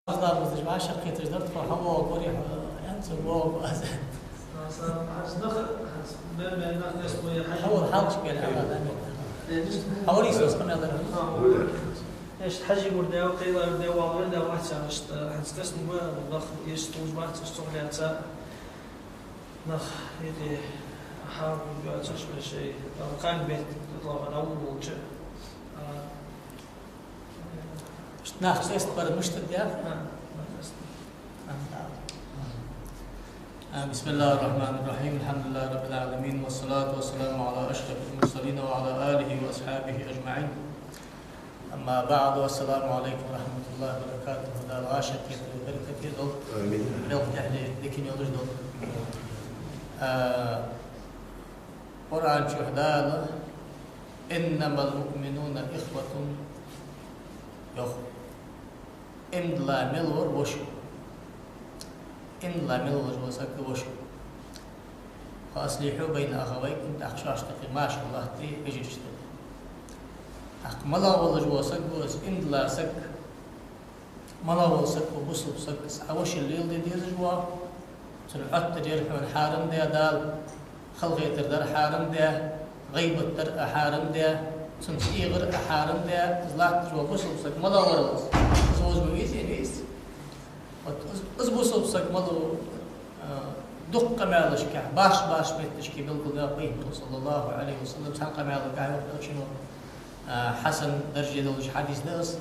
أصلا مزدوج شقيت جدرت فهو قولي أنت هو هو الحاج بين هو ريسوس كم يقدر ايش حاجي مردا وقيل مردا وعمرنا واحد هنستسلم ونخ يستوج بعد تستغلات نخ يدي حاول تشبه شيء كان بيت طبعا أول شيء ناخذ استبر مشتد يا بسم الله الرحمن الرحيم الحمد لله رب العالمين والصلاة والسلام على أشرف المرسلين وعلى آله وأصحابه أجمعين أما بعد والسلام عليكم ورحمة الله وبركاته هذا الغاشة كيف بركة يدل يوم تحلي لكن يولج دل قرآن شهداء إنما المؤمنون إخوة إن لا ملور وشو إن لا ملور وسك وشو فأصلحوا بين أخويكم تخشاش تقي ما شاء الله تي بيجيش أقملا والله وسك وس إن لا سك ملا وسك وبصب سك أوش الليل دي جوا سرعت تجرح من حارم ده دال خلقي تردر حارم ده غيبة تر حارم ده سنتي غير حارم ده زلات جوا بصب سك ملا ورلس زوج بيجي نيس أزبوس بسك ملو دق مالش كه باش بيتشكي بالقضاء بيه صلى الله عليه وسلم سان قمال كه شنو حسن درجة دلش حديث درس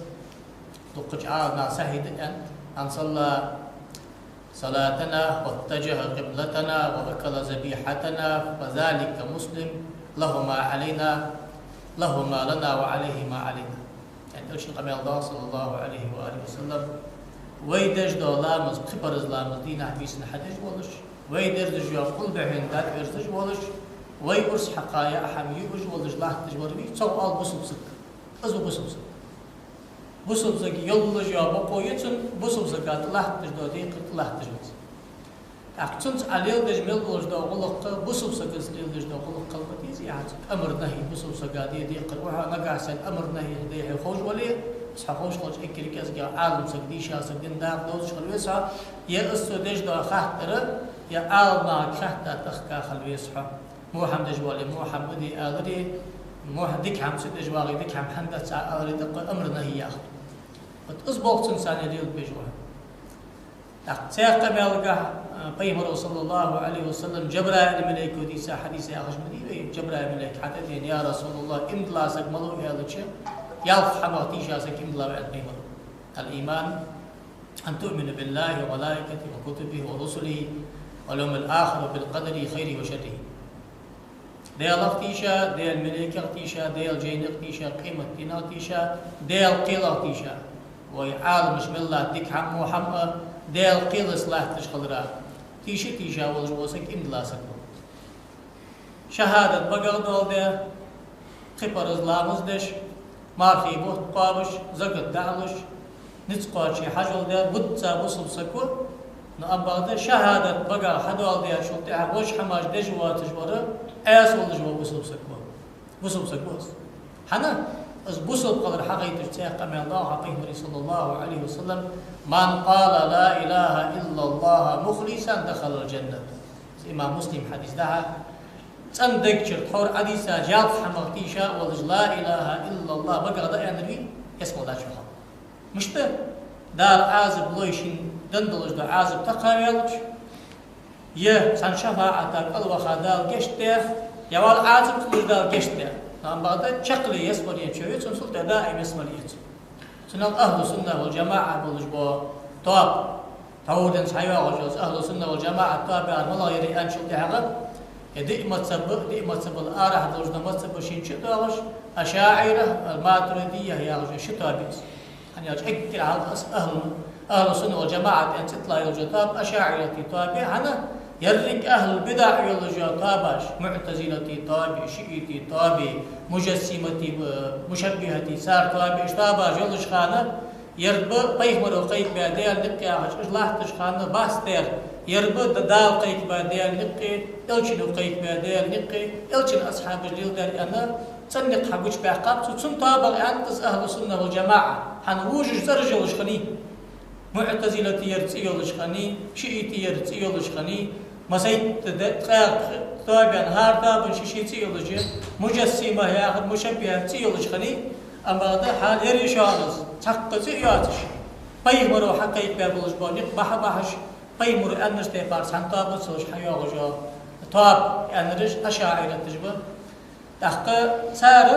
دق جعلنا سهيد أن صلى صلاتنا واتجه قبلتنا وأكل ذبيحتنا فذلك مسلم له ما علينا له ما لنا وعليه ما علينا يعني أرشي قمال الله صلى الله عليه وآله وسلم ويدج دولامز خبرز لامز دين حديث حديث ولش ويدرج يقول بهن ذات ارتج ولش ويرس حقايا حمي وج ولش لا تجوربي سوال بسبسك ازو بسبسك بسبسك يلج يا بقويتن بسبسك لا تجدودي قلت لا تجوز اكتنت عليل دجمل ولش دو غلق بسبسك اسليل دج دو غلق قلبتي زيات امر نهي بسبسك دي دي قروها نقاسن امر نهي دي خوش ولي سحوش خوش إكريك أزجع عالم سقديش سقدين دار دوز خلويسها يا أستودج دا خاطر يا عالم خاطر تخكا خلويسها مو حمد جوالي مو حمدي أدري مو ديك هم سد جوالي ديك هم حمد ساعة أدري دق أمرنا هي أخت أسبوع إنسان يدير بجوال تقتيق مالجا بيمر صلى الله عليه وسلم جبرائيل ملك وديسا حديث يا خشمدي جبرائيل ملك حتى يا رسول الله إن لا سقملو يا لشيء يالف حماتي شاسك إن الله بعد بيمر الإيمان أن تؤمن بالله وملائكته وكتبه ورسله واليوم الآخر وبالقدر خيره وشره ديال اختيشا ديال الملائكة اختيشا ديال جين اختيشا قيمة تنا اختيشا ديال قيل اختيشا وعالم بسم الله ديك حم محمد ديال قيل إصلاح تشغل را تيشا والجواسك إن الله سكو شهادة بقل دول ده خبر إسلام دش ما في بوت قابش زقت دعلش نتقاشي حجل ده بوتسا بوصل سكو نأبغد شهادة بقى حدوال ده شو تعب وش حماش دجوا تجوره أس ولا جوا بوصل سكو بوصل سكوس حنا از بوصل قدر حقيقة تجتاق من الله حقيقة صلى الله عليه وسلم من قال لا إله إلا الله مخلصا دخل الجنة إمام مسلم حديث ده صندق شرطور حديثا جاب حمرتيشا ولج لا إله إلا الله بقى ده يعني اسمه ده شو مش ده دار عازب لويشين دندلج ده عازب تقايلج يه سان شفاعتك الوخادال قشته يوال عازب تلج دال قشته نعم بعد شكلي يسمر يتشوي سنسلت دائم يسمر يتشوي سنة أهل السنة والجماعة بلج بو طاب تعودن صحيح وجوز أهل السنة والجماعة طابع والله يري أن شلت عقب دي متصب الآرح دوجنا متصب شين شتاوش أشاعرة الماتريدية هي أرجع شتابيس يعني أرجع كتير على أهل السنة والجماعة أن تطلع الجتاب أشاعرة تابع هنا يرك أهل البدع يلجا تابش معتزلة تابع شيئة تابع مجسمة مشبهة سار تابع تابع جلش خانة يرب بيهمر وقيت بعدين نبقى عش الله تشخانة باستر يرب دال قيت بعدين نبقى إلشين وقيت بعدين نبقى إلشين أصحاب الجيل در أنا تنق حقوش بعقاب تسن تابع أنت أهل السنة والجماعة حنوجج زرج وشخني معتزلة يرتيولش خني شيئتي يرتيولش خني مسيت تقاق طابعا هاردا بنشيشي تيولوجي مجسمة ياخذ مشبهة تيولوج خني أما هذا حال يري شخص حق تياتش بيمرو حقيق بابلش بونيق بحش بيمرو أنش تبار سانتاب سوش حياة وجا طاب أنرش أشاعر تجبر تحقق سار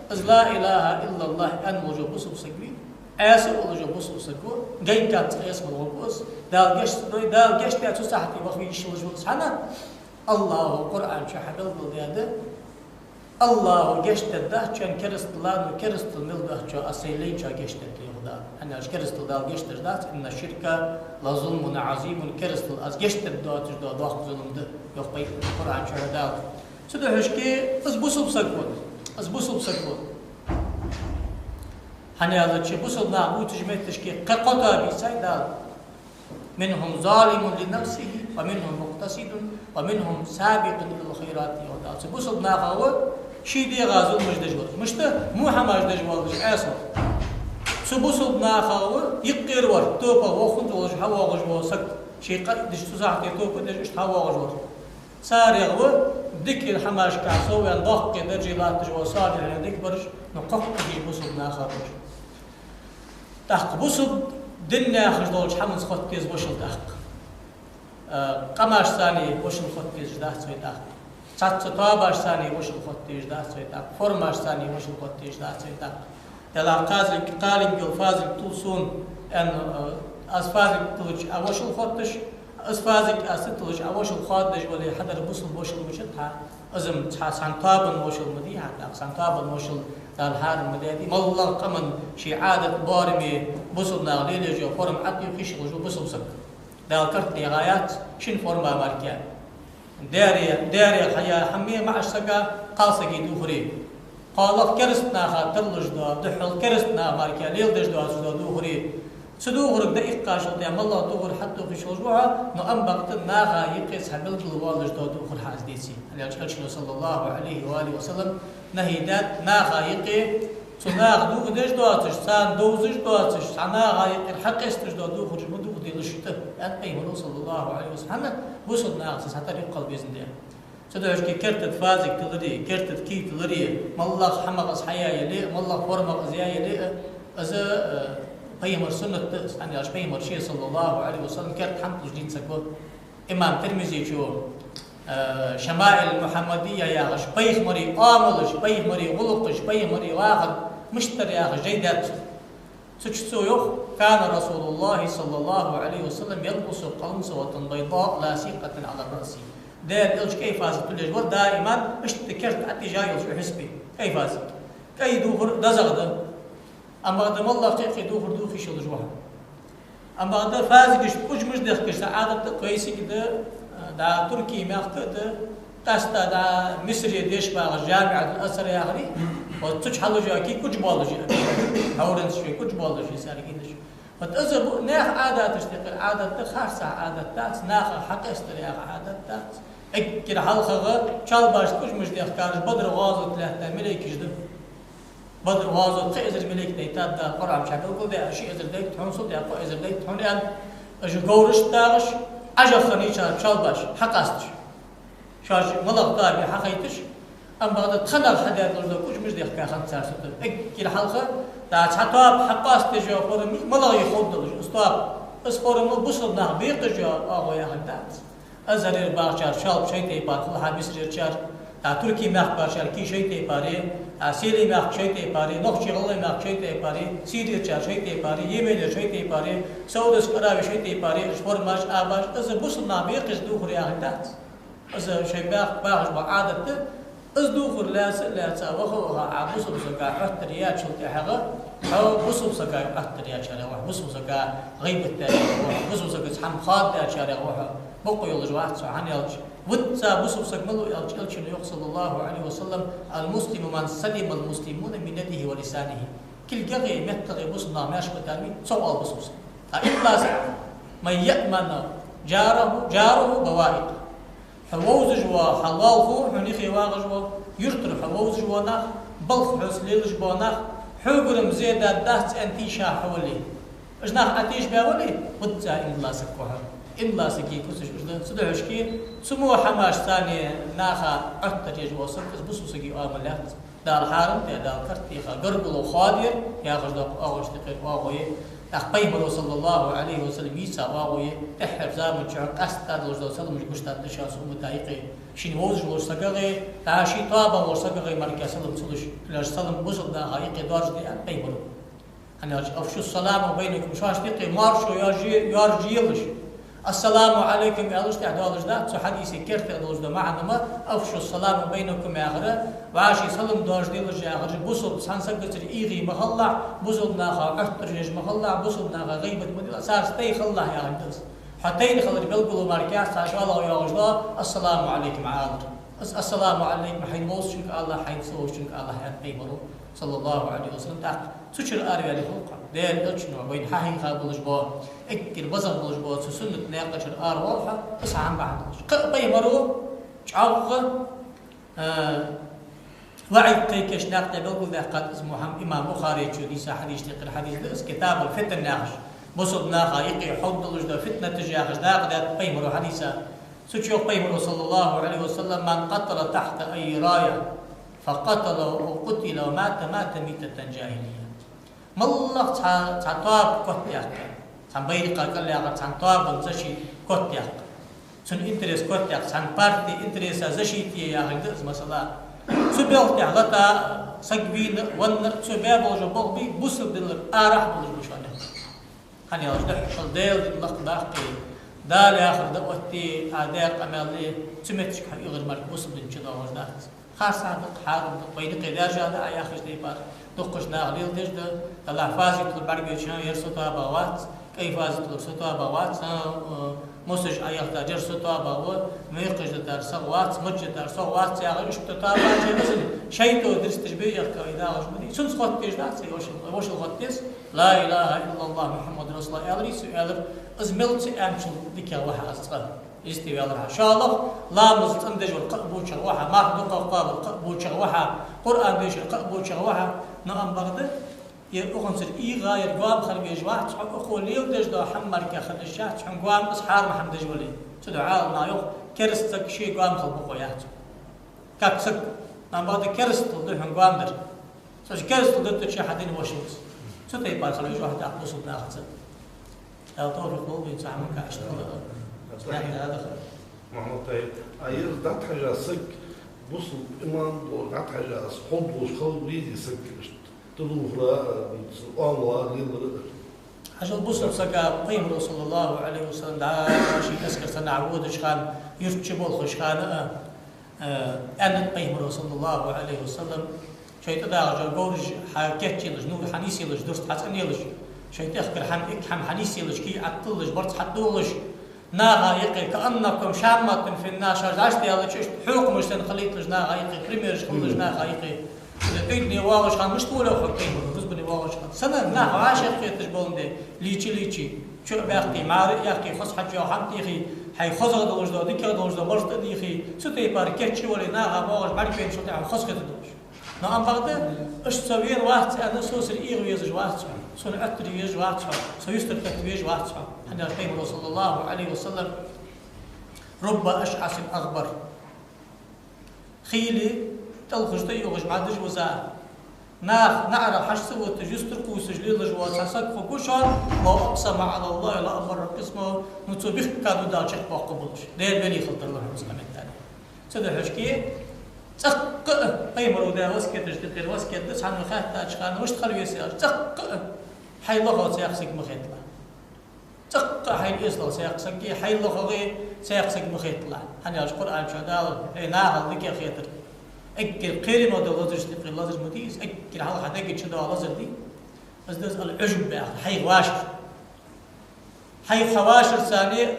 لا إله إلا الله أن وجب بسوس سكبي أسر وجب بسوس سكو جاي كات اسم الوقوس دال جشت تسحتي وخي يشوج سبحانه الله قرآن شحبل بالديادة الله جشت ده كان كرست لان وكرست الملده شو أصيلين شو جشت اليهودا أنا كرست دال جشت ده إن الشركة لظلم عظيم كرست الأز جشت ده تجدا ضاق ظلم ده يخبي القرآن شو هذا سده هشكي أزبوسو بسكون أزبوسو بسكون هني هذا الشيء بوسو نعبود تجمع تشكي كقطع بيسايدال منهم ظالم لنفسه ومنهم مقتصد ومنهم سابق إلى الخيرات يهودا سبوسو بناقه شي دي غازو مجدجور مشته مو حماج دجوار اسو سبوسو بناقه يقير ور توبه وخنت وش هوا غجو سك شي قد دش تساعتي توبه دش هوا غجو سارغ ديك الحماش كاسو وين ضخ درجات جو صار يعني ديك برش نقف دي بوسو بناقه تحق بوسو دنيا خجلوش حمز خط كيز بوشل تحق قماش ثاني بوشل خط كيز جداه سوي تحق طاباش ثاني بوشل خط كيز جداه سوي تحق فرماش ثاني بوشل خط كيز جداه سوي تحق تلا قالين الفازل توصون ان اسفازك تلج اوشل خطش اسفازك استلج اوشل خادج ولا حدر بوصل بوشل وشتها ازم سانتابن بوشل مديها سانتابن بوشل الحار المدادي والله قمن شي عادة بارمي بوصل ناغليل جو فورم عطي وخيش جو بوصل سك دال كرت لي غايات شن فورما ماركيا داري خيا حمية مع السكا قاصقي دوخري قالف كرستنا خاطر لجدا دحل كرستنا ماركيا ليل دجدا دوخري سدوغرك دا إقاش قدام الله تغر حتى في شوجوها نو بقت ناغا يقيس حبل بالوالج دا دوغر حاز ديسي اللي أجل صلى الله عليه وآله وسلم نهيدات ناغا يقي تناغ دوغ ديش دواتش سان دوزش دواتش ناغا يقي الحق استش دا دوغر جمدوغ دي لشته أن أيمنو صلى الله عليه وسلم وصل ناغ سحتى يقل بإذن الله سدوش كي كرتت فازك تلري كرتت كي تلري مالله حمق أصحيا يلي مالله فرمق أزيا يلي أزا بيمر سنة أنا أش بيمر شيء صلى الله عليه وسلم كرت حمد جديد سكوت إمام ترمذي شو شمائل المحمدية يا غش بيمري آملش بيمري غلقش بيمري واخد مشتري يا غش جيدات سجسو يخ كان رسول الله صلى الله عليه وسلم يلبس قمصة بيضاء لاصقة على رأسه دار إلش كيف هذا كل جور دائما اشتكرت أتجاهل شو حسبي كيف هذا كي دوفر دزغده أما هذا والله قيقي دوخي شو لجوها أما هذا فازقش مش دخكش عادة قيسي كده دا تركي ماخته قاستا دا مصري ديش باغ جامعة الأسر يا أخي وتش حلو جا كي كوج بالوجي هورن شوي كوج بالوجي سارقين شو فتأذب ناخ عادات اشتغل عادات خاصة عادات تاس ناخ حق استرياخ عادات تاس اكيد حلقة شال باش كوج مش دخكارش بدر غازو ثلاثة ملك جدب بدر غازو تأذر ملك ديتات دا قرعة شكل كل ده أشي أذر ديت تحنصل ده أقو أذر ديت تحن يعني أجو قورش تاغش عجب خنيشة شال باش حق استش شاش ملق طابي حقيتش أما هذا تخلل حدا يقول كوج مش دخكار خمسة ستة اكيد حلقة دا تحطاب حق استجا فرمي ملق يخوض استواب اسفورم بوصل ناه بيقجا أغو يا هدات أزر باغشار شال شيء تيبار خلها مصر شار تركي ماخ باشار كي شيء تيباري سيري ماخ شيء تيباري نقش غلي ماخ شيء تيباري سيري شار شيء تيباري يمين شيء تيباري سعودس كراوي شيء تيباري اشفور ماش آباش أزر بوصل ناه بيقج دوخر يا هدات أزر شيء باغش بعادته از دوخر لا وخوها عبوس بسكا حتى ريال شلت حاجة أو بوس بسكا حتى ريال شارع واحد بوس بسكا غيب التاريخ واحد بوس بسكا حم خاد شارع واحد بقوا يلج واحد سبحان يلج وتسا بوس بسكا ملو يلج صلى الله عليه وسلم المسلم من سلم المسلمون من يده ولسانه كل جغي متغي بوس نامش بتارمي سوال بوس بسكا إلا من يأمن جاره بوائق حووز جوا حلال خو حنيخي واغ جوا يرتر حووز جوا نخ بلخ حسليل جوا نخ حقرم زيادة دهت أنتي شا حولي أجناح أتيش بأولي بتزا إن الله سكوها إن الله سكي كوسش أجدا سدعش كي سمو حماش ثاني ناخا أكتر يجوا سكس بسوا سكي آملات دار حارم دار كرتيخا قربلو خادر يا خجدا أغش تقير واغوي أخبيه صلى الله عليه وسلم يسا واغوي تحر زامن شعر أستاد وجدا وسلم مشتاد تشاس ومتايقي شين ووزج ورسقغي تعاشي طابا ورسقغي مركا سلم سلش لاش سلم بوصل دا حقيقي دارج دي أخبيه أنا أفشو السلام بينكم شاش تقي مارشو يارجيلش السلام عليكم يا الله تعالى دا سو حديثي كرت دوز دا معنا ما أفشو السلام بينكم يا أخرى وعاشي سلم دارج ديلش يا أخرى بوصل سانسقتر إيغي مخلع بوصل ناخا أحترجش مخلع بوصل ناخا غيبة مدينة ساس تيخلع يا أخرى حتى يدخل بقلبه مركز عشان الله يا غجلا السلام عليكم عالر السلام عليكم حين موصشك الله حين سوشك الله حين بيمرو صلى الله عليه وسلم تاع سوشر أريا لخلقه دير أجنو بين حين خابلش با إكر بزر بلش با سنة ناقش الأر واضحة بس عم بعدش بيمرو شعوغ وعي قيكش ناقش بقول ذا قد اسمه إمام بخاري شو حديث تقرأ حديث كتاب الفتن ناقش بصد ناخا يقي حد لجدا فتنة تجاهش داقدات بيمرو حديثا سوشيوخ بيمرو صلى الله عليه وسلم من قتل تحت أي راية فقتل أو قتل ومات ميتة جاهلية مالله تعطاب كتياك سان بيرقا قال لها تعطاب زشي كتياك سن انتريس كتياك سان بارتي انتريس زشي تي يا هندس مثلا سبيل تعلتا سقبين ون سبيل بوجو بغبي بوسل دل آرح بوجو مشانه هني أرجع الديل اللق باقي دال آخر دوتي عادات عملي تمتش حقيقة المركوس من جدا وجدات خاصة دق حارم دق بين قدر جادا يا أخي جدي بار دقش ناغليل دجدا الله فازي تقول برجع شان يرسطها بوات كيف فازي تقول سطها بوات مسج أيها تاجر سطها بوا ميقش دار سوات مج دار سوات يا أخي شو تتابع جزء شيء تو درست تشبيه كإذا وجمدي سنس خط تجدات سي وش الخطيس لا إله إلا الله محمد رسول الله أدري سؤال أزملت أمشل ذكر واحد أصغر يستوي الله إن شاء الله لا مزت أندج والقبول شر واحد ما حد قابل القبول شر واحد قرآن ديش القبول شر واحد نعم بغداد يأخذ سر إيغا يرجع خرج يجوا تحب أخو ليو دج ده حمر كخد الشات شن قام أصحاب محمد جولي تدعاء ما يخ كرستك شيء قام خلق قيات كسك نعم بعد كرست ده حن قام در سوش كرست ده تشي حدين وشوس سوتي بار خلج واحد أقص بناخذ لا طور قلبي يتعامل كأشتغل هذا محمد طيب أير دات حاجة سك بص إيمان دور دات حاجة حب وشخل بيجي سك تدوخلا الله غير حاجة بص سكا قيم رسول الله عليه وسلم دعا شيء أسكر سنة عبود شخان يرتشبول خشخان أن قيم رسول الله عليه وسلم شيء تدعى جورج حكيت لج نور حنيسي لج درست حسن يلج شيء تذكر حم حنيسي لج كي عطلج برت حدولج ناغا يقي كأنكم شامة في الناشر عشت يلا شفت حكم مش تنخليت لج ناغا يقي بريميرج خلج ناغا يقي إدني واغش خان مش طوله وخطين رزبني واغش خان سنة ناغا عاشق قيتش بولندي ليتشي شو بيحكي ماري يحكي خص حجة وحمتي خي حي خزغ دوج دو ديك دوج دو برت دي خي ستي باركيتشي ولا ناغا واغش معرفين شو تعمل خص كده دوج نعم بغدا اش تسوين واحد انا سوس الايغ يزج واحد سون اكتر يزج واحد سويستر كتب يزج واحد حنا النبي صلى الله عليه وسلم رب اشعث اغبر خيلي تلخج تيوغج بعدج وزا نعرف حش سوى تجستر قوس جليل جوا تسك فكوشان ما اقسم على الله لا امر قسمه متوبخ كادو دا شيخ باقبلش دير بني خلط الله مسلم الثاني سد حشكي تق قيمرو دا وسكت تشتغل وسكت بس عن خات تاجخان وش تخلي يسير تق حي الله سيقسك مخيطلا تق حي إسلام سيقسك حي الله غير سيقسك مخيطلا هني القرآن شو دال ناهل ذيك خيطر أكل قيرين وده لازر تقول لازر مديس أكل هذا حداك شو ده لازر دي بس ده العجب بأخر حي واشر حي خواشر ثانية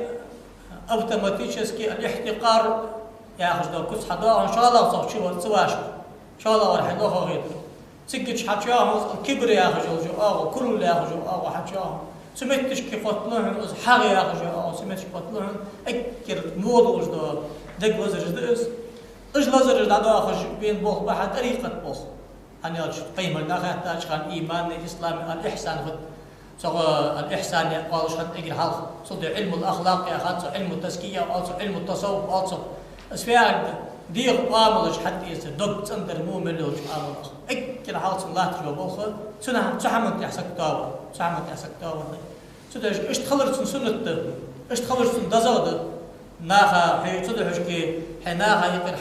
أوتوماتيكي الاحتقار ياخذ دو كس حدا ان شاء الله صار شو سواش ان شاء الله راح يدوخ غير سكتش حتشاه الكبر ياخذ جو كل ياخذ جو حتشاه سمعتش كيف طلعن حاجه ياخذ جو سمعتش طلعن اكر موضوع دو دق لازر دس ايش لازر دا اخذ بين بوخ بحد طريقه بوخ انا قيمه ناخذ تاج كان ايمان الاسلام الاحسان سواء الإحسان قالوا شهد أجر حال صدق علم الأخلاق يا خالص علم التزكية أو علم التصوف أو أسفيا دير قاملش حتى يصدق تندر مؤمن لوش قاملش أجر حال الله تجوا بوخه سحمت يحسك تاور سحمت يحسك تاور صدق اشتخلت سنة اشتخلت دزاد ناخا هي صدق كي حناها يقر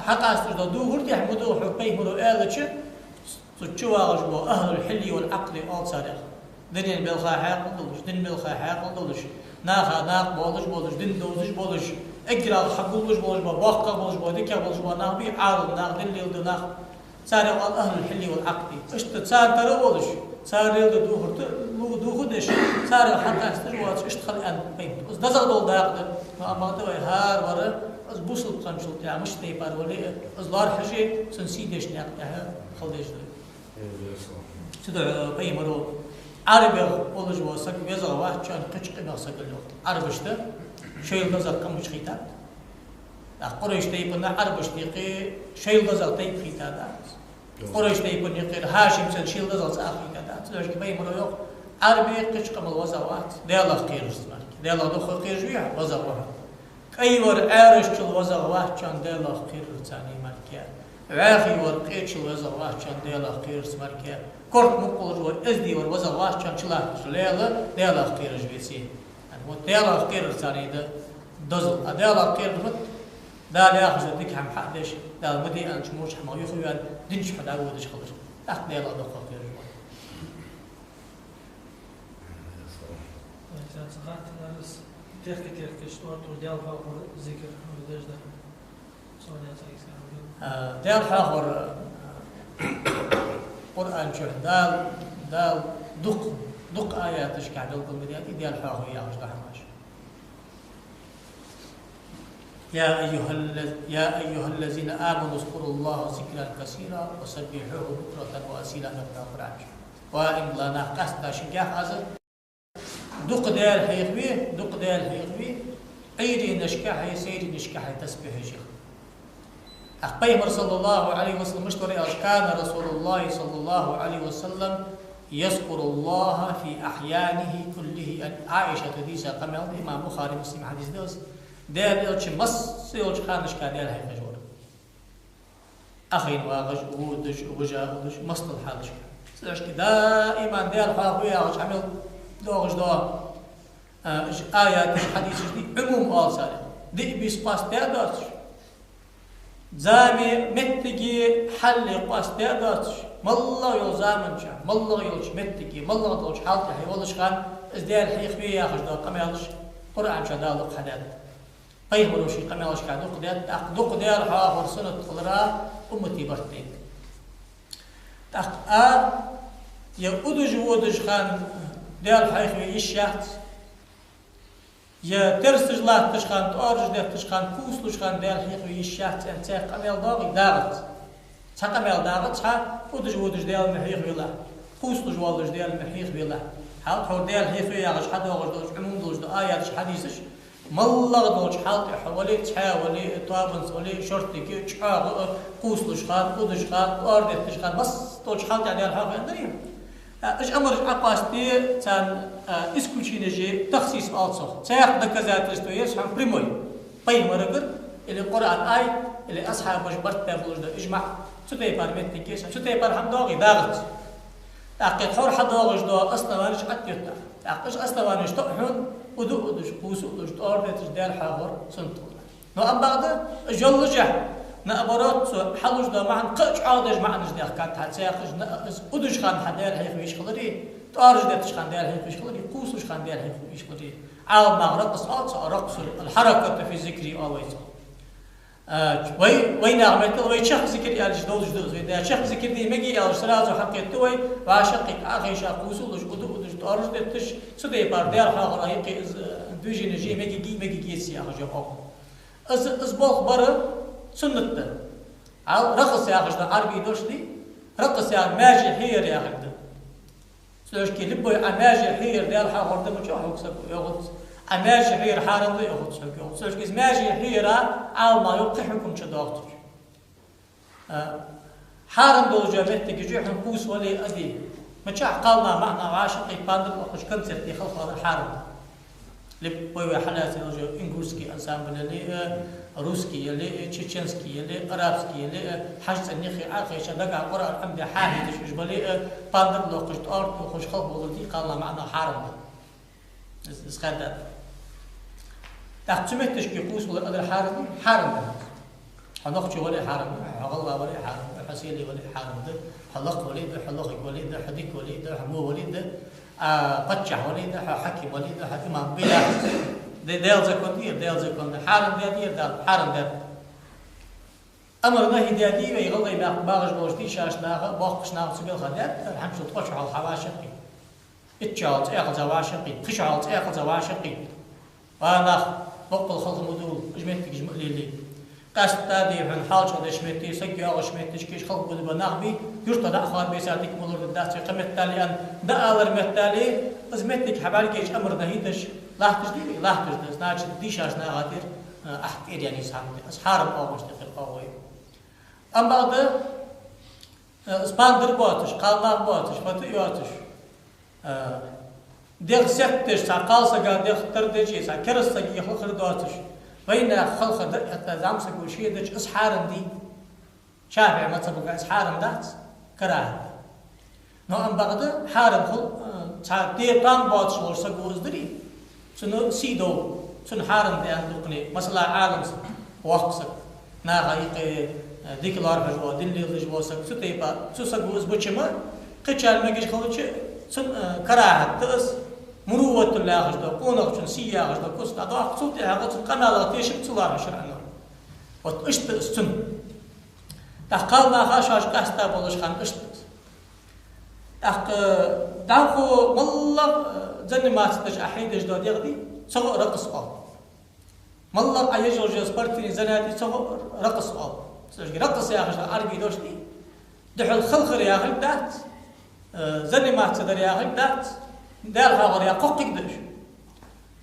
حقاس تدو هرتي حمدو حقي مرو آلتش تشوا جوا أهل الحل والعقل أو صارخ دنيا بالخا حق دولش دين بالخا حق دولش ناخا ناق بولش دين دوزش بولش اجرا حقولش بولش باقا بولش بوديكا بولش ناقبي عارض ناق دين ليل ناق صار أهل الحل والعقل اشت صار ترى بولش صار يل دو هرت دو خدش صار حتى استجوات اشتخل أن بين بس دزق دول داق ما توي هار ورا از بوصل قنشل تاع مش تيبار ولا از لار حاجه سنسيدش ناق تاع خليش تدعو بيمرو عربي ولج وسك بيزا واحد كان قشق ناسك الوقت عربشته شيل غزا كم مش خيتات قريش تيبنا عربش تيقي شيل غزا تيب خيتات قريش تيبن يقير هاشم سن شيل غزا خيتات تدعو بيمرو يوق عربي قشق مال وزا واحد ديلا خير استمر ديلا دخل خير جويا وزا واحد كيور عارش كل وزا واحد كان ديلا خير ثاني مركا عاخي ورقيتش وزا واحد كان ديلا خير سمركا كورت مقول جوا ازدي وزا واحد كان شلا شليلا ديلا خير جويسي يعني مو ديلا خير ثاني ده دزل ديلا خير مت دا ياخذ ديك هم حدش دا مدي ان شموش حما يخويان دنش حدا ودش خلص اخ ديلا دخل خير جوا تحكي شنو ديال فاور ذكر ودش ده ديال فاور قرآن شوف دال دق آيات إشكال بالقمريات ديال فاور يا وش رحماش يا أيها الذين آمنوا اذكروا الله ذكرا كثيرا وسبحوه بكرة وأصيلا نبدا قرآن وإن لنا قصد شجاع هذا دق ديال حيغوي أيدي نشكاح سيدي نشكاح تسبح شيخ أخبيمر صلى الله عليه وسلم مشتري كان رسول الله صلى الله عليه وسلم يذكر الله في أحيانه كله. عائشة تديسة قمع الإمام بخاري مسلم حديث دوس ديال إلش مص إلش خانش كديال هاي خجور أخين واغج ودش وجا ودش مصل الحالش سلش دائما ديال حاوية وش عمل دوغش دوا آيات الحديث دي عموم آل سالم دي بيسباس تياداتش زامي متجي حل قاس تياداتش مالله يلزامن شا مالله يلش متجي مالله دولش حالته هيولش خان ازديال حيخوية ياخش دوا قميالش قرآن شدالق حداد قيمرو شي قميالش كادوق ديال أقدوق ديال حاور سنة خلرا أمتي برتين تاق يا أدج ودج خان ديال حيخوية يشيات يا ترسج لا تشخان تأرج ديال تشخان كوسلوش خان ديال حيخوية يشيات أنت قميال داغي داغت قميال داغت أدج ديال محيخوية لا كوسلوش والج ديال محيخوية لا حاول ديال حيخوية ياغش حدا وغش عموم دوج آيات حديثش مالله دوج حالتي حوالي تحاولي طابنس ولي شرطي كي تشحاغ قوسلوش خان قدش خان أردت تشخان بس دوج حالتي على الحاجة دريم اش امر عقاستي تان اسكوشي نجي تخصيص الصح تاخ دكزات استويس هم بريموي باي مرغر اللي قران اي اللي اصحاب جبرت تابلوج ده اجمع ستي بارمنت كيس ستي بار هم دوغي داغت اقيت حور حدوغش دو اصلا وانش اتيتا اقش اصلا وانش تحون ودوش قوس ودوش اردت ديال حاضر سنت نو ام بعد جلجه نأبرات حلوش ده معن قش عادش معن جدير كات هتساقش نأس قدش خان حدير هيك ويش خلري تارج ده تش خان دير هيك ويش خلري قوسش خان دير هيك ويش خلري عاود مع رقص رقص الحركة في ذكري always وين نعمل وين شخص ذكر يالش دوج دوز وين شخص ذكر دي مجي يالش سلاز وحقيت توي وعشقك أخي شاقوس ودش قدش تارج ده تش سدي بار دير حاضر هيك دوجي نجي مجي جيسي أخي جاب از بوخ برا سنة عال رقص يا أخي عربي دوشتي رقص يا ماجي حير يا أخي سلوش كي لبوا ماجي حير ديال حاضر ده مش أحوك سبوا ياخد ماجي حير حارم ده ياخد سبوا سلوش كي ماجي حير عال ما يقحكم شداقتر حارم دول جابت تجي حنقوس ولا أدي ما شاء قالنا معنا عاشقي باندر وخش كونسرت خلق الحارم لبوي حالات اللي انجليزي انسامبل اللي روسكي اللي تشيتشنسكي اللي عربسكي اللي حاجة النخي عاقي شدقع قرآن الحمد حاجة تشبلي باندر لو قشت أرض وخش خلق وضلتي قالنا معنا حارم اسخادات تحتمت تشكي قوس ولا قدر حارم حنقش ولا حارم حغلا ولا حارم حسيلي ولا حارم ده حلق وليد حلقك وليد حديك وليد حمو وليد قتشح وليد حكيم وليد إمام بلا ديال زكون ديال زكون حارم ديال حارم ديال أمر الله ديادي ويغلي باغش بوشتي شاش ناغ باقش ناغ سبيل خدات الحمد لله تقش على الحواشقي اتشالت اخذ زواشقي خشعلت اخذ زواشقي وانا وقت الخلق مدول جمعتك جملي قاست تادي عن حالش هذا شمتي سجى أو شمتي كيش خلق بود بناغبي يرتضى دا أخوان بيساتك مولور الداس قمت تالي أن دا ألر متالي أزمتك حبالي كيش أمر نهيدش لا تجدي لا تجدي ناش ديش عشان غادر أحكي يعني سامي أصحاب أو مشتغل قوي أما بعد سباندر باتش قالنا باتش فتياتش ديخ سكتش ساقال سجى ديخ تردجي ساكرس سجى خلق داتش بين خلق التزام سكو شيء دش إسحارم دي شافع ما تبقى إسحارم دات كراهة نو أم بعد حارم خل تعدي طان باتش لور سكو إزدري سنو سيدو سن حارم دي عندقني مثلا عالم وقصك ناغايق ديك الأربع جوا دللي جوا سك ستيبا سكو إزبوشما قتشال مجيش خلوش سن كراهة تأس مروة الله غجدا قونق شن سيا غجدا كوستا ضاق صوتي هاغت القناة تيشب تلا شرعنا وتشت السن تقالنا خاشاش قاستا بولش خان اشت تق داخو والله زني ما تستج احيد جداد يغدي سو رقص قال والله اي جورج سبارتي زناتي سو رقص قال سجي رقص يا غجدا عربي دوشتي دحل خلخر يا غدات زني ما تقدر يا غدات دارها غير يقق قدش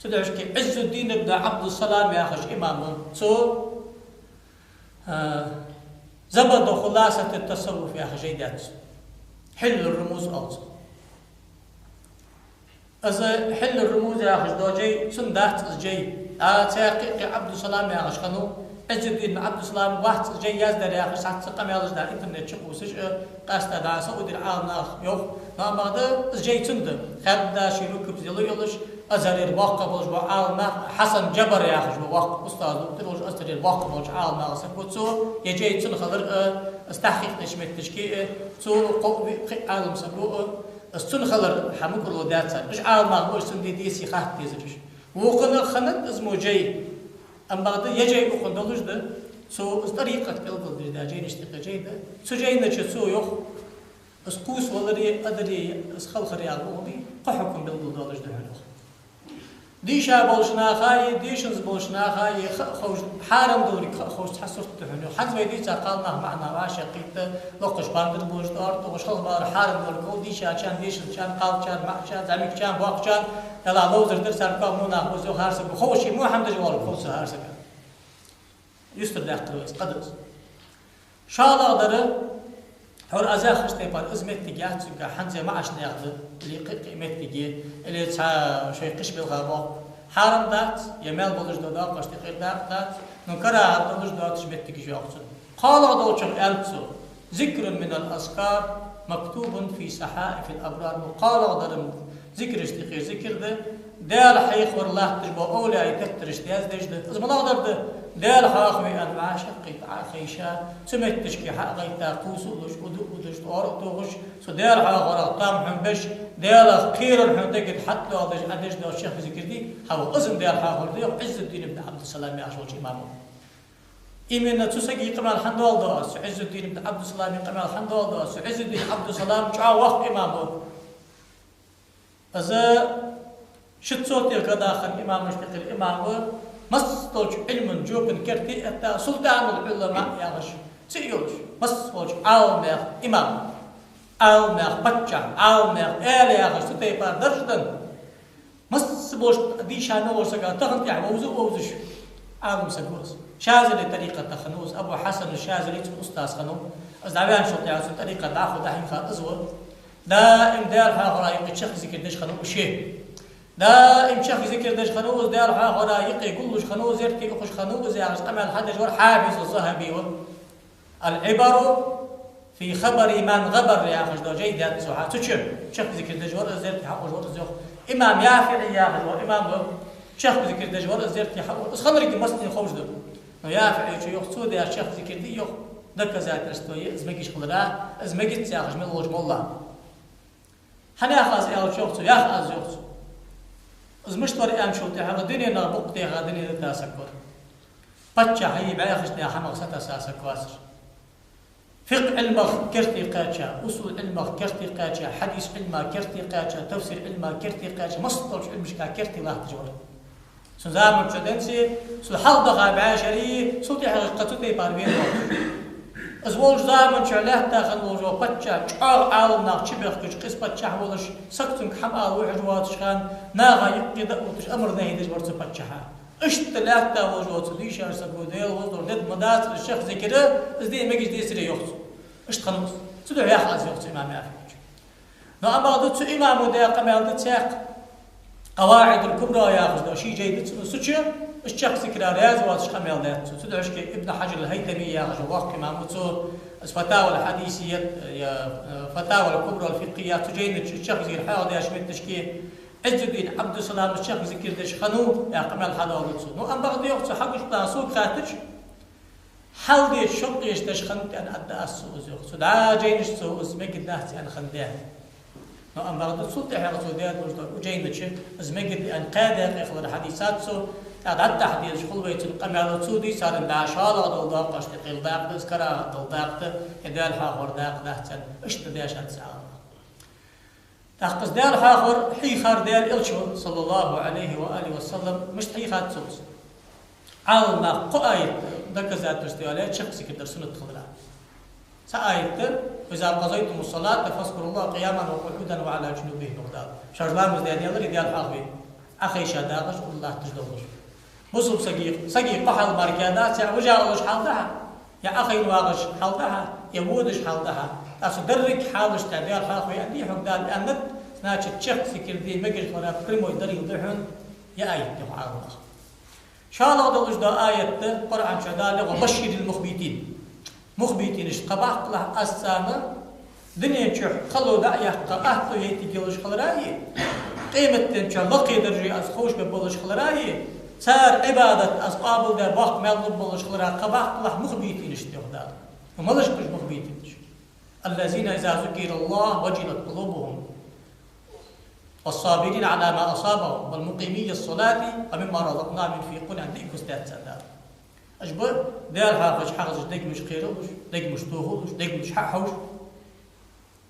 تدعش كي عز الدين بن عبد السلام يا خش إمام سو زبد خلاصة التصوف يا خجيدات حل الرموز أوز إذا حل الرموز يا خش دوجي سندات جي تاقي عبد السلام يا خش خنو عز الدين بن عبد السلام واحد جي يزدر يا خش ساعة سقم يالج دا إنترنت شقو سج قاستا دا سعودي العالم ناخ يوخ نعم بعد جي تند خد دا شيلو كبزيلو يلش أزهر الواقع بلش بعالم حسن جبر يا خش بواقع أستاذ تلوج أزهر الواقع بلش عالم ناخ سكوتسو يجي تن خضر استحقيق نشمت تشكي تو قوي عالم سبو استن خضر حمك الودات إيش عالم ناخ وإيش تندي ديسي خاط تيزش وقنا خنت اسمه جي أم بعد يجي وقنا دلوج ده سو طريقة كل ده جي نشتغل جي ده سو جي نشتسو يخ اسقوس ولري أدري اسخل خريال بودي قحكم بالدلوج ده هنوخ ديشا بولشنا خاي ديشنز بولشنا خاي خوش حارم دوري خوش تحسرت تحنو حد ما يديتا قالنا معنا واشقيت لقش باندر بوش دار توش خلص بار حارم دور ديشا كان ديشن كان قال كان مع كان زميك كان باق كان يلا لوزر درس اركام مونا وزو هارسك خوشي مو حمد جوال خوش هارسك يستر داخل قدس شاء الله قدر هور أزاخ اشتيبان أزمت تجاه تجاه حنزة ما عشنا ياخذ اللي قيمة تجاه اللي تسا شيء قش بالغابة حارم دات يمال بلش دودا قش تقير دات نكرا بلش دات شمت تجاه ياخذ قال دوتشن أنتو ذكر من الأذكار مكتوب في صحائف الأبرار وقال درم ذكر اشتقي ذكر ده دال حيخ والله تجبو أولى يكتر اشتياز ديش ده أزم الله ده دال حاخوي أنواع شقي خيشا سمت تشكي حق غيتا قوس ودش ودش طارق توغش سو دال حاخ ورق طام حنبش دال خير الحنتقد حتى أدش ده الشيخ ذكر دي هو أزم دال حاخ ورده عز الدين بن عبد السلام يعشوش إمامه إيمنا تسقي قمال حندول داس عز الدين بن عبد السلام قمال حندول داس عز الدين عبد السلام شعا وقت إمامه إذا شت صوتي القداخل إمام مشتق الإمام مستوج علم جوبن كرتي أتا سلطان العلماء يا غش سيوش مستوج عالم إمام عالم بچا عالم آل يا غش تيبار درشدن مستوج ديشانو وسقا تغنتي عوزو ووزش عالم سقوس شاذلي طريقة تخنوس أبو حسن الشاذلي أستاذ خنو أزدعيان شرطي عزو طريقة داخل دحين خاط أزور دائم دار حاخر شيخ ذكر دش خنو شيء دائم شيخ ذكر دش خنو دار حاخر يقول خنو زرتي اخش خنو زي قمل حد جور حافظ الذهبي العبر في خبر من غبر يا اخي دو جيد هذا سوحه تشم شيخ ذكر دش ور زرتي حق جور زوخ امام يافعي يا اخي امام شيخ ذكر دش ور زرتي حق بس خبرك مسني خوش دو يافعي شو يخصو يا شيخ ذكر دي يخ دك زات رستوي ازمكيش خلرا ازمكيت يا اخي من الله الله حنا خاص يا شوخ يا خاص يوخ از مشتور ام شو تهرا دنيا نبق تهرا دنيا تاسكر بچا هي باخش يا حمق ستاسا كواسر فقه علمك كرتي قاچا اصول علمك كرتي قاچا حديث علمك كرتي قاچا تفسير علمك كرتي قاچا مصدر علمك كرتي الله تجور سوزام تشدنسي سو حلقه بعشري صوتي حقيقته دي باربين از ولج زمان شعله داخل وجو بچا چار عالم ناق چبخ كش قس بچا ولش سكتن حمال واحد واتشخان ناغا يقيد وتش امر نهيدش ورت بچها اشتلاتا وجو تديش سبوديل وزر دد مدات الشيخ ذكر ازدي مجد دي سري يخص اشتخلص تدو يا خاز يخص امام يافي نو اما دت امام ده قمال دتاق قواعد الكبرى ياخذ شيء جيد سوتش الشيخ ذكر رياض واتش قمال ده تدعش ابن حجر الهيثمي ياخذ وقت امام تو الفتاوى الحديثيه يا فتاوى الكبرى الفقهيه تجيد الشيخ ذكر حاضر يا شمت تشكي عز الدين عبد السلام الشيخ ذكر دش خنو يا قمال حضارته نو ام بعد يوقت حقش باسوق خاطر حل دي شق يشتش خنت ان ادى السوز يوقت دا جينش سو اسمك دهت ان خنداه نو ام بعد صوت حقته ديت وجينش اسمك ان قاده اخذ الحديثات سو تعد تحديد شغل بيت القمال سودي صار دا شال ضل داقش تقيل داق تذكر ضل داق يدال حاخر داق دهت اشتداش ساعه تاخذ دار حاخر حيخر دار الشو صلى الله عليه واله وسلم مش حيخات صوص عالنا قايت دك ذات استوالات شخص كده سنه خضراء سايت اذا قضيتم الصلاه فاذكروا الله قياما وقعودا وعلى جنوبهم نقدار شربان مزدان يلري ديال حاخوي اخي شاداغش والله تجدوش بصب سقي قحل مركادات وجاوش حالها يا اخي واغش حالها يا ودش حالها أصدرك حالش تعبير حاخوي عندي حقدان أمد ناتش تشخ سكر دي مجر خراب كريمو يدري يضحون يا آية يفعل شاء الله دلش دا آية قرآن شدالة وبشر المخبتين مخبتين اشتقبع قلع أسامة دنيا تشح خلو دعية قاقه يتجلش خلراي قيمة تنشا لقي درجي أسخوش ببلش خلراي صار عبادة أصقابل دا باق مالب بلش خلراي قبع قلع مخبتين اشتقدال ومالش كش مخبتين الذين إذا ذكر الله وجلت قلوبهم والصابرين على ما أصابهم والمقيمي الصلاة ومما رزقناهم ينفقون عند إكستات سادات أجبر دار حافظ حافظ ديك مش خيروش ديك مش توهوش ديك مش ححوش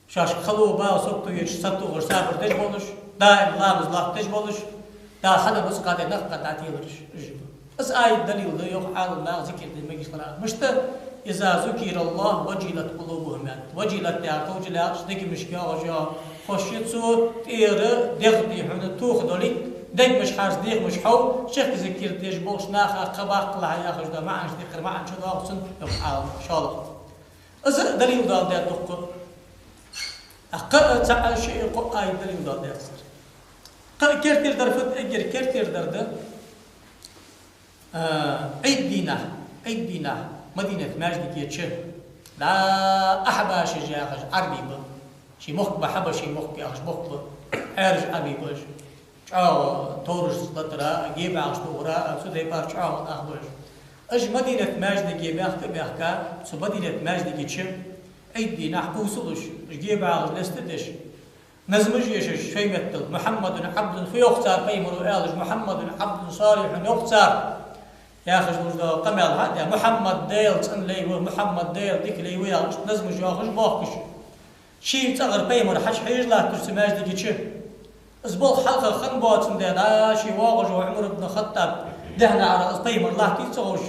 شاش خلو با صبتو يش صبتو غرسابر تجبولش دائم لامز لاف تجبولش دا حدا بس قادر نفقة تعتيلش بس آية دليل ده يوخ حال الله ذكر دي مجيش قرآن مشتا إذا ذكر الله وجلت قلوبهم يعني وجلت يا توجلات ديك مش كاوجا خشيتسو تير دغدي حنا توخدولي ديك مش حاس ديك مش حو شيخ ذكر ديش بوش ناخا قبا قلع يا خش دا ما عندش ذكر ما عندش واقصن يفعل ان شاء الله إذا دليل ده دق أقرأ تعال شيء قرآن دليل ده يصير كرتير درفت أجر كرتير درد عيدنا مدينة ماجد كيتش لا أحباش جاخش عربي با شي مخبة حبا شي مخبة أخش مخبة عارج عربي باش شاو تورش سطرة جيب عش تورا سودي بار شاو أخبش أج مدينة ماجد جيب أخت بأحكا سو مدينة ماجد كيتش عيدنا حبوسلش جيب عش لستدش نزمج يشش في مثل محمد عبد في يختار قيمر وآلج محمد عبد صالح يختار يا أخي وجد قمل هذا محمد ديل تنلي ومحمد ديل ديك لي ويا نزمج يا أخي باقش شيء تغر قيمر حش حيج لا ترسماج ديك شيء أسبوع حلقة خنبات سندنا شيء واقج وعمر بن الخطاب دهنا على قيمر لا تيتسوش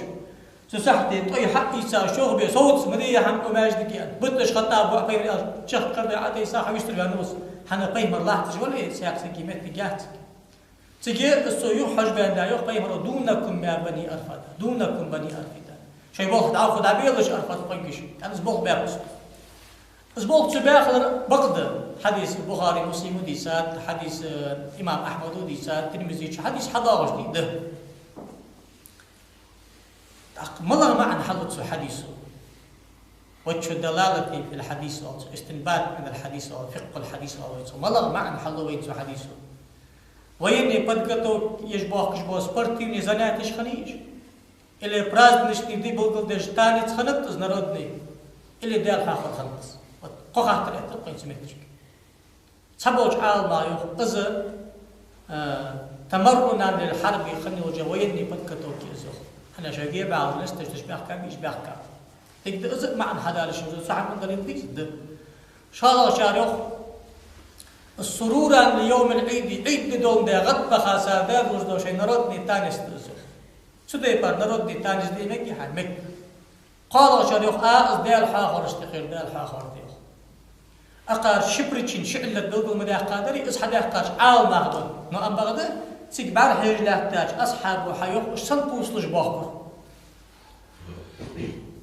تسحتي طي حقي سا شغبي صوت مديه حم ماج ديك بدش خطاب وقيمر شيخ قرد عادي ساحه يشتري نص حنا قيمر لا تجول سياق سكيمت ديات تجي السيوح حجبان دا يوق قيمر دونكم يا بني أرفد دونكم بني أرفد شيء بوخ دعوه خد عبيلش أرفد قنكش أنا زبوخ بيرس زبوخ تباخر بقدر حديث البخاري مسلم ديسات حديث إمام أحمد ديسات ترمذي حديث حضاوش دي ده ملا معنى حلوت حديثه وجه الدلالة في الحديث أو استنباط من الحديث أو فقه الحديث أو ملا معنى حلو وينسو حديثه ويني بدكتو يشبه كشبه سبرتي نزانات خليج اللي براز نشتي دي بقول ده جتاني تخنط نردني اللي دار خاخد خلص قخ تريت قين سميتك سبوج عال ما يخ تمرنا للحرب خلني وجويني بدكتو كيزو أنا شاقي بعض نستش تشبه كم يشبه كم تقدر أزق معنى هذا الشيء صح من قريب ديك شغل شارخ السرور اليوم العيد عيد دون ده غد بخاسا ده روز دو شيء نردني تاني استرزو سدي بار نردني تاني دي مكي حمك قال شارخ ده الحاخر اشتخير ده الحاخر دي أقار شبرتشين شعلة دوغل مدى قادري إصحى قاش عاو ماخدون نو أم بغده سيك بار حيج لاحتاج أصحاب وحيوخ وشنطوس لجباكر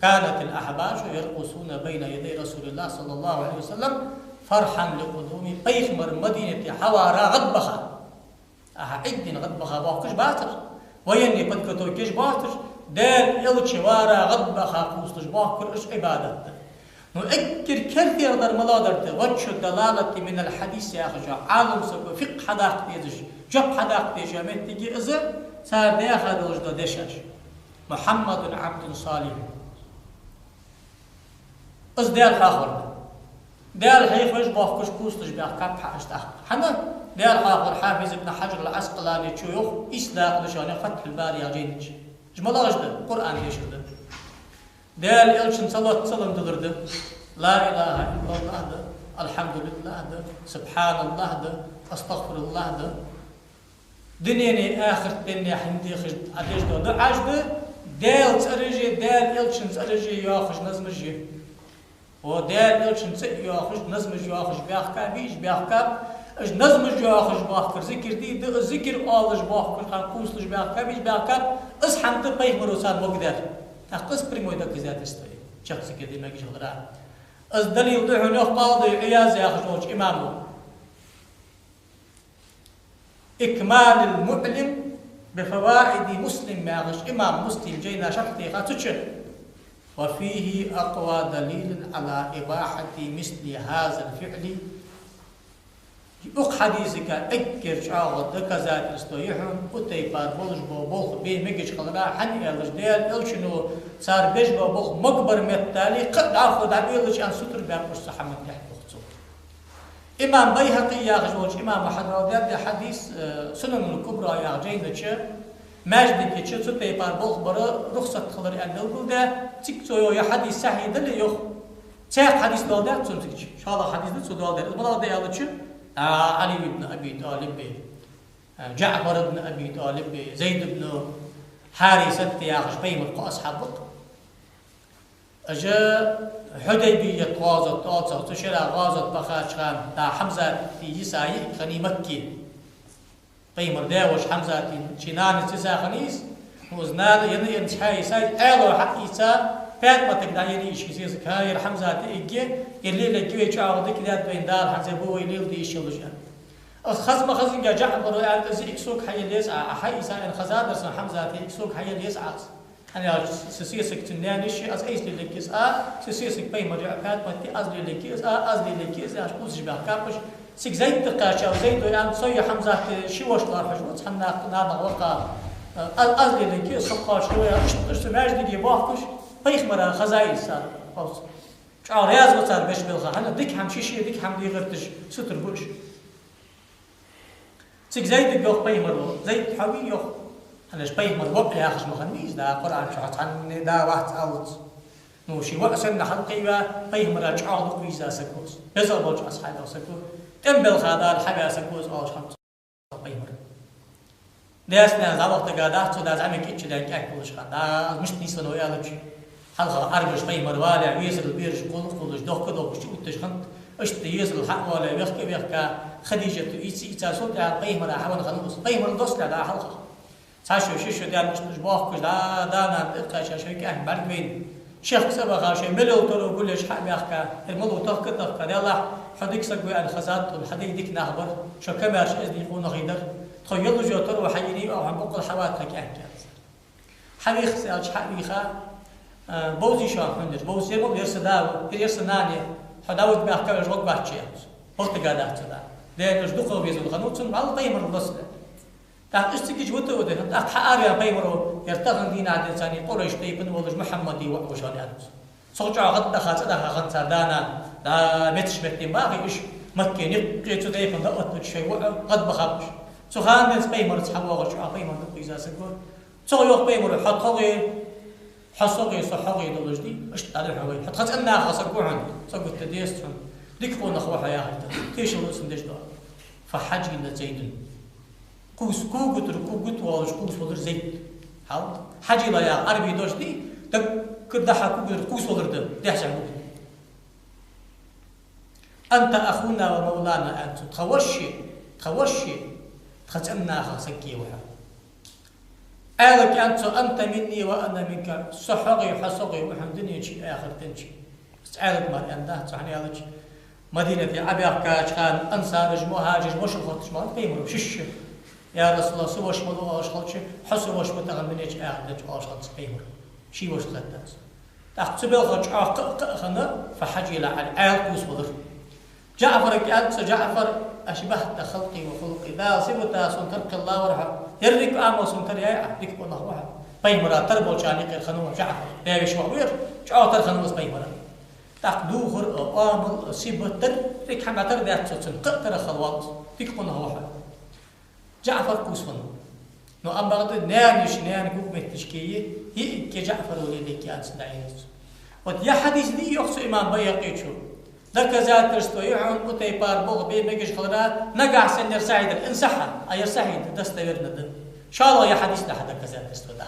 كانت الأحباش يرقصون بين يدي رسول الله صلى الله عليه وسلم فرحا لقدوم بيخمر مدينة حوارا غدبخا عدين غدبخا باقش باتر ويني بدكتو كيش باتر دال يلتشي وارا غدبخا قوستش باكر إش عبادت نؤكر كثير در ملادرته وجه الدلالة من الحديث يا أخي عالم سكو فقه حداق تيجش جب حداق تيجي من تيجي إذا صار داخل وجد دشاش محمد عبد صالح إذ دال خاخر دال حيفش باف كش كوستش بأحكام حاجت حنا دال خاخر حافظ ابن حجر العسقلاني شيوخ إسلاق لشان فتح الباري عجينج جمال غجده قرآن يشهده دال إلشن صلاة سلام دغرده لا إله إلا الله ده الحمد لله ده سبحان الله ده أستغفر الله ده دنيني آخر تني حمدي خجد عديش ده عجده دال تأرجي دال إلشن تأرجي ياخج نزمجي ودال إلشن ياخج نزمج ياخج بيحكا بيش بيحكا إج نزمج ياخج باخر ذكر دي ده ذكر آلج باخر خانقوسلج بيحكا بيش بيحكا إصحن تبايح مروسان مقدر أقص بريمو إذا كذا تستوي شخص كذي ما يجي غرام الدليل ضحنا قاضي عياز ياخذوش إمامه إكمال المعلم بفوائد مسلم ما ياخذ إمام مسلم جينا شرطي خاتش وفيه أقوى دليل على إباحة مثل هذا الفعل أق حديثك أكر شاغل دكزات استويحهم وتيبار بولج بوخ بي ميجش خلرا حن يلج ديال إلشنو صار بيج بوخ مقبر متالي قد عفو دعبيلش أن ستر بيقوش صحمد تحت بوخصو إمام بيهقي ياغجوج إمام حضراوي يبدأ حديث سنن الكبرى ياغجين دتشا ماجد كيتشا ستيبار بوخ برا رخصة خلر أن نلقل ده تكتو يا حديث صحيح دل يخ تاق حديث دول ده تنتكش شاء الله حديث ده دول ده المرة ده يالتش علي بن أبي طالب جعفر بن أبي طالب زيد بن حارثة ياخش بيم القاس حبط أجا حديبية غازت تشرى غازت بخاش خان تا حمزة يساي خني مكي بيم رداوش حمزة شنان تسا خنيس وزنال يني ينتحي يساي ألو حق يسا فات ما تقدر ينيش كيسيز كاير حمزة تيجي يلي لقيه يشعر ذيك ذات بين دار حمزة بو يلي دي يشلوجان خزم خزن جا جعفر أنت زي إكسوك حي ليس حي إنسان خزان درس حمزة تي إكسوك حي ليس عاس أنا سيسيسك تنانيش أز أيس للكيس سيسيسك بين مرجع فات ما تي أزلي للكيس أزلي للكيس عش بوز جباه كابش سيك زيد تقاشة وزيد يعني صي حمزة شوش طار حجوت حنا نار وقع أزلي للكيس سقاش شوية اشتماج دقي باهكش بيخ مرة خزايل صار خلاص شعار ياز وصار باش بالغا هنا ديك هم شيشي ديك هم دي غرتش ستر بوش سيك زيد يوخ بيخ مرة زيد حوي يوخ أنا بيخ مرة وقع يا أخش مخنيس دا قرآن شعط عن دا واحد أوت نوشي وقسن حلقي بيخ مرة شعار دقويزا سكوس بزر بوش أصحابه سكوس تم بالغا دا الحبا سكوس أوش خمس بيخ مرة داسنا زعوق تقادات سو داز عمك إيش دا كأكلش خان دا مش نيسانو يالج حلقة أرجش بيخ مرة والع ويزر البيرش قولش دوك دوك شوتش خنت اشت يزر الحق ولا بيخكا خديجة إيتا صوت على بيخ مرة حوان خنوس بيخ مرة دوس على حلقة ساشو شيشو دار مش باخكش دا دانا دقة شاشوي كأهل بعد بين شيخ سبقا شيء ملو تلو كلش حق بيخكا الملو تفكر دي الله حديك سقوي الخزات والحديك ديك نخبر شو كماش إذن يكون غيدر تخيلوا جوتر وحيني أو عم بقول حوات لك أحكي حديخ سألش حديخا بوزي شو عندك بوزي مو يرسداو يرسناني حداود بأحكام الجوق بحشيات وقت قادات سدا ده نجدقه بيزود خنوتهم على طيمر الرسل تاع اشتكي جوته وده تاع حاري بيمرو يرتغن دين عاد إنساني قريش طيبن ولج محمدي وشان يانس صوتوا غد خاصة غنتا دانا دا متش بتين باقي إيش مكة نقيت تدايفن دقت شيء قد بخابش سخان بس بيمر تحبوا غش بيمر دقيزة سكور سو يوق بيمر حط خوي حصوقي صحوقي دولجدي إيش تعرف حوي حط خاص أنا خاصكوا عند سقط تديستهم ديك قونا خوا حياة تيش ولسن ديش دوا فحج إلى زيد كوس كوجت ركوجت والش كوس ولر زيد حاول حج إلى يا عربي دوش دي تك كده حكوجت كوس ولر ده يحسن أنت أخونا ومولانا أنت تخوشي تخزنا خسكي وها قالك أنت مني وأنا منك صحقي حصقي وحمدني شيء آخر تنشي بس قالك ما أنده تعني قالك مدينة أبي أحكاش خان أنصار مهاجر وش الخطش ما بيمرو شش يا رسول الله سوى وش ملو وش خلش حسوا وش متغنيش أهدج وش خلش بيمرو شي وش خدتاس تحسب الخلش خنا فحجي إلى على كوس وضر جعفر كأنت جعفر أشبهت خلقي وخلقي ذا سبتا سنترك الله ورحم يرك أمو سنتر يا ديك الله ورحم بيمرا تربو شانيق الخنوم جعفر لا بيشوعير جعفر خنوم بيمرا تقدوه آمل سيبتر ريك حماتر ذات صوتن قطر خلوات تكون هو حل جعفر كوسفن نو أم بعد نانيش نان كوب متشكية هي كجعفر ولدي كان سدعينس ويا حديث دي يخص إمام بيقيتشو ذاك ذات تستويعون وتيبار بوغ بين مجش خضراء نقع سنر سعيد انسحر أي سعيد دستويرنا دن إن شاء الله يا حديث لحد كذا تستودع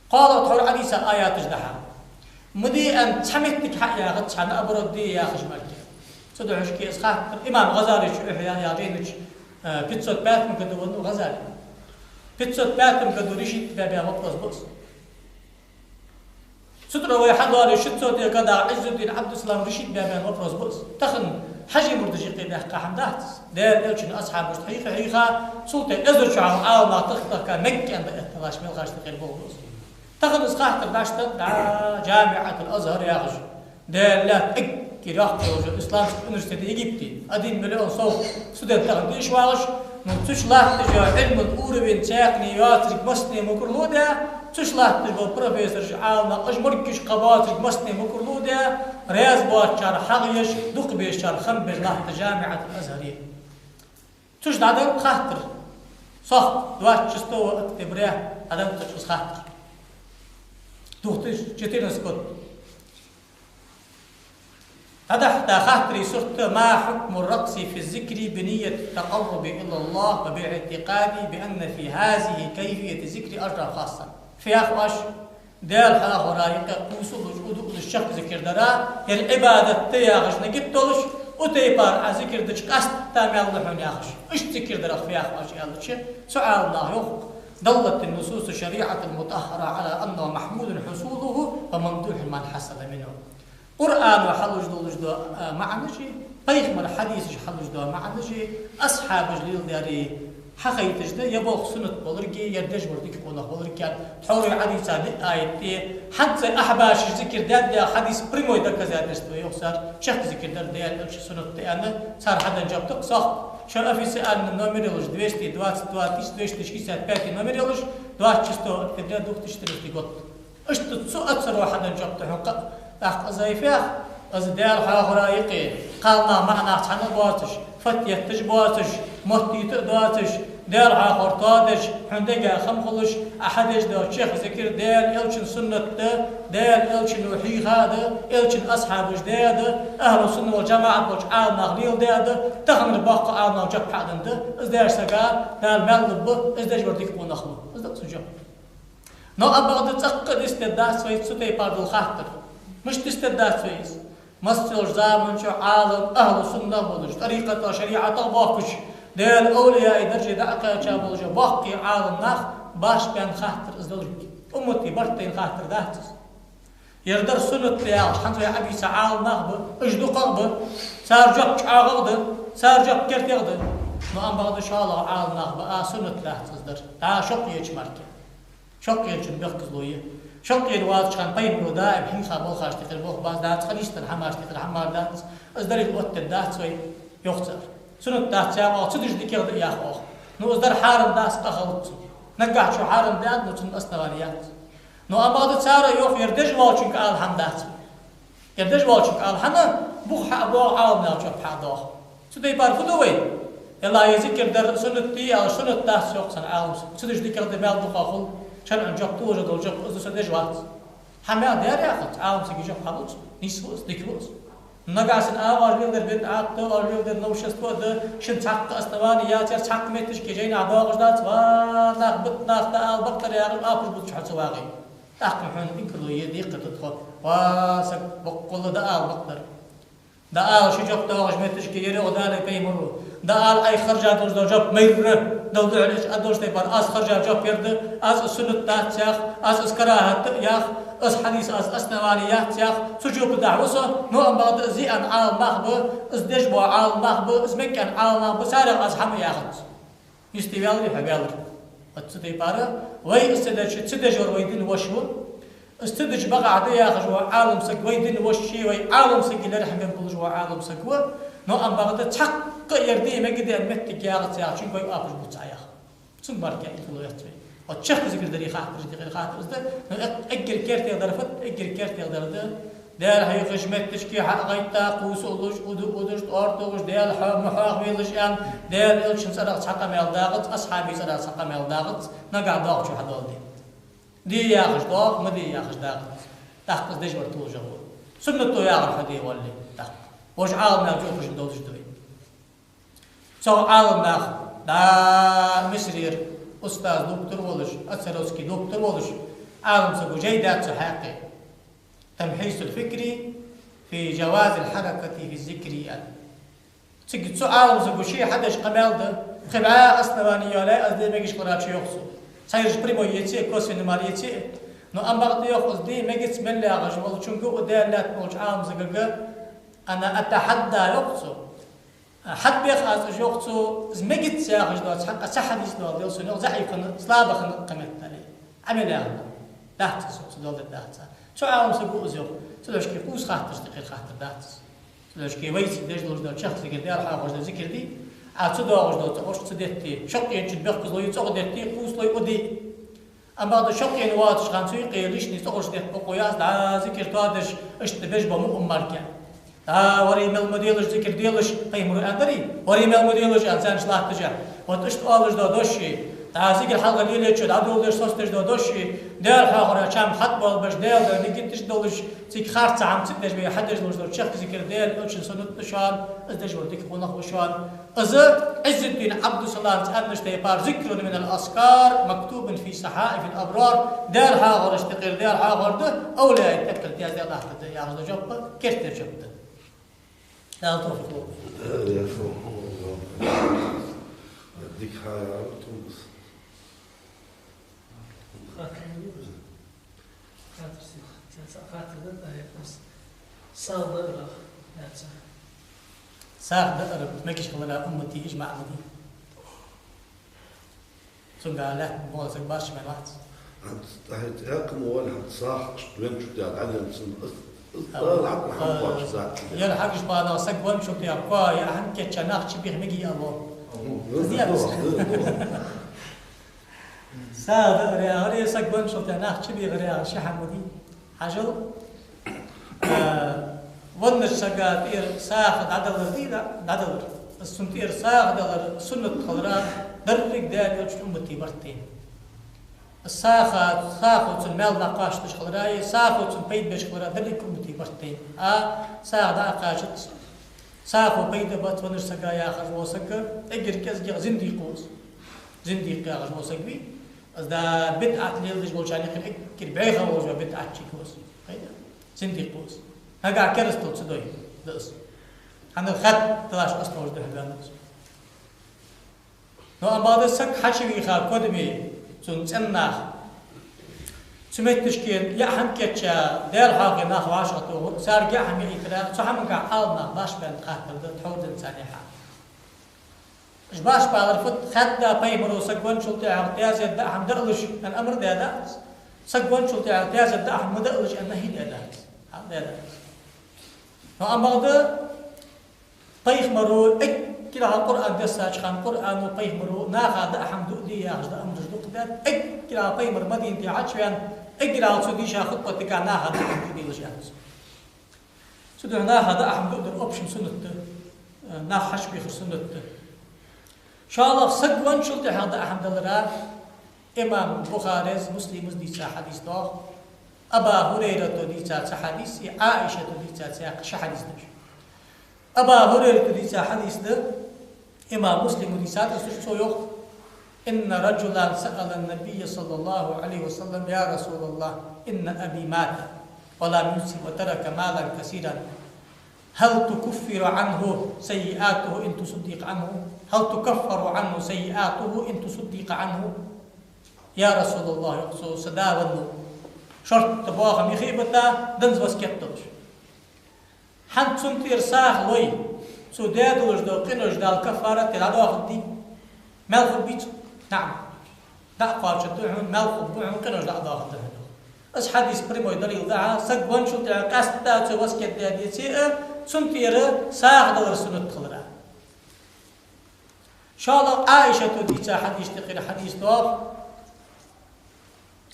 قالوا تحور حديثة آيات تجدها مدي أن تحمتك حق يا غد حنا أبرد دي يا خشمالك صدق كي إسخاء الإمام غزالي شو إحياء يا بينك بيتسوت باتم كدو غزالي بيتسوت باتم كدو ريشيت بابيا مطلس بس صدق هو يحضر شتوت يا قدا عز الدين عبد السلام ريشيت بابيا مطلس بس تخن حجي مردجي قيده قحمدات دار إلشن أصحاب مستحيق حقيقة سلطة إزر شعر عاو ما تخطى كمكة عند إتلاش ملغاش تقيل بوغوز تاخذ إسقاط الداشتة جامعة الأزهر يا أخي ده لا أكيد راح يوجد الإسلام يونيفرسيتي إيجيبتي أدين مليون صوت سودان تاخذ إيش واش نتوش لا تجا علم الأوروبي ساكني ياترك مسني مكرلودة توش لا تجا بروفيسور عالنا أجمركش قباترك مسني مكرلودة رياض باتشار حغيش دق بيشار خم بجناح جامعة الأزهرية توش دادم خاطر صح دوات شستو اكتبريه هذا توش خاطر دوختش جتير نسكت هذا حتى خاطري صرت ما حكم الرقص في الذكر بنية التقرب إلى الله وباعتقادي بأن في هذه كيفية ذكر أجر خاصة في أخواش دال حلاخ ورايقة وصول الشخص ذكر درا العبادة تياغش نجبتولش وتيبار ذكر دش قصد تامي الله حنياغش إيش ذكر درا في أخواش يالله سؤال الله يخلق دلت النصوص الشريعة المطهرة على أنه محمود حصوله وممدوح من حصل منه قرآن وحلوج دولج معنى شيء بيخمر حديث حلوج دو معنى شيء أصحاب جليل داري حقيقة جدا يبغى سنة بولرجي يردش بردك كونه بولرجي تحوري حديث هذه آية حتى أحباش ذكر ده حديث بريمو يدك كذا تستوي يخسر شخص ذكر ده سنة أنا صار حدا جاب صح شو في سؤال نوميرولوج 225 نوميرولوج 200 تبدأ دوك تشتري قط إيش تسوء أكثر واحد جاب تحقق أخ زيفه أزدار حرايقي قالنا معنا حنا بواتش فتية تجبواتش متي تقداتش دار حرطادش حندقة خمخلش أحدش ده شيخ ذكر دال إلشن سنة دال إلشن وحي هذا إلشن أصحاب جداد أهل السنة والجماعة بوش عالنا غليل ده تخمر باقة عالنا وجب حدن ده إزدار سقال دال مغلب إزدار ورديك ونخلو إزدار سجاب نو أبغض تأكد استداد سويت ستي بعض الخاطر مش تستداد سويس مصر زامن شو عالم أهل السنة بولش طريقة شريعة باقش ديال أولياء درجة دعكة شابولش باقي عالم ناخ باش بين خاطر إزدوجك أمتي برتين خاطر ذاتس يردر سنة يا حنت يا أبي سعال نغب أجدو قلب صار جب عاغد صار جب كرت يغد نو أم بعد شاء الله عال نغب سنة لا تصدر شق يجمرك شق يجن بيخزلويه شق يرواد كان بين رودا بحين خابل خاش تقل بوخ باز دات خليشتن حماش تقل حمار دات أصدر الوقت دات سوي يخسر سنة دات يا ما تصدق ديك يغد يا أخوه نو أصدر حارم داس قخلت نقع شو حارم دات نو تن أستوانيات نو أبغى تسارع يوف يردج واجك على الحمدات يردج واجك على الحنا بوح أبوه عالم ناوجك حاضر سدي بارفضوا وين يلا يذكر در سنتي أو سنة تاس يوق سن عالم سدش ذكر دمال دقاقل شن أنجب توجه دول جب أصل سدش وات حماد دار ياخد عالم سجى جب حلوش نيسوس ديكلوس نقع سن آواز بيقدر بيت عقد أو بيقدر نوشست ود شن تعق أستواني يا تير تعق متش كجين عداغش دات وانا بتنا تاع بقدر يا رب أبوش بتشحن سواقي تحكم حين بكلو يدي قطط واسق بقول دقال بقدر دقال شجب تاغش متش كيري ودالي بيمرو دقال أي خرجات وجد جب مير دو عليش أدوش تبار أس خرجات جب يرد أس السنة تاعت ياخ أس إسكراهات ياخ أس حديث أس أسنوانيات ياخ سجوب دعوسه نو أم بعد زيان عال مخبه أس دجبو عال مخبه أس مكان عال مخبه سارق أس حمو ياخد يستوالي فبيالر أتصدي بارا وي استدج ويدين وشو استدج بقى عديا خجوا عالم سك ويدين وشي وي عالم سك اللي رح بنقول جوا عالم سكوا نو أم بعد تحق يردي ما قد أمتك يا غت يا شنو كوي أبرز بتاعي ثم بركة يقولوا يتوي وتشخ ذكر دري خاطر ذكر خاطر أجر كيرت يقدر فت أجر كيرت يقدر ده دال هي خشمت تشكي حق غيتا قوس ولوش ودوش أرتوش دال محاق ويلش أن دال إلشن صدق سقم يلداغت أصحابي صدق سقم يلداغت نقع داغ شو حدول دي يا خش داغ ما دي يا خش داغت تحقق ديش برتو جوه سنة تو يا خش دي ولي تحقق وش عالم ناجو خش دوش دوي سو عالم ناخ دا مسرير أستاذ دكتور ولش أسروسكي دكتور ولش عالم سقو جيدات حقيقي تمحيص الفكري في جواز الحركة في الذكر تجد سؤال وزقو شيء حدش قبل ده خبعاء أصنوانية لا أصدي ما يجيش قراب شيء يخصو سايرش بريمو يتي كوس في نمار يتي نو أم بغضي يخص دي ما جت من لا غش والله شنقو ودال لا تموج عام زقو أنا أتحدى يخصو حد بيخاص يخصو ما جت يا غش دوت حق سحد يسنو ديال سنو زحي خن صلابة خن قمت عليه عمل يا تحت سدول تحت شو عالم سبوق زيو تلاش كي قوس خاطر تقيل خاطر داتس تلاش كي ويس ديش دوش دو شخص كي دار حاجه دو ذكر دي عاد تدوغ دو تقوش تدتي شق ينشد بيخ لو يتقدتي قوس لو يودي اما بعد شق ين واتش خان سوي قيلش ني تقوش دت بقوياس دا ذكر تادش اشتبج بمو امرك وري مل موديلش ذكر ديلش قيمر اندري وري مل موديلش انسان شلاح تجا وتشت اولش دو دوشي تعزيك الحلقة اللي ليش عدول ليش صوتش دودوشي دير حاخر كم خط بال باش دير نجيتش دولش تيك خارت عم تدش بيا حدش دوش دول شخص ذكر دير اوش سنت شان ازدش وديك قناخ وشان از عز الدين عبد السلام تأنش تيبار ذكر من الأذكار مكتوب في صحائف الأبرار دير حاخر اشتقر دير حاخر ده أو لا يتأكل تياز دير لحظة يا رجل جبه كيف ترجبته لا توفيق يا فوق ديك حاجة تونس خاطر ده هيكون صادر ساق دقر ما كيش خلنا أمتي إجمع مدي ثم قال لا موزك باش ما مات هت أكم ولا هتصاح شتوين شو تيار عليهم سن العقل حباش ذات يلا حقش بانا سقون شو تيار قا يا حنك تشناق شبيه مجي الله ساق دقر يا سقون شو تيار شبيه غير شحمودي حجل ونش سقاتير ساخد عدل رديدا عدل السنتير ساخد على سنة خضراء درك دال يوجد أمتي برتين ساخد المال نقاش تش خضراء ساخد بيد بش خضراء درك أمتي برتين ساخد عقاشت ساخد بيد بات ونش سقايا آخر وسكر أجر كذا زنديقوس زنديق آخر وسكبي از دا بدعة ليلش بولشاني خل أكل بعيها وجوا بدعة شيكوس هيدا زنديقوس هقع كرستو تصدوي دقص عند الخط تلاش أصلا وجده هقانوس نو أما هذا سك حشوي خا كودمي سون تناخ سميتشكين يا هم كتشا دير حاجة ناخ واشرته صار جا هم يكرا صحم قا حالنا باش بنت خاطر تحود إنسان يحال إيش باش بعرفت خدا بيمرو سجون شو تعرف تيازي دا هم دقلش الأمر ده داس سجون شو تعرف تيازي دا هم دقلش أنه هي ده داس هذا داس فأما ده بيمرو كلا القرآن دساج خان قرآن وبيمرو ناخذ أهم دقدي ياخذ أمر دقدات كلا بيمر مدينة عشان اقرا سوديشا خطبه كان ناخذ دقدي لجاز سودو ناخذ أهم دقدر أوبشن سنة ناخذ بيخر سنة إن شاء الله سجون شلت هذا أهم دلرا إمام بخاري مسلم ديسا حديث ده أبا هريرة ديسا حديث عائشة ديسا حديث ده أبا هريرة ديسا حديث ده إمام مسلم ديسا تسويق إن رجلا سأل النبي صلى الله عليه وسلم يا رسول الله إن أبي مات ولم يمسك وترك مالا كثيرا هل تكفر عنه سيئاته إن تصدق عنه؟ هل تكفر عنه سيئاته إن تصدق عنه؟ يا رسول الله يقصو سداونو شرط تباغم يخيبتا دنز وسكتلش حن تنتير ساخ لوي سودادوش دو قنوش دال كفارة تلعدو أخذ دي مالخو بيت نعم دا قارش الدعون مالخو بوعون قنوش دال أخذ دي أس حديث بريمو يدليل دعا سقوان شو تلع قاستا تو وسكت دي سيئة تنتير ساخ دور سنة تخلرا إن شاء الله عائشة ديتا حديث تقير حديث دوغ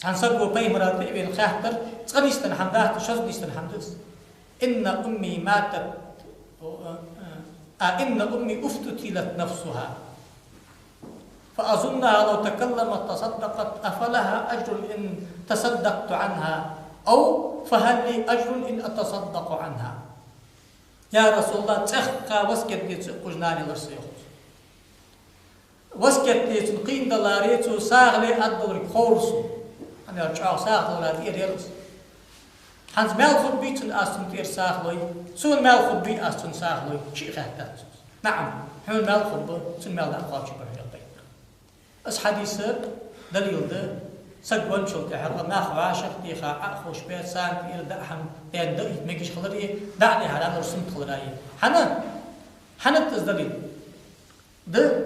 عن سقو بيمرا تقبين خاطر تغنيستن حمدات شرطيستن حمدس إن أمي ماتت إن أمي افتتلت نفسها فأظنها لو تكلمت تصدقت أفلها أجر إن تصدقت عنها أو فهل لي أجر إن أتصدق عنها يا رسول الله تخقى وسكت ديت قجناني لرسيخ وسكت ديت نقين دلاريتو ساغلي أدور خورسو أنا أرجع ساغ دلاري إريرس حنز مال خد بيتن أستن تير ساغلوي سون مال خد بيت أستن ساغلوي شيء خاتات نعم حمل مال خد سون مال نقاط شيء بحيل بيت أس حديث دليل ده سجون شلت حرق ناخ عاشق تيخا أخوش بيت سان تير دأحم بين دقيق ميجش خلري دعني على رسم خلراي حنا تزدليل ده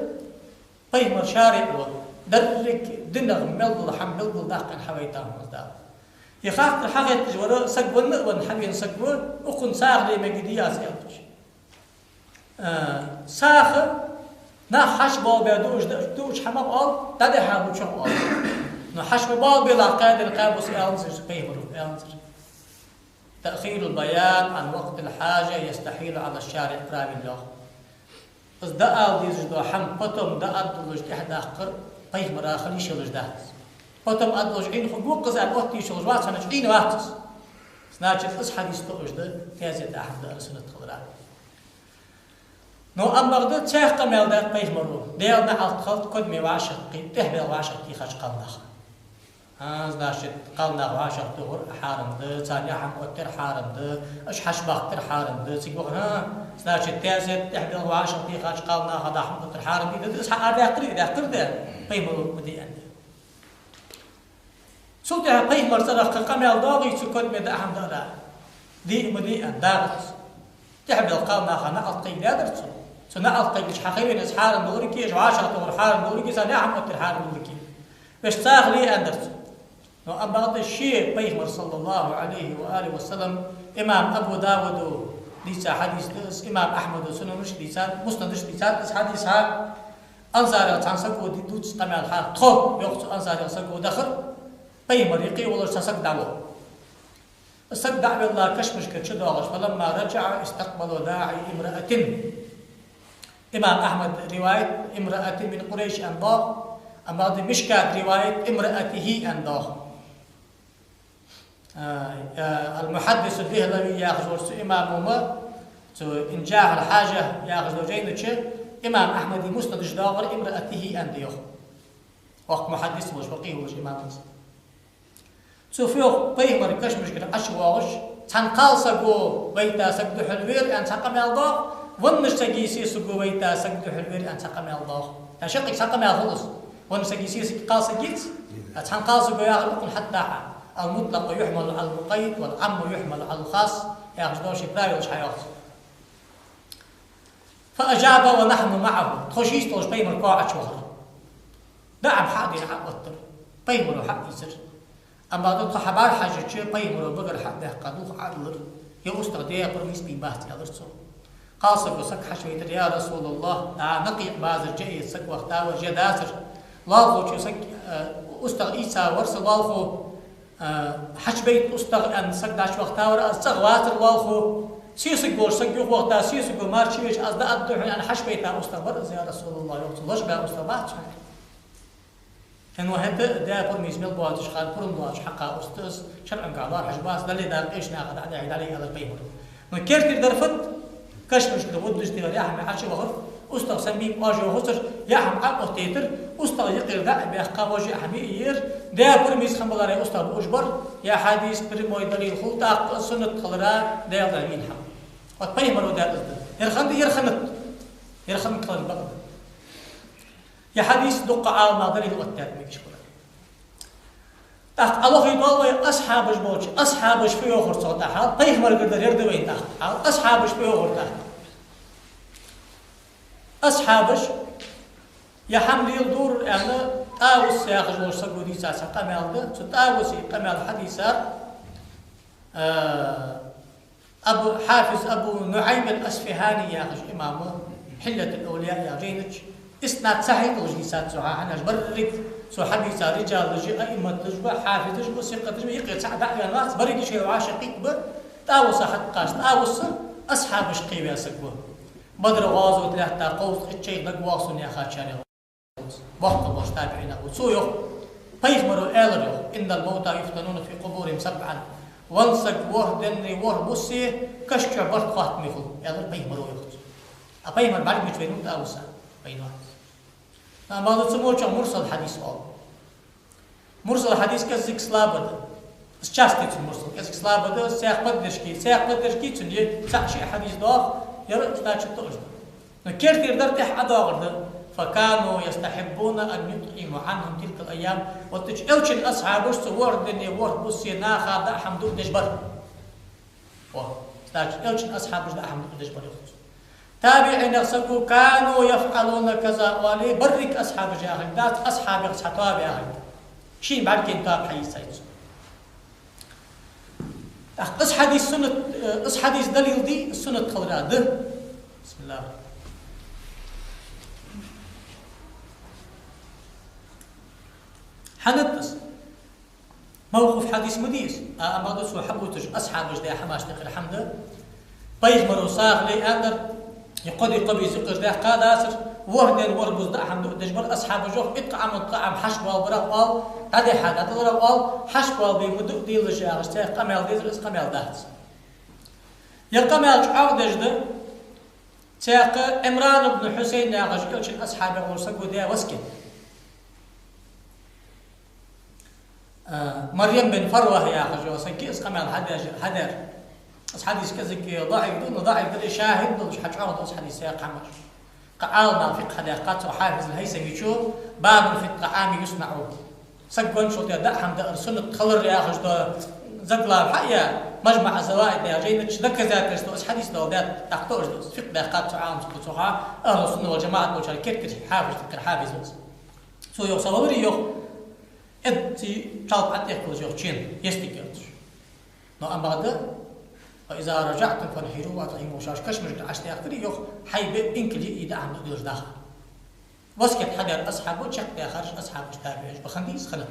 بيمر شارع درك دنغ ملض حم ملض داقن حويتان مصدار يخاطر حاجة تجورا سجون نقبل حبين سجون وكن ساخ لي مجديا سيالتش ساخ نحش بال بيدوش دوش حمام قال تدي حامو شو قال نحش بال بلا قاد القابوس أنزر بيمر أنزر تأخير البيان عن وقت الحاجة يستحيل على الشارع قراب الله بس دقال ديز دو حم بطم دقال دلوش إحدى قر بيمر آخر يشلش دهس بطم أدلوش عين خلق قز على وقت يشلش وقت سنة عين وقتس سناجت إس حديث توش ده تازت أحد أرسنة خضراء نو أما غدا تساق قمال دات بيمرو ديال نعال تخلط كد مي وعشق تهبل وعشق تيخش قلناخ ناشت قلنا وعشق تغر حارم ده ثانية حم قتر حارم ده أش حشباق تر حارم ده سيقول ناشت تازت تهبل وعشق تيخش قلناخ هذا حم قتر حارم ده إس حار يقتر ده بيمرو مدي أنت سلطة بيمر صرخ قمال داغي سكد مي ده أهم دارا دي مدي أن دارت تهبل قلناخ نعال قيل دارت سنعال قيل مش حقيقي ناس حارم دوركي وعشق تغر حارم دوركي ثانية حم قتر حارم دوركي باش ساغ لي أندرت أما هذا الشيء بيغمر صلى الله عليه وآله وسلم إمام أبو داود ديسا حديث دس إمام أحمد سنة مش ديسا مسند مش ديسا دس حديث ها أنصار تنسقو دي دوت قمع الحال تخو يقص أنصار ينسقو دخل بيغمر يقي ولا تسق دعوة السق دعوة الله كشمش كتشدوغش فلما رجع استقبلوا داعي امرأة إمام أحمد رواية امرأة من قريش أنضاغ أما هذه مشكات رواية امرأته أنضاغ المحدث الذهلوي ياخذ إمامهما إنجاح الحاجة ياخذ جينتش إمام أحمد مسند جداور امرأته أنديوخ وقت محدث وش بقيه وش إمام مسند سوفيوخ بيه مركش مشكلة أشواش تنقال سقو بيتا سقدو حلوير أن سقم يالضاغ ونش سقيسي سقو بيتا سقدو حلوير أن سقم يالضاغ تشقق سقم يالخلص ونش سقيسي قال سقيت تنقال سقو ياخذ حتى المطلق يحمل على المقيد والعام يحمل على الخاص يا خدوش براي وش حياخذ فأجاب ونحن معه تخشيش توش بيمر قاعد شهر دعم حادي عقدتر بيمر حق يسر أما ضد حبار حاجة شيء بيمر بقر حق ده قدوخ عدلر يستخدم برميس بيبات يا درسو قاصر وسك حشويت يا رسول الله نقي بازر جاي سك وقتا وجداسر لاخو شو سك استغيثا ورس لاخو حشبيت استغ أن سك داش وقتا ور استغواتر لاخو سيسك بور سك يوخ وقتا سيسك مارشيش از دا أدو أن حشبيتا استغبر يا رسول الله يقول لش بقى استغبات إنه هذا ده برميز ميل بواتش خال برم بواتش حقا أستاذ شرعا قالوا حجباس ده اللي دار إيش ناقد عليه هذا البيمر من كيرتي درفت كش مشكلة ودش ديار يا حم عاشي وخر أستاذ سميم واجي وخسر يا حم عقب تيتر أستاذ يقير ده بيحقا واجي حمي يير ده برميز خم بداري أستاذ أجبر يا حديث برموي دليل خلطة سنة خضراء ده يضع مين حم وتبيمر وده يرخن كلام بقى يا حديث دق على ناظري الوتات ميكش كله تحت الله يطول أصحاب الجبوش أصحاب الشفيو خرصة تحت طيح مرقدر يرد وين تحت أصحاب الشفيو خرصة تحت أصحاب يا حمل يدور أنا تاوس يا خجول سجودي ساسا قمال ده تاوس قمال حديثا أبو حافظ أبو نعيم الأسفهاني يا خج إمامه حلة الأولياء يا جينج إسناد صحيح وجيسات صحاح أنا برك سو حديث رجال رجال أئمة تجبا حافظ تجبا ثقة تجبا يقيت سعد على الناس برك شيء عاشقيك ب تاوس حد قاس تاوس أصحاب شقي يا سكوا بدر غاز وثلاثة قوس الشيء نقواصون يا خاتشاني وقت باش تابعين وسويو بيخمروا آلريو إن الموتى يفتنون في قبورهم سبعا وانسك وهدن وهبسي كشكع برقات ميخل آلر بيخمروا يخت أبيخمر بعد مجبينون تاوسا بينات ما تسموه مرسل حديث مرسل حديث كذلك سلابد شاستيت مرسل كذلك سلابد سياق بدرشكي تنجي سعشي حديث ضاخ يرى ستاش التوجد نكرت يردرت أحد أغرد فكانوا يستحبون أن يطعموا عنهم تلك الأيام وتجعلش أصحابه سوار دنيا ور بوسي ناخا دا حمدو دجبر ستاش إلش أصحابه دا حمدو دجبر تابعين يقصدوا كانوا يفعلون كذا ولي برك أصحاب جاهل ذات أصحاب يقصدوا بياهل شين بعد كين تاب حي سايز أص حديث سنة أص حديث دليل دي السنة خضراء ده بسم الله حنتس موقف حديث مديس أما دوسوا حبوتج أصحاب جدي حماش تقل حمده بيغمروا صاغلي أندر يقضي قبي زقر ده قاداسر وهدن وربز ده حمد دجبر أصحاب جوخ إطعام الطعام حشب والبرقال هذه حاجة تضرب حشب والبيمدو دي لجاغ استيق قمال ديزرس قمال دهز يقمال جعو دجده تيق عمران بن حسين ياغش كلش أصحاب ورسقوا ده وسكن مريم بن فروه ياغش وسكي اس قمال هدر حديث كذلك ضعيف دون ضعيف ده شاهد مش حجعوض أص حديث يا قمر قعالنا فقه حديقات وحافظ الهيثمي شو باب في الطعام يصنعه سقون شو ده حمد سنة خلر يا أخي ده زقلا الحقيقة مجمع الزوائد يا جيد ذكر ذاكر أص حديث ده ده تحتوج ده فقه حديقات وعام صحة أهل السنة والجماعة مشاركات كتير حافظ تذكر حافظ سو يوصلوري يو أنتي طالب عتيق كل جو تشين يستيقظ نو أما ده فإذا رجعتم فانحروا وأطعموا شاش كشمر عشتي أخري يخ حيب إنك لي إذا عم نقدر داخل وسكت حدا أصحابه شق خارج أصحاب تابعين بخنديس خلنا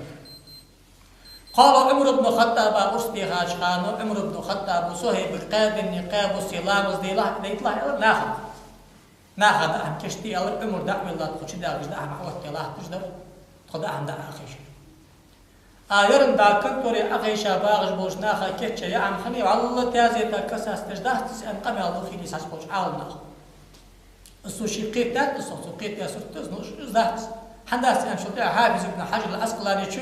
قال عمر بن الخطاب أرسلي خاش خانو عمر بن الخطاب صهيب قاد النقاب والسلام وزديله يطلع ناخذ أهم كشتي أو عمر دعم الله تخش داخل دعم حوت الله تقدر خد أهم دعم أخيش آيرن داكن توري أخي شاباغش بوش ناخا كيتشا يا عم خني والله تازيتا كساس تجداه تسأل قمي الله خيلي ساس بوش عالنا السوشي قيتات السوشي قيتات سرطز نوش زدات حنداس أن شرطي حافظ ابن حجر الأسقلاني شو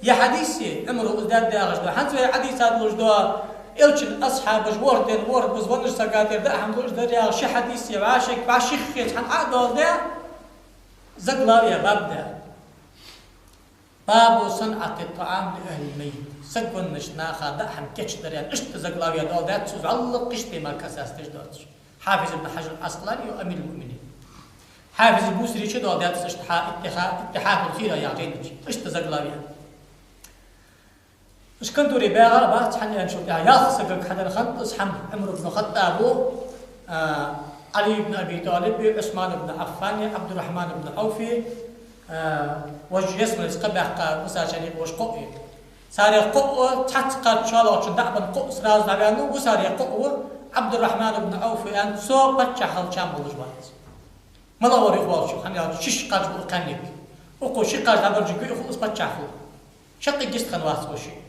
يا حديثي عمره أزداد داغش دو حنزوي حديثات بوش دو إلشن أصحاب جوردن ورد بزونش سقاتير دا حمدوش دا شي حديثي وعاشق وعشيخ خيت حن عقدول دا زقلال يا باب دا باب صنعة الطعام لأهل الميت سجون نشنا خادا هم كتش دريان اشت زقلاوية دول ذات سوز الله قشتي ما كساس تجدوتش حافظ ابن حجر العسقلاني وأمير المؤمنين حافظ البوسري شو دول ذات اتحاد الخيرة يا جيدش اشت زقلاوية اش كنتو رباغة بات حني انشوف يا سجق حدا خنطس حم عمرو بن الخطاب علي بن ابي طالب عثمان بن عفان عبد الرحمن بن عوف وجه اسم الاسقبح مساجني وش قوي ساري قوة تحت قد شالو شن دعبن قوة سراز دعبانو وساري قوة عبد الرحمن بن عوف أن سو بتشحل شام بلجوات ملاور يخوال شو خنيا شش قاج بالقنيك وقو شي قاج دعبن جيكو يخلص بتشحل شقي جست خنوات وشي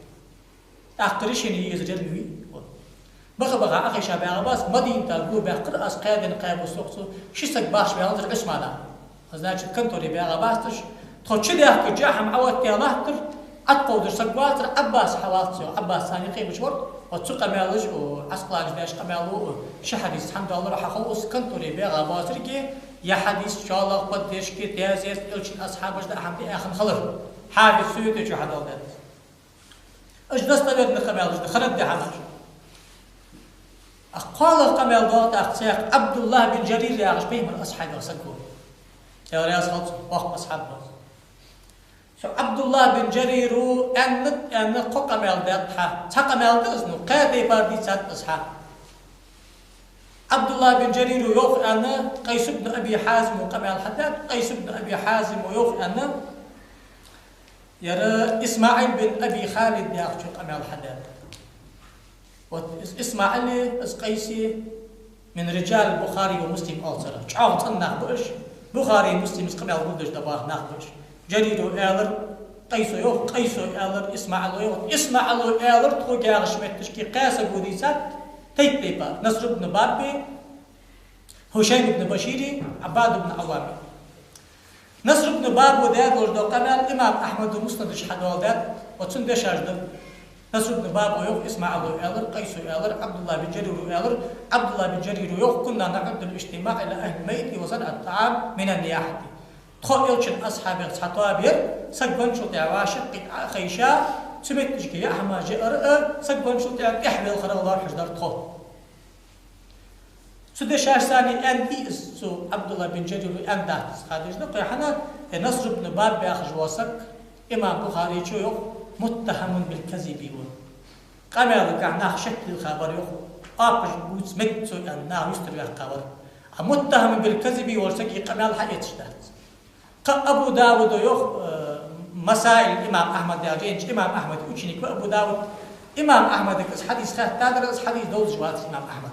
أخرشني يزرد بي بغى أخي شابع باس مدين تلقو بقر أسقادن قاب وسوقسو شسك باش بيانظر اسمعنا هذاك كنتو ربيع باستش تخش ده كجاهم عوض تيالاتر أتقودر سقواتر عباس حواتي عباس ثاني قيم شور وتسوق مالج وعسقلاج داش قمالو شحديث الحمد لله راح أخلص كنتو ربيع باستر كي يا حديث إن شاء الله قديش كي تيازيس إلشين أصحاب جد أحمد آخر خلر حافظ سويت جو حدا ولاد أجلس تبعد نخمالج دخلت ده عمر قال القمال دوت أخساق عبد الله بن جرير يا غشبي من أصحاب وسكون يا رياض خلص وقت أصحابنا عبد الله بن جرير أن قمال دوت قمال دوت قادي باردي سات أصحاب عبد الله بن جرير يوخ أن قيس بن أبي حازم وقمال حداد قيس بن أبي حازم ويوخ أن يرى إسماعيل بن أبي خالد يأخذ قمال حداد وإسماعيل قيسي من رجال البخاري ومسلم أوصله شعوت النخبش بخاري مسلم قمال بودش دباه نخبش جرير آلر قيسو آلر إسماعيل آلر تخوجي أغشمتش كي قاسة قديسات تيبا نصر بن بابي هشيم بن بشيري عباد بن عوامي نصر بن باب وداد وجدو قمال إمام أحمد ومسند شحدو داد وتسندش أجدد نصر بن باب ويوخ إسماعيل آلر قيسو آلر عبد الله بن جرير آلر عبد الله بن جرير ويوخ كنا نعد الاجتماع إلى أهل الميت وصنع الطعام من النياحة تخيلشن أصحاب الصحابير سجبن شو تعواشق خيشا سميت جكي يا حما جئر سجبن شو تعب إحدى الخرا الله حجدار تخو سدش ثاني أندي سو عبد الله بن جرير أندات خادج نقول حنا نصر بن باب بأخذ وثق إمام بخاري شو يوخ متهم بالكذب يقول قمر كعناه شكل الخبر يوخ أبش بوت متسو أنه يسترجع الخبر متهم بالكذب ورسقي قمر حياة شدات أبو داود يوخ مسائل الإمام أحمد ياجين إمام أحمد أوشنيك أبو داود إمام أحمد كس حديث خات تدرس حديث دوز جوات إمام أحمد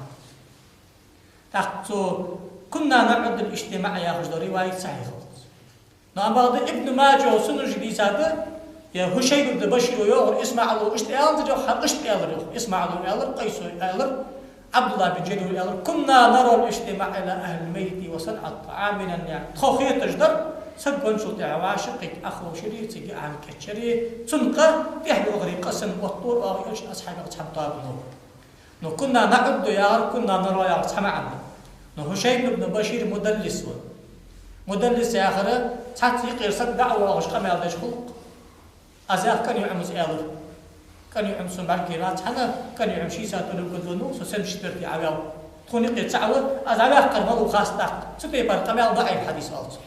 تحتو كنا نعد الاجتماع ياخذ رواية صحيحة نعم بعض ابن ماجه وسنن جديد هذا يا هشيم بن بشير ويوغر إسماعيل وإشتيال تجو حق إشتيال يوغر إسماعيل ويالر قيس ويالر عبد الله بن جرير ويالر كنا نرى الاجتماع إلى أهل الميت وصنع الطعام من النعم تخوخي تجدر سجن شو تعواشق أخو شري تجي عن كشري تنقى يحلو غري قسم والطور أو يش أصحاب طابنو نو كنا نعد يار كنا نرى يار سمعنا نو هشيم بن بشير مدلس يا آخره تحت يقير صد دعوة وش قام يالدش خلق أزاف كان يعمز آلر كان يعمز معكيرات حنا كان يعمز شيسات ونقدونو سوسن شترتي عباو تكون يقير تعود أزاف قرمه خاص تحت سبيبر قام ضعيف حديث ألت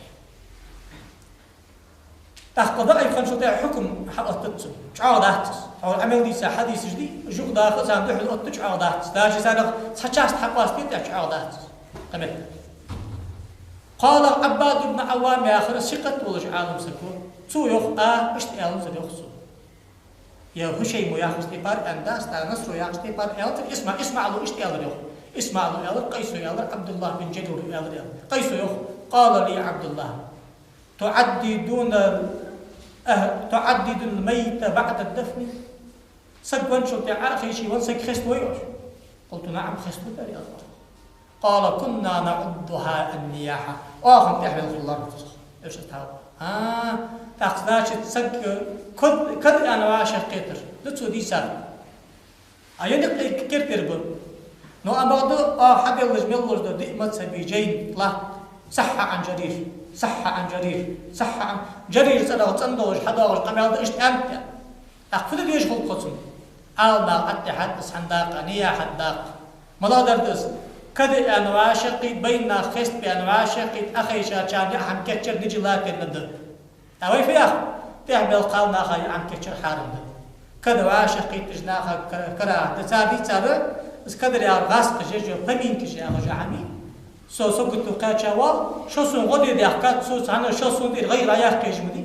تحت ضعيف خمسة تاع حكم حق التتسم شعادات أو العمل دي حديث جديد جوق داخل زام دحل الأت شعادات داش زانق سحشاست حقاس تاع شعادات قمت قال عباد بن عوام يا آخر ثقة ولج عالم سكون تو يخ اشتيالم زد يخسو يا هشيم ياخذ تبار أنداس تاع نصر ياخذ تبار ألتر اسمع له اشتيال يخ اسمع له يالر قيس يالر عبد الله بن جرير يالر قيس يخ قال لي عبد الله تعدد الميت بعد الدفن سجن شو تاع أخي شي ونسك خست ويوش قلت نعم خست يا الله قال كنا نعدها النياحة آخر تحمل الله إيش تهاو تاخذاش تسق كد أنا واشر قطر لتو دي سر أيدك كير بر نو أبغى حد الله جميل الله دي ما تسبي جين لا صح عن جرير صح عن جرير صح عن جرير صدق صندوق حداوش قميض اشت أمت أقفل ليش خل قسم ما أتحدث حنداق أنيا حداق ملا دردس كذا أنواع شقي بين خست بأنواع شقي أخي شاچان عم كتشر نجلات الند أوي في أخ تحمل قالنا خي عم كتشر حارم كذا واشقي تجناخ كرا تسابي تسابة بس كذا يا غاس كجيجو بمين كجي أخو عمي سو قلت كاتشوا شو سون غدي ديحكات سو أنا شو سون دي غير عياش كجمدي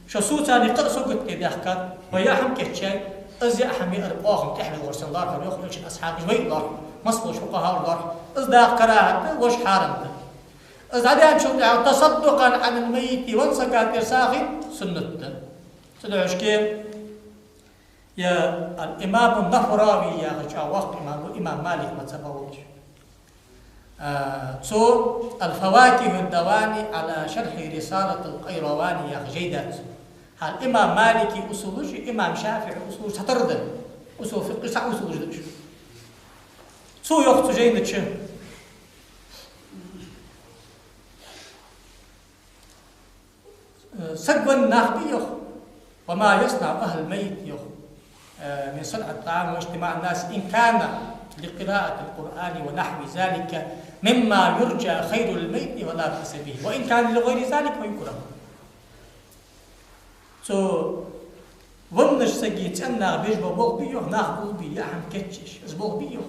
شو سو ثاني قصو قلت ديحكات ويا حم كتشاي أزي أحمي أرباهم تحمل ورسل الله كانوا يخرج أصحاب جوي الله مصلوش فقهاء الله إذا قراءة وش حارمته إذا هذا شو تصدقا عن الميت وانسكات إرساخي سنته سدعش كيف يا الإمام النفراوي يا رجع وقت إمام مالك ما تبوش سو الفواكه الدواني على شرح رسالة القيرواني يا جيدات الإمام مالكي أصولش إمام شافعي أصولش تطرد أصول فقه سع أصولش دش سو يخت جينتش سقوا ناخبي يخ وما يصنع أهل الميت يخ من صنع الطعام واجتماع الناس إن كان لقراءة القرآن ونحو ذلك مما يرجى خير الميت ولا بأس به وإن كان لغير ذلك فيكره سو ونش سجيت أنا بيجبو بوغ بيوه ناخبو بيه أهم كتشش أزبوغ بيوه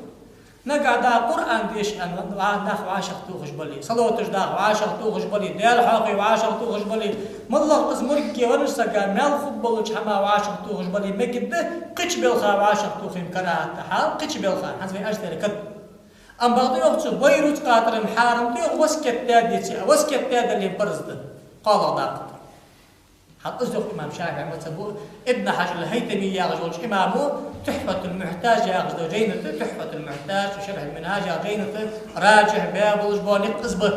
نقعد قرآن ديش أن ناخ وعاشق توخش بلي صلوتش داخ وعاشق توخش بلي ديال حاقي وعاشق توخش بلي مالله قزمركي ونش سجا مال خبلوش حما وعاشق توخش بلي مكد قش بالخا وعاشق توخيم كراهة تحال قش بالخا حسب أجتر كد أم بعض يوقت بيروت قاتل محارم ديو وسكت داديتي وسكت داد اللي برزد قال ضاقت حق أصدق إمام شافعي مثلا ابن حجر الهيثمي يا رجل إمامه تحفة المحتاج يا رجل جينته تحفة المحتاج وشرح المنهاج يا جينته راجح باب وجبان قصبه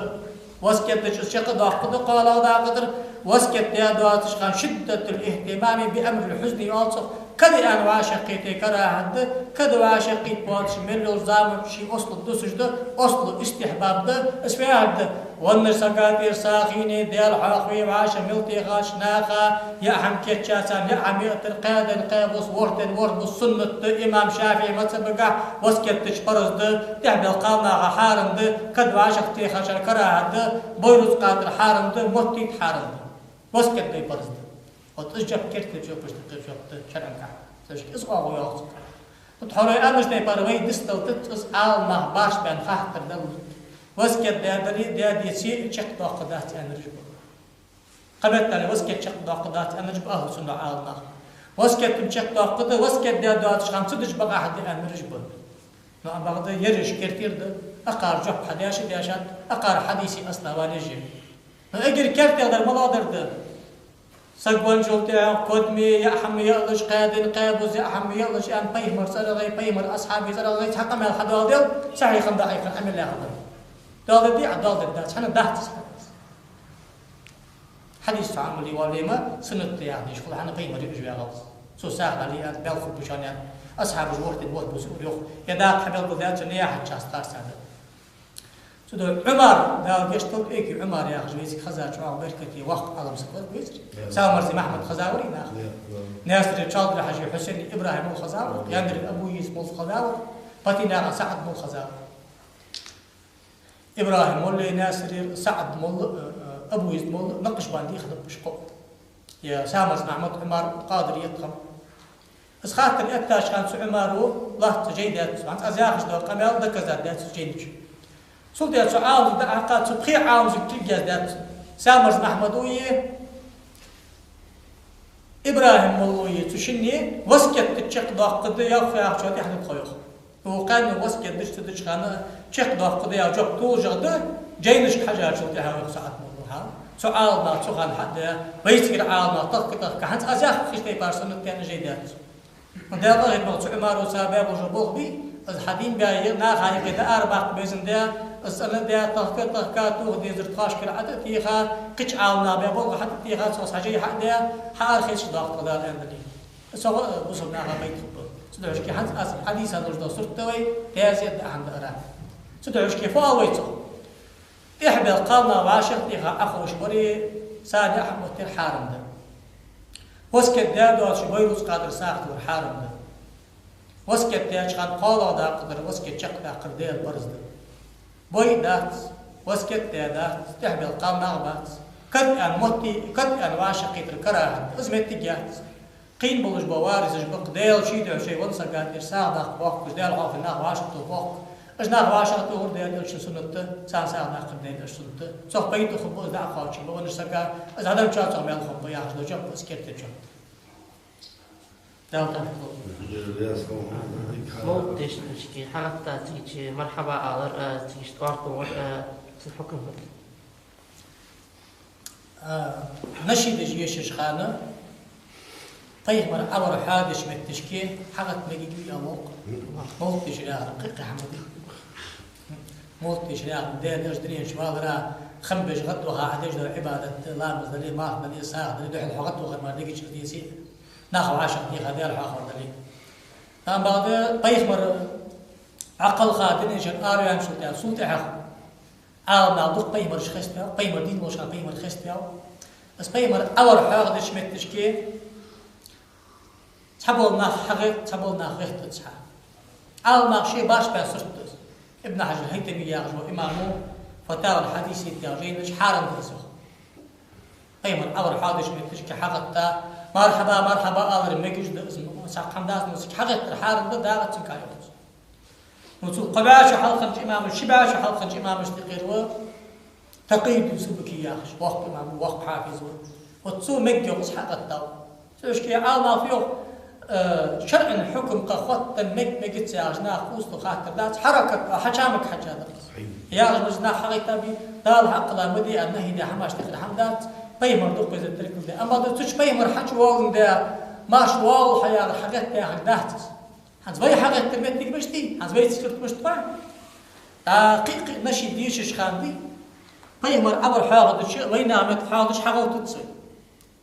وسكت الشق ضاقت قال ضاقت وسكت يا دواتش خان شدة الاهتمام بأمر الحزن يوصف كذا أنواع شقيتي كراهة كذا وعشقيت بواتش ملو زامن شي أصل الدوسج ده أصل استحباب ده اسمها ده والنسقات إرساخيني ديال حاخوي وعاشا ملتي غاش ناخا يا حم كيتشاسان يا حم يقتل قادة القابوس ورد بالسنة إمام شافعي متسبقا وسكت تشبرز ده تحب القامنا حارم ده كذا وعشقتي خاشا كراهة ده بيروز قادر حارم ده موتيت حارم ده وسكت ده برز ده وتجب كرت جوبش تجب شرعا كا سوش اسقوا وياخذ تحري امش نه باروي دستل تس آل ما باش بين خاطر دل وسكت ده دي سي تشق دقدات انرجب قبلت على وسكت تشق دقدات انرجب اهل سنه آلنا وسكت تشق دقد وسكت ده دوات شخم تدج بقى حد انرجب ما بعد يرش كرتير ده اقار جب حداش دياشات اقار حديثي اصلا ونجي اجر كرت يقدر ملاضر ده سقون جلتي قدمي يا حمي يلش قادن قابوز يا حمي يلش أن بيمر سرغي بيمر أصحابي سرغي حق ما الحدوال ديل صحيح خم دقيقة عمل لها خبر دال دي عدال دات حنا دات حديث تعاملي وليما سنة يعني شغل حنا بيمر يجوا غلط سو ساعة لي بيلخ بوشان أصحاب جورت الوقت بسؤول يخ يداك حبل بذات نيا حد شاس تارسان سودو عمر دال يشتغل إيك عمر يا أخي جويسك خزاج شو بركتي وقت على مسكوت بيزر سام مرزي محمد خزاوري ناخ ناصر تشاطر حجي حسين إبراهيم الخزاور ياندر أبو يس مول خزاور باتينا سعد مول خزاور إبراهيم مول ناصر سعد مول أبو يس مول نقش باندي خدم بشقو يا سام محمد عمر قادر يتخم بس خاطر أتاش كان عمر الله تجيدات عن أزاخش دو قمال دكزات دات جينش سلطة سعاوز دعاقات سبخي عاوز تجيز دات سامرز محمدوية إبراهيم مولوية تشني وسكت تشق ضاقد يا خيا شاتي حد خيخ هو كان وسكت دش تدش خانة تشق ضاقد يا جب توجد جينش حاجة شاتي حد ساعات مولوها سعالنا سخان حد بيسكر عالنا طق كحنت أزاخ خشتي بارسون تاني جيدات وده الله يبغى عمر وسابع وجبوه بي الحديم بيا ناخا يقدر أربع بيزن ده أسأل ده تحكي دي زرتخاش كل عدد تيخا قش عالنا بيبغى حتى تيخا صوص حاجي حد ده حار خيش ضغط ده عندني سواء وصلنا على بيت خبر سدعوش كي حد حديث هذا جدا صرت توي تازيد عند أرام سدعوش كي فاويته إحبل قالنا وعاشق إخا أخوش بري سادة أحمد الحارم ده وسكت دادو شبيروس قادر ساعت والحارم ده وسكت داش خان قالا دا قدر وسكت شق دا قرديل برز ده بوي دات وسكت دات إحبل قالنا بات قد أن متي قد أن وعاشق الكراهن أزمت جات قين بلش بوارز جبق ديل شيء شيء ونسا قادر ساعة وقت ديل عاف الناق وعاشق وقت أجناق وعاشق تور ديل إيش سنته سان ساعة ناقد ديل إيش سنته صح بيت خبز دع خاطش بقول سكا إذا هذا مش عارف يعمل خبز ياخذ لو جاب سكت جاب ده مو تيش تشكي حركة تيجي مرحبا على تيجي تعرفوا الحكم نشيد جيش خانة طيب مرة أمر حادث من التشكيه حقت مجيء أموق موت تجراه رقيق حمودي موت تجراه دير درين شوال را خنبش غطوها عديش در عبادة الله مزدلي ماخ مدي ساعة دري دوح الحغطوها ما ديكش ديسي ناخو عاشق دي خدير حاخر دلي نعم بعد طيب مرة عقل خادن إنشان آريان سلطان سلطة حق عالم نعطوك طيب مرة شخصتها طيب مرة دين وشان طيب مرة خستها بس طيب مرة أول حادث من التشكيه تحبولنا حقيق تحبولنا غير تتصحى على شيء باش بسرتس ابن حجر الهيثمي ياخذ إمامه فتاوى الحديث التاجين مش حارم تسخ أيمن أول حادث من تشكي حقتا مرحبا مرحبا أمر ميجوش اسمه ساق حمداس مسك حقت الحارم ده داغت سكايوس نسو قباش حلقة إمام الشباش حلقة إمام اشتقير و تقيد سبكي ياخش وقت إمام وقت حافظ وتسو ميجوس حقتا سوشكي عالنا فيه شرع الحكم قخوت مك تساجنا خوست خاطر ذات حركة حشامك حجادة يا غزنا حقيقة بي دال حق لا مدي أنه ده حماش تخد حمدات بيمر دوق بزد ترك ده أما ده تش بيمر حج وال ده ماش وال حياة حاجات ده حدات هنز بي حاجات تبيت ديك بشتي هنز بي تسكت مشتبع دقيق نشي ديش خاندي بيمر أول حاجة ده شيء وين عملت حاجة حاجة وتتصل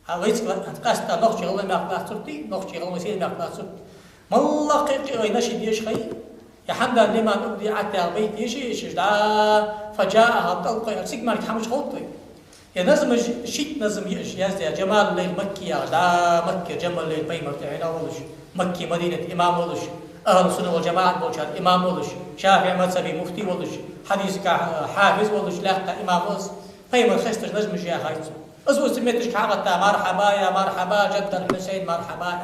هاويس قاستا نخشي الله ما قلنا صرتي نخشي الله مسير ما قلنا صرت ما الله قيق وينشي ديش خي يا حمد لما نبدي عتى البيت يشي دا فجاءها الطلقة سيك ما يتحمش خطي يا نزم شيت نزم يا جمال الليل مكي يا دا مكي جمال الليل بيمر تعينا ولش مكي مدينة إمام ولش أهل السنة والجماعة بوشات إمام ولش شافعي مذهبي مفتي ولش حديثك حافظ ولش لاقى إمام ولش بيمر خستش نزم جيا خايتو أزود سميتش حقتها مرحبا يا مرحبا جد الحسين مرحبا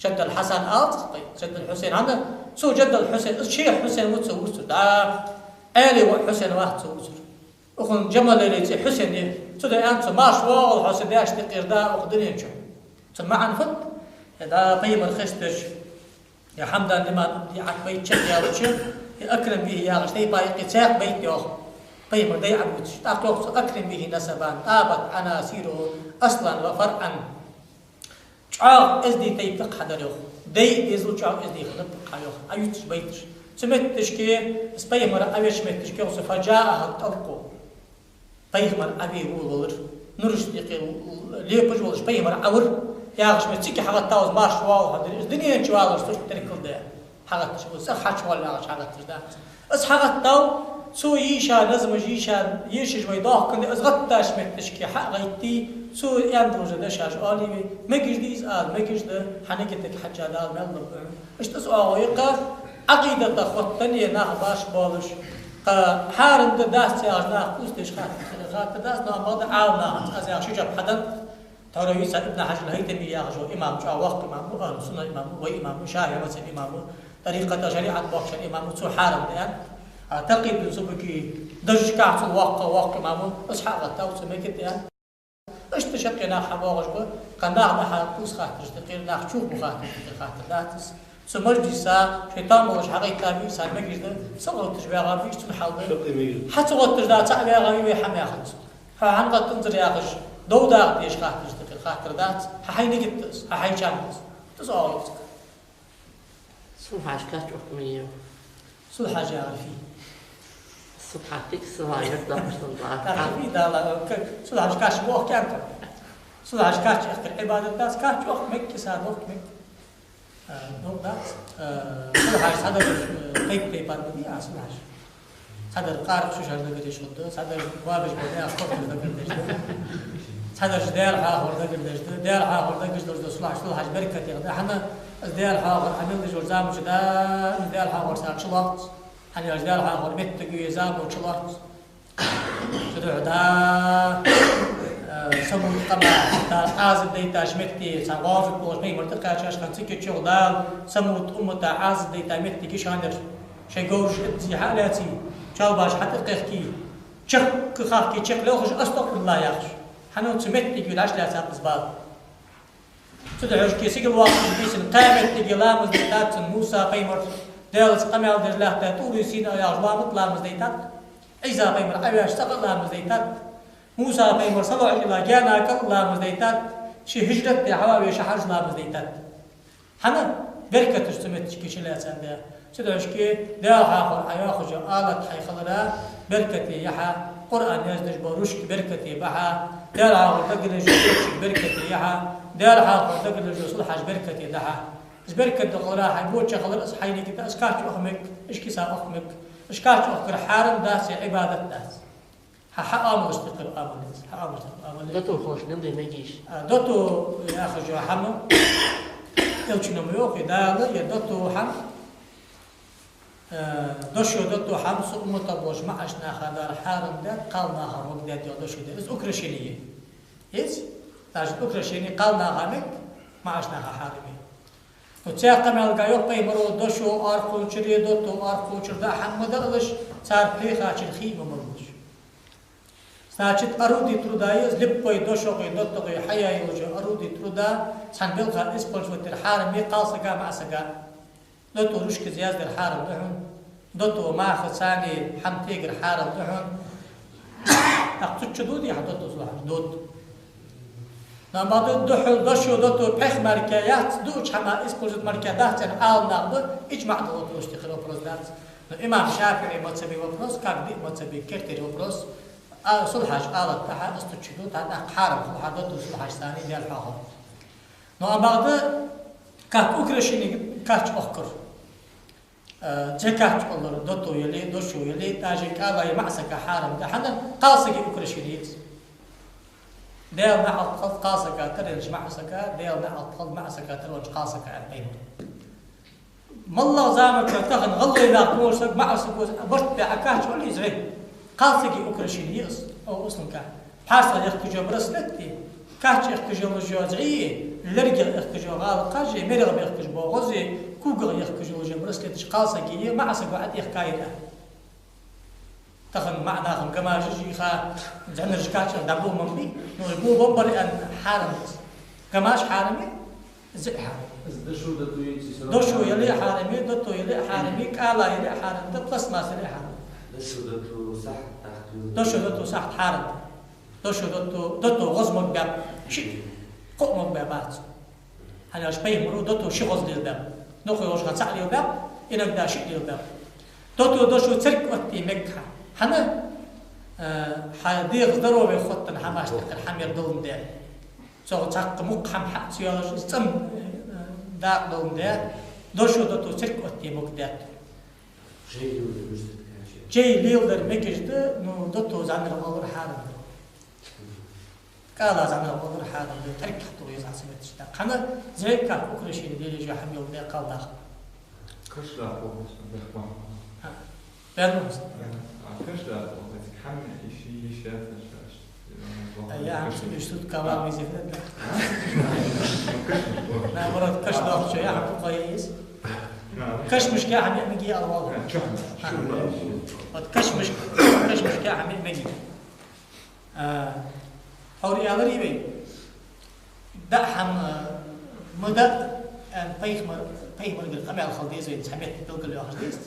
جد الحسن طيب جد الحسين عندنا سو جد الحسين شيخ حسين وتسوي دا آلي وحسين واحد سوي أخن جمل اللي حسين سودا أنت ماش وال حسين داش تقير دا أخدني شو سمع عن فت دا طيب الخستش يا حمدا لما يعك بيت شد يا وشيخ أكرم به يا غشتي بايق ساق بيت يا أخ طيب ده يعبد أقول أكرم به نسبا آبت عناصره أصلا وفرعا شعار إزدي تيفق حدا له ده يزول شعار إزدي خلق حيوه أيوتش بيتش سمت تشكي سبيمر أبيش مت تشكي وسفجاءها الطلق بيمر أبي ولور نرش دقيق ليه بجول سبيمر أور يا غش متسكي حاجة تاوز ماش واو هذا الدنيا شوال استوش تركل ده حاجة شو سخ شوال لا حاجة تجدا بس حاجة تاو سو يشا نزم يشا يشج ويضاق كن ازغطاش متشكي حق غيتي سو يندرج دشاش آلي مجد ديز مجد ده حنكتك حجة دال ملب اش تسوا يقف عقيدة خطني ناخ باش بالش حارم ده داس ياج ناخ كوستش خاطر داس ناخ ما عاونا از ياش جاب حدا ترى يسا ابن حجر الهيثمي ياخذ امام جاء وقت امام اهل السنه امام وامام شافعي مثلا امام طريقه شريعه بوكش امام سو حارم ده أعتقد سبكي درج كعس واقع مامون أصحاب التاو سمكت يعني اشتشقنا حواغش بو قناع نحا كوس خاطر تقير ناخ شوف بخاطر داتس سمرجسا شيطان مش حقيقة تابي سال مجلس ده صغر تشبيه غابي تنحل حتى صغر تجدا تابي غابي حم ياخذ فعن قد تنظر ياخذ دو دا ديش خاطر دات حي نجتس حي شامس تصور سو حاجة حكمية سو حاجة عارفين صبحاتك صغير دكتور تعرفين ده صلاح كاش بوق كم صلاح كاش أخر عبادة الناس كاش وقت مك ساد وقت مك نو ده صلاح هذا كيف بيبان بدي صلاح صدر قارق شو شهر دقيقة شغله صدر وابش بدأ أخطر دقيقة صدر جدال حاضر دقيقة جدال حاضر دقيقة صلاح بركة يغدا حنا جدال حاضر عمل جور زام جدا جدال حاضر ساق شلات حنا جدال حاضر بيت تقوي زام وشلات شدوا عدا سمو قما عازب ديتا شمتي سواف بوش مي مرتقى شاش كان سكت شغدال سموت أمتا عازب ديتا متي كيش هندر شي جوش زي حالاتي شال باش حتى قيخكي شق خاكي شق لو خش أستغفر الله يخش حنو تمتي يقول عش لا ساق زبال تدعوش كي سيقل واقع بيسن قامت تجي لامز ديتات موسى بيمر ديالس قمال دجلاه تاتوري سينا يا جوامط لامز ديتات عيسى بيمر عياش سقل لامز ديتات موسى بيمر صلوا على جانا كل لامز ديتات شي هجرت حواوي شحرج لامز ديتات حنا بركة تستمت كي شلا ساندا تدعوش كي دال حاخر عياخج آلت حي خلرا بركتي يحا قرآن يزدج بروشك بركتي بحا دال حاخر تقل جوشك بركتي يحا دال حاخر تقل جو صلحاج بركتي دحا بركة دقلا حيبوتش خلر أصحيني كتا أسكاش أخمك إيش كيسا أخمك إشكاش أخكر حارم داس عبادة داس حقام استقر آمنس حقام استقر آمنس دتو خوش نمدي ما يجيش دوتو يا أخي جو حمو يوتشنا ميوخي دال يا دوتو حم دوشو دوتو حم سؤمتا بوش معشنا خدار حارم دات قالنا هروك دات يا دوشو دات إز أكرشينية إز تاجد أكرشيني قالنا هامك معشنا حارمي وتساقم الجايوق بيمرو دوشو أرخو شري دوتو أرخو شردا حمد ألش صار بيخا شرخي ممرش ساچت أرودي ترودايز لبوي دوشوقي دوتوقي حياي وجو أرودي ترودا سان بيلغا إسبولش وترحارم ميقال سقا مع سقا دوتو رشك زياز در حارم دحون دوتو ماخ ثاني حمتيق الحارم دحون أقصد شدودي حدوتو صلاح دوتو لما دوشو دوتو بيخ مركيات دوش حما إسبولش مركيات عن آل نقض إجمع دوتو اشتخلو بروزدات الإمام شافعي متسبي وبروز كاكدي متسبي كرتي وبروز صلحاش آلت تحا استشهدوا تحا حارم صلحا دوتو صلحاش ثاني ديال حاهم نو بعد كاك أكرشيني كاش أخكر جي كاش أولر دوتو يلي دوشو يلي تاجي كالا يمعسك حارم دحنا قاسك أكرشينيز ديال نعط قاسك ترنج معسك ديال نعط معسك ترنج قاسك البين مالله زامك تغن غلي ذاك موسك معسك برت بعكاش ولي زغير قاسكي أكرشينيس أو أصلا كا حاصل يخرج برسلتي كاتش يخرج الجوزعية لرجل يخرج غال قاجي مرغب يخرج بوغزي كوغر يخرج برسلتش قاسكي مع سبعة يخكايرة تخن معنا خم كما جي خا زعنا رجكاتش دبلو ممبي نو يبو بمبر أن حارمت كماش حارمي زي حارمي دوشو يلي حارمي دوتو يلي حارمي كالا يلي حارمي تبلس ما سلي حارمي دوشو دوتو صح حارم دوشو دوتو غزمك باب شيء قومك بابات أنا أش بيمرو دوتو شيء غز للباب نخوي وش غتسع لي الباب إنك دا شيء للباب دوشو ترك وقتي مكة حنا حديق ضروري بخطن حماش تقل حمير دون ده سو تاق مقحم حق سيالش استم داق دون ده دوشو دوتو ترك وقتي مكدات جاي ليلدر مكجد نو دوتو زعمر الله حارم قال زعمر الله حارم ترك حطو يزع سمت شتا قنا زي كان كل شيء ديال جا حمي ولا قال داخل كش لا فوق بخوا بيرنوس كش لا فوق حمي شيء شاف يا عم شو شتوت كلام يزيد لا مرات كش لا شو يا عم كويس كش مش كاع عم يمجي الله كش مش كاع عم يمجي حوري أغري بي دحم مدة بيخمر بالقمع الخلديز وين سمعت تلقى له حديث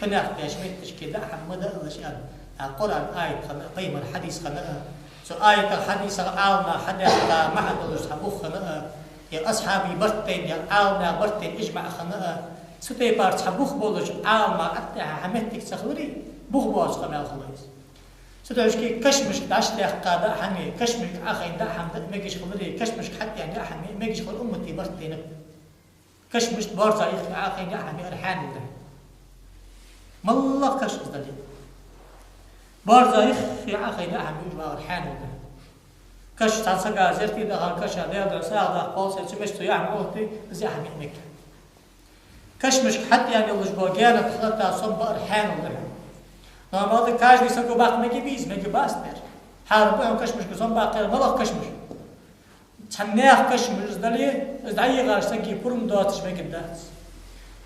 فناخ بيشمت تشكي دحم مدة الأشياء القرآن آية قيمة الحديث خلنا سو آية الحديث العالمة حدث مع دلوش حبوخ خلنا يا أصحابي برتين يا عالمة برتين إجمع خلنا سوتي بارت حبوخ بولج عالمة أتى حمتك سخوري بوخ بوش قمع الخلديز سوتي كشمش داش لي قادا حمي كشمش أخي دا حمد ميجيش خلري كشمش حتى يعني حمي ميجيش خل أمتي برتين كشمش بارزا يخ أخي دا حمي أرحان ده ما الله كشمش دليل بارزايخ يا أخي لا أهم يجوا الحان وده كش تنسقى زرتي ده كش هذا ساعة قاص سمشتو يعني قلتي زي أهم يمك كش مش حتى يعني وش بوجانا تخلطها صنب الحان وده نعم هذا كاش بيسقوا باق مجي بيز مجي باستر حاربهم كش مش كزون باقي ما بق كش مش تنيح كش مش دليل زعي غاش سقي برم دواتش مجي دات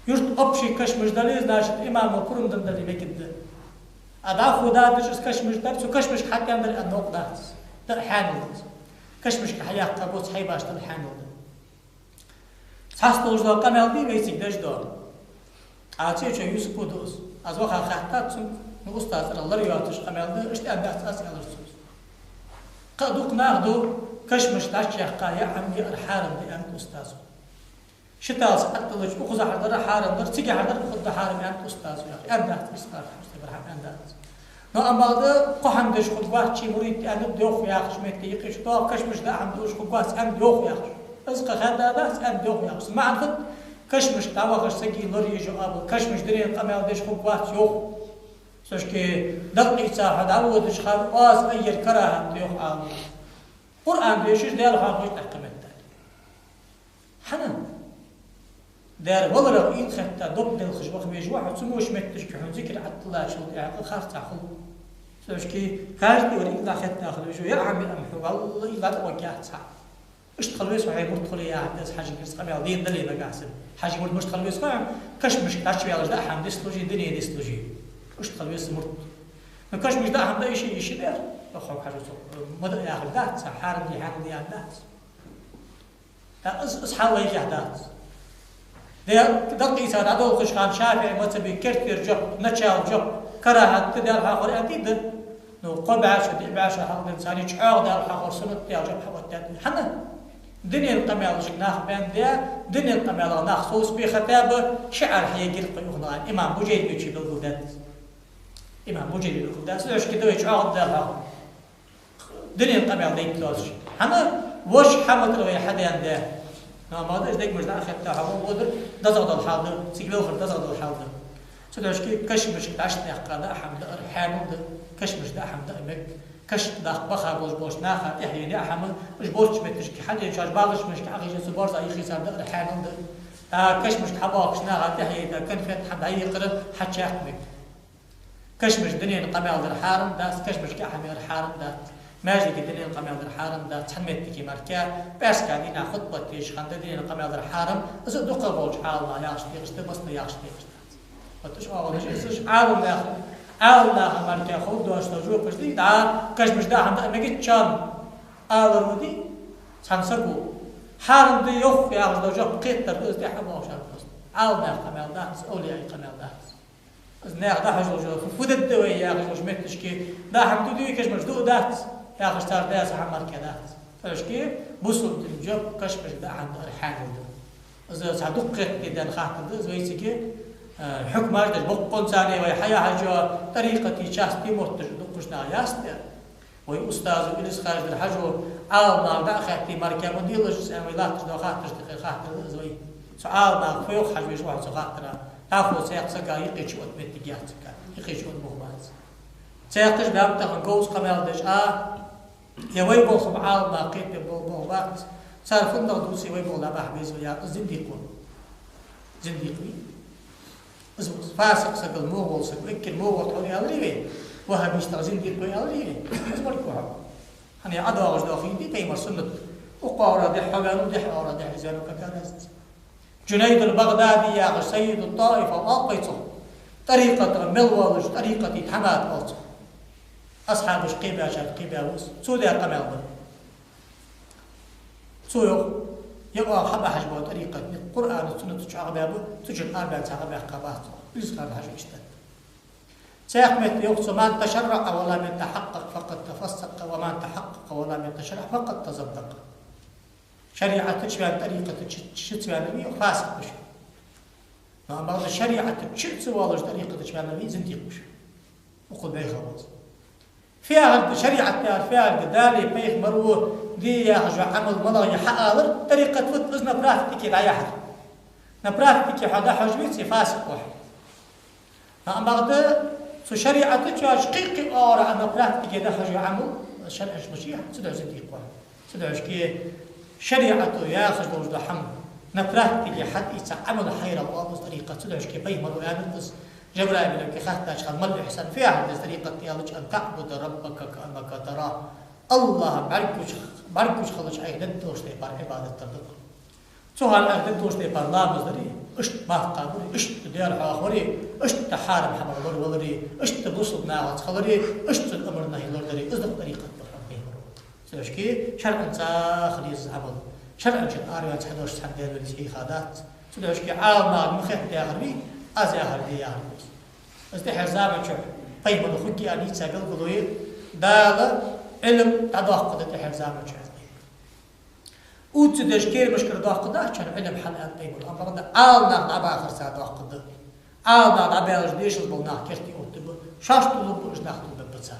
يرت أبشي كش مش دليل ناشط إمام وبرم دليل مجي دات أضاف ودادش إس كشمش دات سو كشمش حتى عند النوق دات تحانود كشمش كحياة قبوس حيباش تحانود حاستوش دو كمال دي بيسك داش دور عاتي شو يوسف بودوس أزوخا خاتات سن أستاذ الله رياتش كمال دي إشت أندات أسي على الرسوس قدوك ناخدو كشمش داش يحقا يا عمي الحارم دي أنت أستاذ شتاس حتى لو أخذ حضر حارم در تيجي حضر خد حارم أنت أستاذ يا أخي أندات بسكار أندات نو أماده قهم دش خدوات شيء مريد أن دوخ ياخش متى يقش طاق كشمش ده عم دوش خدوات أن دوخ ياخش أزق هذا بس أن دوخ ياخش ما عرفت كشمش تواخش سجي لوري جواب كشمش درين قمال دش خدوات يوخ سوش كي دقيق ساحة دعوة دش خال واس أير كراهة دوخ عام قرآن بيشش ديال خاطر تحكمت حنا دار والله إن خدت ضد الخشبة خبيج واحد سموش متش كحون ذكر عبد الله شو يعني خاص تأخذ سوش كي كارتي وريك لا خدت تأخذ شو يا عمي أمحو والله لا توقعت صح اشتغل ويس وهي مرتخل يا عباس حاجة قص قبل دين دليل قاسم حاجة مرت مشتغل ويس قام كش مش كاش بيالج ده حم ديستولوجي دنيا ديستولوجي اشتغل ويس مرت ما كش مش ده حم ده شيء ده أخو حاجة مدة ياخذ ده صح حارم اللي حارم دي عندات ده أصحاب ويجهدات دقي ساد عدو خشخان شافعي متبي كرتير جب نتشاو جب كراهة تدار حاخر أكيد نو قبعة شدي بعشة حاخر إنساني شعار دار حاخر سنة تيار جب حوتات حنا دنيا القميل شناخ بين ده دنيا القميل ناخ صوص بختابة شعر حيجي القيوخنا إمام بوجيد بيجي بالغدات إمام بوجيد بالغدات ليش كده شعار دار حاخر دنيا القميل ذيك لوش حنا وش حمد رغي حدا عنده ما هذا إذا مش داخل تاعهم قدر دزغد الحاضر سيقبل خر دزغد الحاضر سداش كي كشمش تعشت يقادا حمد حامد كشمش دا حمد امك كش دا بخا بوش ناخا يحيى دا حمد مش بوش متشكي حد يشاش باغش مش كاغي جس بارز اي خيسار دا حامد كشمش حباكش ناخا يحيى دا كان فات حد اي قرب حتى يحمك كشمش دنيا قمال الحارم دا كشمش كحمي الحارم دا ماجد الدنيا القمال الحارم دا تحميت كي ماركا بس كان خطبة تيش خند الدنيا القمال الحارم إذا دقة بوج الله يعش تيش بس يعش تيش وتش أول شيء إيش عالم داخل عالم داخل ماركا خود دوش تجوا بس دي دا كش مش دا هم ما جت شان آذر ودي سانسكو حارم دي يخ يعش دوجا قيتر بس دي حبوا شان بس عالم داخل قمال دا أولي أي قمال دا إذا ناخد حاجة جو فودت دوي يا أخي مش متشكي دا هم تدوي كش مش دو دات يا أخي اشتار داس عمر كذات فاش كيف بوصل الجب كشمش ده عند الحاجة ده إذا صدق كده خاطر ده زي سكي حكم هذا بقون ثانية وهي حاجة طريقة شاستي مرتج دقشنا ياستر وهي أستاذ إليس خارج الحجر عالنا ده خاتي مركب مديلش ساميلات ده خاطر زي سعالنا فيوق حاجة مش واحد خاطر تافو سيق سكا يقيش وقت متجات سكا يقيش وقت مهمات سيقش باب تغنقوس قمال دش يوي بول سبعال ما قيت بول وقت صار فندق دوسي وي بول أباح بيزو يا زنديقون زنديقوي أزوز فاسق سقل موغل سقل إكل موغل تقولي أوليوي وها بيشتغل زنديقوي أوليوي أزبركوا هم هني عدوا غش داخلين دي بيمر سنة وقارة دي حقان ودي حقارة دي حزان وككارست جنيد البغدادي يا غش سيد الطائفة وأقيته طريقة ملوالج طريقة حماد أوصف أصحاب قيبة شاد قيبة وس سودة قمال بن سويو يقع حبة حجبة طريقة القرآن والسنة تشعر بابه تجد أربعة عقبة قبات بيذكر حاجة اشتد سيقمت يقص من تشرع ولا من تحقق فقد تفسق ومن تحقق ولا من تشرع فقد تصدق شريعة تشبه طريقة تشتبه النبي فاسق بشر ما بعض الشريعة تشتبه والله طريقة تشبه النبي زنديق بشر وقل بيه خلاص فيها شريعة فيها الجدالي بيخ مرو دي يا رجع عمل مضى يحقق طريقة فوت إذن براكتيكي لا يحر نبراكتيكي حدا حجبيت فاسق واحد أما بعد سو شريعة تجاش قيقي أورا أنا برات كده حاجة عمل شرعش مشيح سدعش دي قوان سدعش كي شريعة ياخذ وجد حمل نبرات كده حد يتعامل حيرة الله طريقة سدعش كي بيمر ويانتس جبرائيل لك خاطر شغل مل إحسان فيها طريقة يالج أن تعبد ربك كأنك تراه الله بركوش خلش أي ندوش تبار عبادة تردد سؤال أن ندوش تبار لامز دري إشت ما قابري إشت ديار حاخوري إشت تحارم حمر لور ولري إشت بوصل ناعت خلري إشت الأمر نهي لور دري إصدق طريقة ربهم سلاشكي شرعا ساخليز عمل شرعا جن آريات حدوش تحديد بالسي خادات سلاشكي عالم مخيط دياغربي أزياغر دياغربي استحر زامن شو طيب من خدي أني تساقل قلوي داغ علم تداق قد تحر زامن شو وتدش كير مشكلة داق قد كان علم حلقات طيب الأمر ده عالنا نعبا آخر ساعة داق قد عالنا نعبا أجديش البلناك كيرتي أوتب شاش طلب إجناح طلب بتصار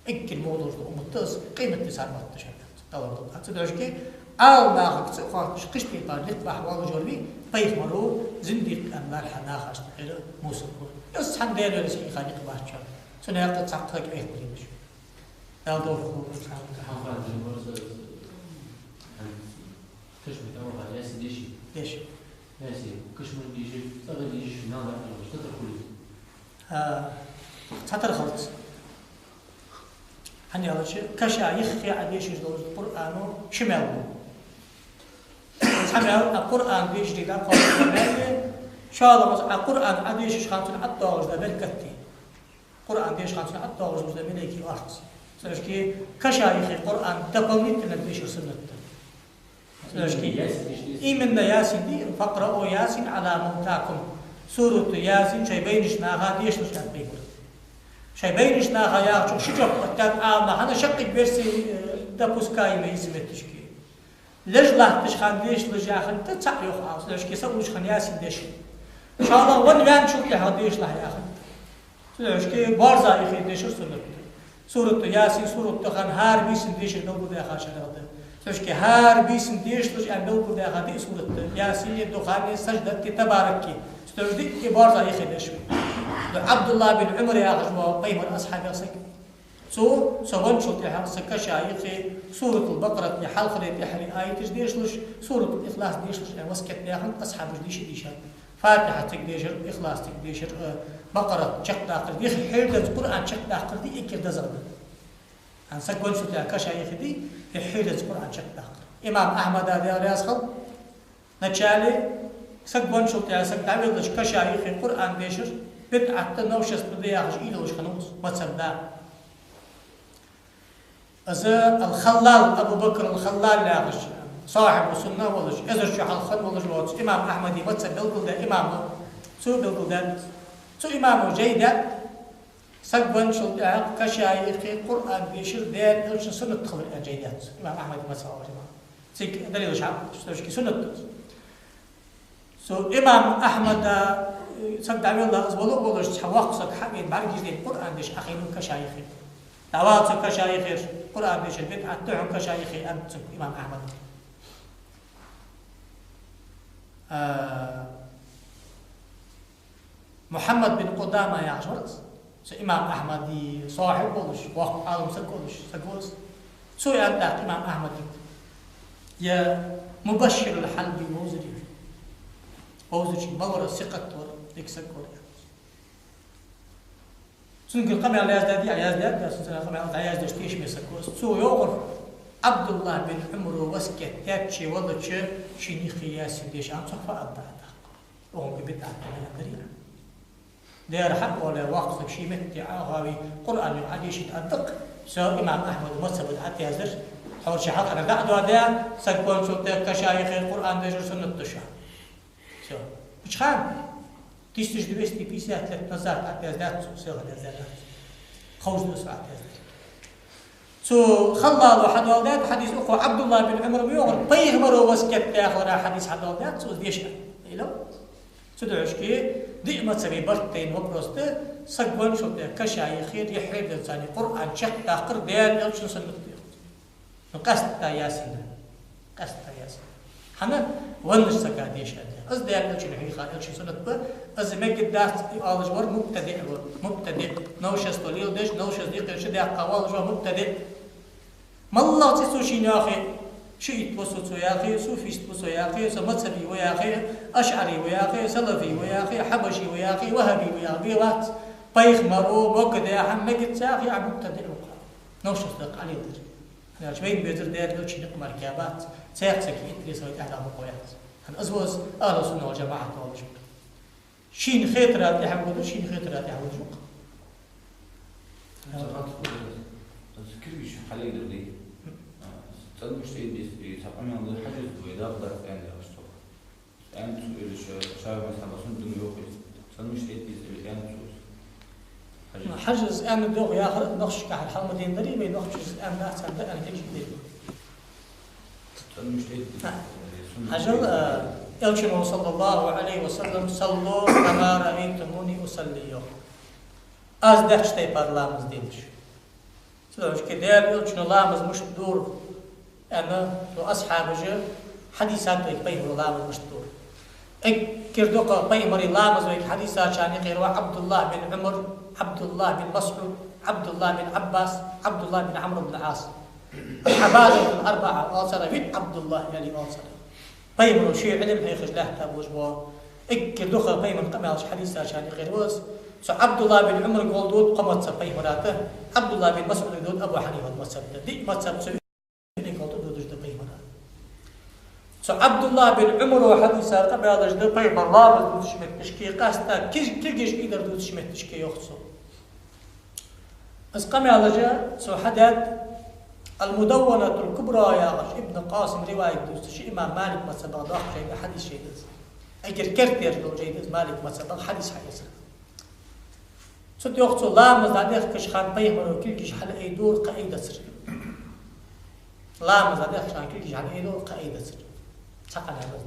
إنك الموضوع ده أمتز قيمة تسار ما تشبهت دور ضد تدش كي عالنا آخر ساعة قشتي طالت بحوال جوربي طيب مرو زنديق أمار حناخ أشتغل موسى بس حن دير ولا شيء خالق باشر سنة يقطع تعطيك أي قريبش لا دور خروج كشمي تمام ياسي ديشي ليش؟ ياسي كشمي ديشي تغير ديشي نعم مش تقدر تطر خلص هني على شيء كشا يخفي عديش يجلوز القرآن شماله حمل القرآن بيجري ده قول الله شاء الله مثلا القرآن عديش خانتون عطاوش ده بالكتي القرآن ديش خانتون عطاوش ده ملكي أرض سلاشكي كشايخ القرآن تقوميت لنبيش سنة سلاشكي إيمنا ياسين دي فقرأوا ياسين على موتاكم سورة ياسين شي بينش ناغا ديش نشان بيقول شي بينش ناغا ياغشو شجب وقتان آمنا هنا شقق بيرسي دابوس كايمة يزمتشكي لجلة تشخان ديش لجاخن تتسعيوخ عاوز لاشكي سووش خان ياسين ديش إن شاء الله ونبان شوف لها ديش لها ياخن لاشكي بارزا يخي ديش سنة سورة ياسين سورة تخان هار بيسن ديش الدوغو داخل شرعه لاشكي هار بيسن ديش لجان دوغو داخل دي سورة ياسين دخان سجدة تباركي ستوجدي بارزا يخي ديش عبد الله بن عمر يا غجوا قيمة أصحاب ياسين سوون شو تحر سكشايخي سورة البقرة يحلق لي تحري آية ديش لش سورة الإخلاص ديش لش وسكت داخل أصحاب ديش ديشان فاتحة تقديشر إخلاص تقديشر بقرة شق داخل دي حيل القرآن شق داخل دي إكير دزرنا عن سكون شو تحر كشايخي دي حيل القرآن شق داخل إمام أحمد هذا رياض خل نتشالي سكون شو تحر سك دعوة لش كشايخي القرآن ديشر بدعة نوشس بدياخش إيده وش خنوس وتسبدا الخلال أبو بكر الخلال لاغش صاحب السنة ولش إذا شو حلخن ولش لوتس إمام أحمد يمتس بالكل ده إمامه سو بالكل ده سو إمامه جيدة سقبن شو كشايخ القرآن بيشر دين إيش سنة تخبر جيدات إمام أحمد يمتس أول جماعة سيك دليل شعب شو سنة سو إمام أحمد سقد عمل الله أزبله ولش حواق سق حبيب بعد جديد القرآن ديش أخينه كشايخ دعوات كشايخ القرآن ديش البدعة تعم كشايخ أنت إمام أحمد محمد بن قدامة يا عشرة إمام أحمد صاحب ولش وقت عالم سكولش سو أنت إمام أحمد يا مبشر الحلبي ووزري بور الثقة ديك سكول سنقول قمع الياز دي عياز دي بس قمع الياز دي تيش مسكوس سو يوغر عبد الله بن عمرو وسكت تاتشي ولا تشي شيني خياس ديش عم صفا أبدا وهم ببدعة درينا دير حق ولا وقت شي متي عاوي قرآن عادي شي تأدق سو إمام أحمد مسبد حتى يزر حول شي حق أنا قاعد وده سكون شو كشايخ القرآن ديش سنة تشا سو مش خام تيجي تدرسي بيسات ثلاث نزات أتيازات سوغ الأزالات خوش نسعة أتيازات سو خلال واحد والدات حديث أخو عبد الله بن عمر بيوغر طيغ مرو وسكت تاخر حديث حد والدات سو ديشا إلو سو دعشكي دئمة سبي برتين وبروست سقوان شو كشايخير يحيد الثاني قرآن شق تاخر ديال ألشن سنة نقصت ياسين قصت ياسين حنا ونش سكاديش هذا أز ده يقول شيء حقيقة يقول شيء سنة ب أز ما قد دارت آلج ور مبتدئ نوش استوليل دش نوش صديق شد قوال جو مبتدئ ما الله تسوشين يا أخي شيء تبصوا يا أخي صوفي تبصوا يا أخي سمتسبي ويا أخي أشعري ويا أخي سلفي ويا أخي حبشي ويا أخي وهبي ويا أخي وات بيخ مرو بقد يا حم نجد ساقي عم مبتدئ وقع نوش صدق عليه در أنا شوين بيزر دير لو شيء مركبات سيحسك إنتري سويت أهل مقويات أنا أزوز أهل السنة والجماعة طول شو شين خيطرات يحمدوا شين خيطرات يحمدوا كل شيء حليل لي تلمش تيجي تقامي عند الحاجة وإذا قدرت أنا أشتغل أنت شايف مثلا بسون دنيا تلمش تيجي أنت حجز أنا دوغ ياخذ نقش كحل حمدين دري بين نقش أنا لا تصدق أنا تيجي بدي تلمش تيجي حجر إلشنا صلى الله عليه وسلم صلوا كما رأيتموني أصلي أز دهش تيبار لامز دينش سلامش كدير إلشنا لامز مش دور أنا لو أصحاب جه حديثات ويك بيمر لامز مش دور كردوق بيمر لامز ويك حديثات شاني غير عبد الله بن عمر عبد الله بن مسعود عبد الله بن عباس عبد الله بن عمرو بن العاص الحبادة الأربعة أوصل بيت عبد الله يعني أوصل بيمر شيء علم هي خجلاه تابوش بوا كردوق بيمر قماش حديثات شاني غير وز سو عبد الله بن عمر قول دود قمت سبي مراته عبد الله بن مسعود دود أبو حنيفة مسبته دي مسبته سو عبد الله بن عمر وحديث قبل هذا جد طيب الله بدو تشمت تشكي قاستا كيش يقدر دو تشمت تشكي يخصو بس قبل هذا جاء سو حدد المدونة الكبرى يا غش ابن قاسم رواية دوست شيء إمام مالك ما سبق ضاق شيء حديث شيء دز أجر كرتير لو جيد مالك ما سبق حديث حديث سو يخصو الله مزاديخ كش خان بيمر وكل كيش حل أي دور قايدة سر الله مزاديخ خان كل كيش حل أي دور قايدة سر سقنا هذا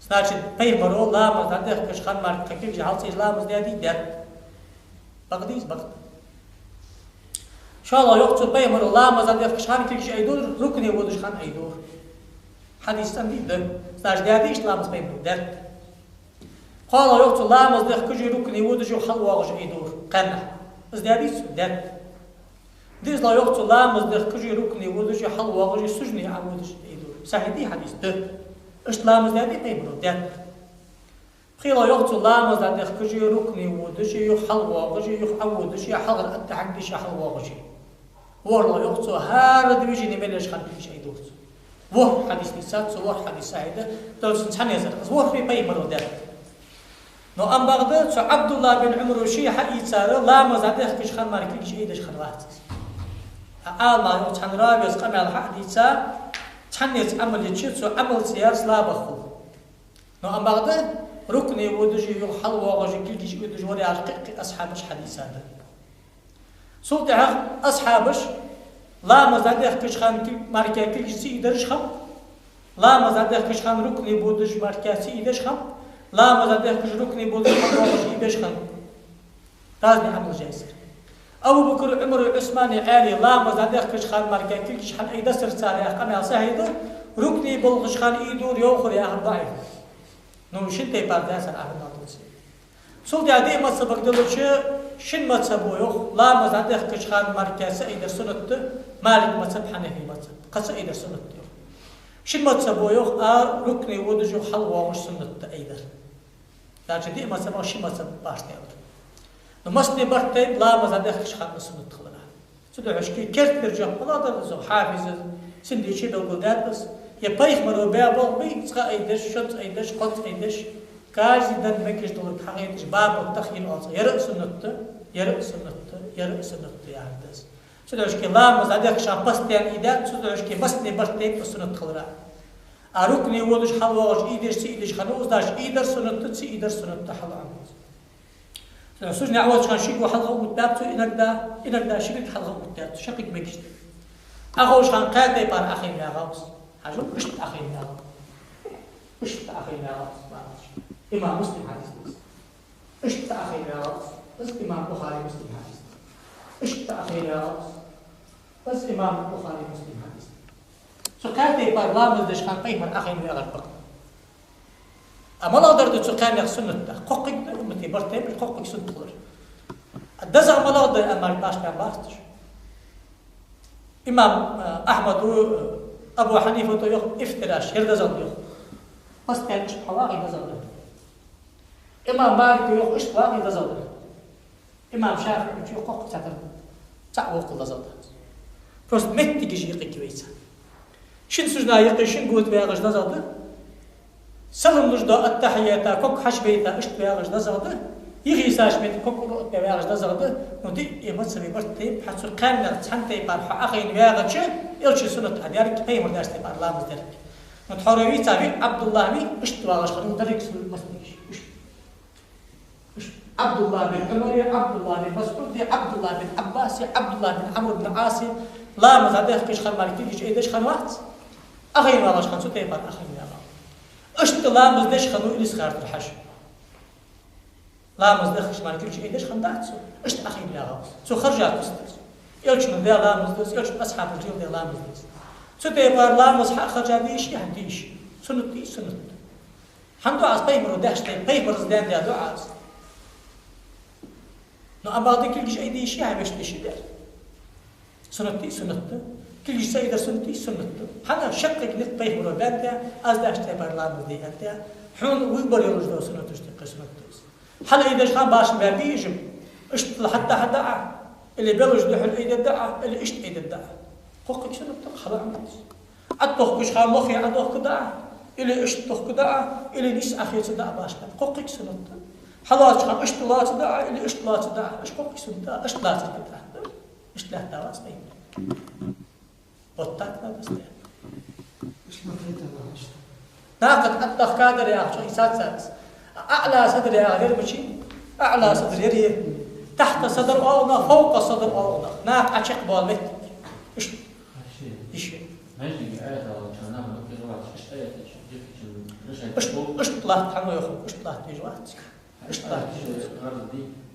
значит بيمرو لا مزاديخ كش خان مالك كل كيش حل سير لا مزادي در بقديس بقد شاء الله يقصد بيمر الله مزاديخ كش خان كل كيش أي دور ركني ودش خان أي دور حديث تندي دم значит داديش لا مز بيمرو در قال يقصد الله مزاديخ كش ركني ودش وحل واغش أي دور قنا بس داديش در ديز لا يقصد الله مزاديخ كش ركني ودش حل واغش سجني عودش أي دور صحيح دي حديث ده اشتلامز دادي بيمرو در خيلا يقصد الله مزاديخ كش ركني ودش يحل واغش يعودش يحل التعقدش يحل واغش والله يقصد هذا بيجي نملش خان كل شيء دور وح حديث نسات وح حديث سعيدة تلوسن سنة وح في بيمرو در نو أم بغداد سو عبد الله بن عمر وشي حقيقة صار لا مزاديخ كش خان مارك كل شيء دش خان واحد ما يقصد عن رابع قام على حديثة تحنيت عمل يشيل سو عمل سياس لا بخو نو أم بغداد ركني ودجي يحل واغجي كل شيء ودجي وري على أصحابش حديث هذا سلطة أصحابش لا مزاديخ كش خان مارك كل شيء درش خم لا مزاديخ كش خان ركني ودجي مارك شيء درش خم لا مزاديخ كش ركني ودجي واغجي درش خم تازني عمل جيسر أبو بكر عمر عثمان علي لا مزاديخ كش خان ماركا كل كش خان أيدا سرسالي قام صحيح ركني بلغش خان يدور يوخر يا أهل ضعيف نو شنتي بعد ذا سر أهل ناطوسي سولد عدي ما سبق دلوش شن ما تسبو يوخ لا مزاديخ كش خان ماركا سيدر سنت مالك ما تسب حنفي ما تسب قص سيدر سنت يوخ شن ما تسبو يوخ ركني ودجو حل واغش سنت أيدر لكن دي ما سبق شن ما تسب باشتي نمسني برتين لا مزاديخ كش خان سنت خلنا سدو عشكي كرت برجع ولا درزو حافظ سندي شي دو بس يبايخ مرو بيابو بي سقا ايدش شط ايدش قط ايدش كاجي دن مكش دور حقيقة باب التخيل أصلا يرق سنت يا عبدس سدو عشكي لا مزاديخ شان بستين ايدات سدو عشكي مسني برتين سنت خلنا أروكني ودش حلواش ايدش سي ايدش خنوز داش ايدر سنت سي ايدر سنت حلو عموز سوجني عوض كان شيء وحلقة ومتابته إنك دا شيء حلقة ومتابته شقيق مكشت أخوش كان قاعد يبان أخي من غاوس حاجة مش أخي من غاوس مش أخي من غاوس إمام مسلم حديث مش أخي من غاوس بس إمام بخاري مسلم حديث مش أخي من غاوس بس إمام بخاري مسلم حديث سكاتي برلامج دش خان قيمة أخين ويا غربك أما لا درد سكان يخ سنة قوقك متي برتين قوقك سنة خلر الدزع ما لا در أمر باش ما باستش إمام أحمد أبو حنيفة يخ افتراش يردزل يخ بس كان إيش حواقي دزل إمام مالك يخ إيش حواقي دزل إمام شافعي يخ قوق تعتر تعوق دزل بس متى كيش يقي كويسة شن سجنا يقي شن قوت بياغش دزل سلم لجدا التحية كوك حشبيتا إيش بياغش دزل يغي ساش بيت كوك روت بياغش دزل ودي يمثل برتي حتى كان تحنتي بارح أخين بياغش إلش سنة هديارك بيمر داشتي بار لا مزدرك نتحروي تابي عبد الله بي إيش تواغش خلون دريك سل مسلمش إيش عبد الله بن عمر عبد الله بن مسعود عبد الله بن عباس عبد الله بن عمرو بن عاص لا مزادك كيش خل مالك تيجي إيدش خنوات أخين واغش خنسو تيبار أخين بياغش إيش لا مزدش خنو إليس خارج الحش لا مزدخش مالك كيش إيدش خندات إيش أخين بياغش سو خرجات بستس يلش من ذا لا مزدس يلش أصحاب الجيل ذا لا مزدس سو تيبار لا مزح خرجاديش يهديش سنتي سنت حمدو عز بيمرو داشتي بيمر زدان دا دعاز نو أبادي كلش أيديش يهبش تشدر سنتي سنت كلش سيدر سنتي سنت حنا شقك نت بيمرو دان دا أز داشتي بار لا مزدي دا حون ويبر يرجدو سنتوش تقي سنتوس حنا إيدش خان باش مبيجم اشتل حتى حدا اللي بلج دحل ايد الدعاء اللي اشت ايد الدعاء حقك شنو بتخلع عملت عطوك كش خان مخي عطوك دعاء اللي اشتوك دعاء اللي نس اخي دعاء باش حقك شنو حلاش خان اشت لا دعاء اللي اشت لا دعاء ايش حقك شنو اشت لا دعاء اشت لا دعاء بين وطاك بس ايش ما تريد ناقد حتى قادر يا اخي سات اعلى صدر يا غير مشي اعلى صدر يري تحت صدر أونا فوق صدر أونا ناك أشق بالبيت إيش إيش إيش طلعت حنو يخو إيش طلعت بيجوات إيش طلعت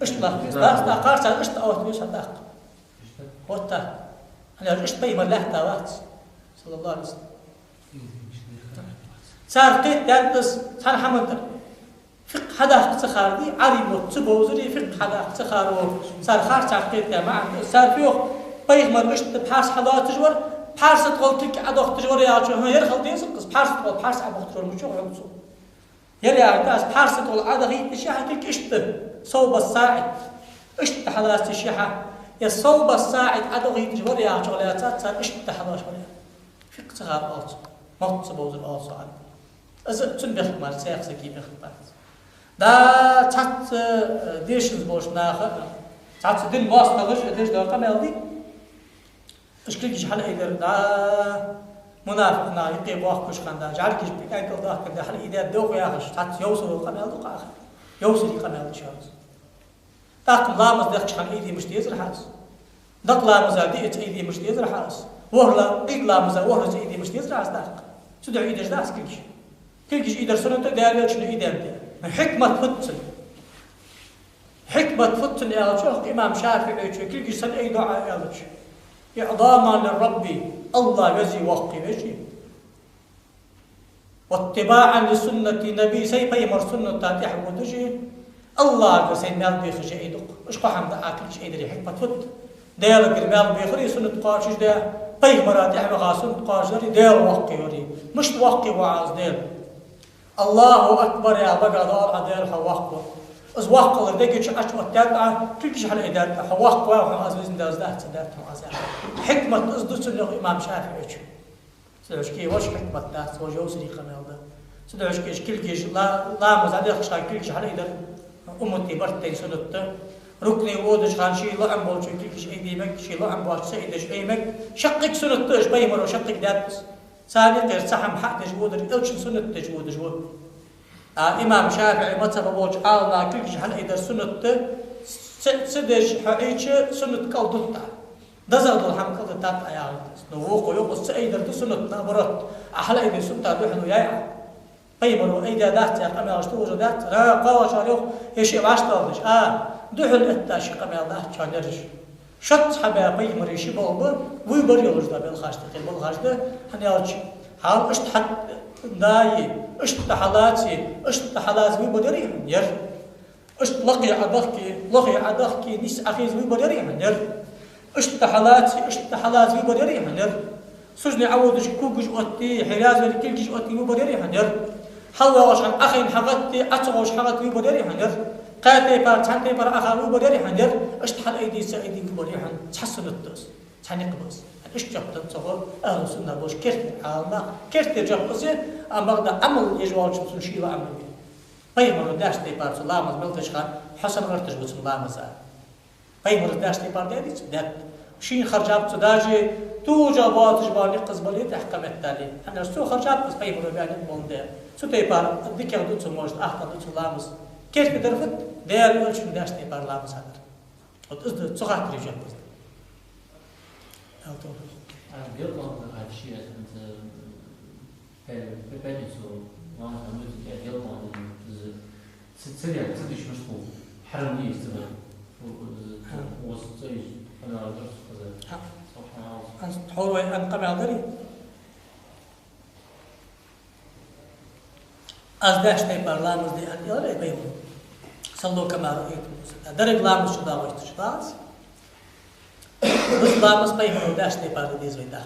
إيش طلعت لا قارس إيش تأوت بيش هداك وتا أنا إيش بيمر له تاوات صلى الله عليه وسلم صار قيت دانتس صار حمدر فقه حدا سخاردي عريبو تبوزري فقه حدا سخارو صار خارج عقيد مع صار فيه بيغمر إيش بحارس حدا تجور بحارس تقولتك أدوخ تجور يا شو هير خلدي يسقط بحارس تقول بحارس أبوخ تجور مش شو عمسو يلي عتاس بحارس تقول عاد غير الشيحة تلك إيش صوب الساعد إيش حدا الشيحة يا صوب الساعد أدوخ تجور يا شو لا صار إيش حدا شو فقه سخار ألص ما تبوزر ألص عاد إذا تنبخ مال سياق سكيب خبات دا تحت ديشنز بوش ناخر تحت دين باس نغش ديش دا قمل دي اشكل كيش حل ايدر دا منافق نا يقي باخ كش خندا جعل كيش بيكاين كل كده حل ايدر دوق ياخش تحت يوصل قمل دوق اخر يوصل قمل شاز تاق لامز دخش خن ايدي مش تيزر حاس دق لامز دي ايدي مش تيزر حاس وهلا قيد لامز وهلا ايدي مش تيزر حاس داق سدع ايدر داس كلش ايدر سنه داير شنو ايدر حكمة فتن يا شيخ إمام شافعي كل سنة أي دعاء يا شيخ إعظاما للرب الله يزي وقي وجهي واتباعا لسنة نبي سيفي مر سنة تاتيح ودجي الله سيد مال بيخ جيدك إيش قحم دعاء كل شيء يدري حكمة فت ديالك المال بيخري سنة قارش ده بيه مراتيح بغا سنة قارش ديال وقي وري مش توقي وعاز ديال الله أكبر يا بقى دار عدير حواقه از واقع لديك شو أشوف تابع كل شيء على إدارة حواقه وعزيز نداز ده تدات معزة حكمة أصدق إنه إمام شافعي شو سدعش كي وش حكمة ده وجوز لي خمال ده سدعش كيش كل كيش لا مزادي خشاي كل شيء على إدارة أمتي برتين سنته ركني وودش خان شيء لا عم بقول شيء كل شيء أيديمك شيء لا عم بقول سيدش أيمك شقك سنته إيش بيمر وشقك داتس ثاني غير صحم حق جود الألش سنة جود إمام شافعي مذهب بوج الله كل شيء هل إذا سنة سدش حقيقة سنة كالدتا دزغد الحمد كالدتا يا نووق يوم السيدة سنة نبرت أحلى إذا سنة دوحن وياي بيمرو إذا دات يا قمي أشتوج دات را قاوش عليه يشي باش تاردش دوحن إتاشي قمي الله شانرش Şat sahabe peygamber işi boldu. Vybor yolujda bel haştı bol haştı. Hani alç hal işt hat dayi işt tahalati işt tahalat vybor yarım yer. İşt laqi adaki nis axiz vybor yarım yer. İşt tahalat vybor yarım yer. Sujni avuduş kuguş otti hiraz ve kilgiş otti vybor yarım yer. Halva واشان أخين حقتي أتوش حقتي بدري حنر قاتي بار تانتي بار أخاو بدري حنر اشتحل أيدي سأيدي بدري حن تحسن الدرس تانيق بس إيش جبت تصور أهل السنة بوش كرت عالنا كرت جبت زي أما ده عمل يجوال شو شيء وعمل بيه بيمر داش تي بار سلامة ملتش خان حسن غرتش بس سلامة زار بيمر داش تي بار داديش ده شين خرجات تداجي تو جوابات جبالي قزبلي تحكم التالي أنا سو خرجات بس بيمر بيعني بونده Sütey par dikel tutsun most ahtan tutsun lamız. Keşke tarafı değerli ölçüm derste par lamız hadır. Ot ızdı çoğat rejap biz. Alto. Bir konuda karşı ben so var hamut ya bir konuda sıçraya düşmüş bu. Haram değil işte. Bu sıçrayı ana alır kaza. An tawra an qamadari. Az dashte parlamız diye anlıyorlar bey. Sallu kama ra'aytum. Darık lamız şu davet çıkmaz. Rus lamız bey mu dashte parlı diye zeyda.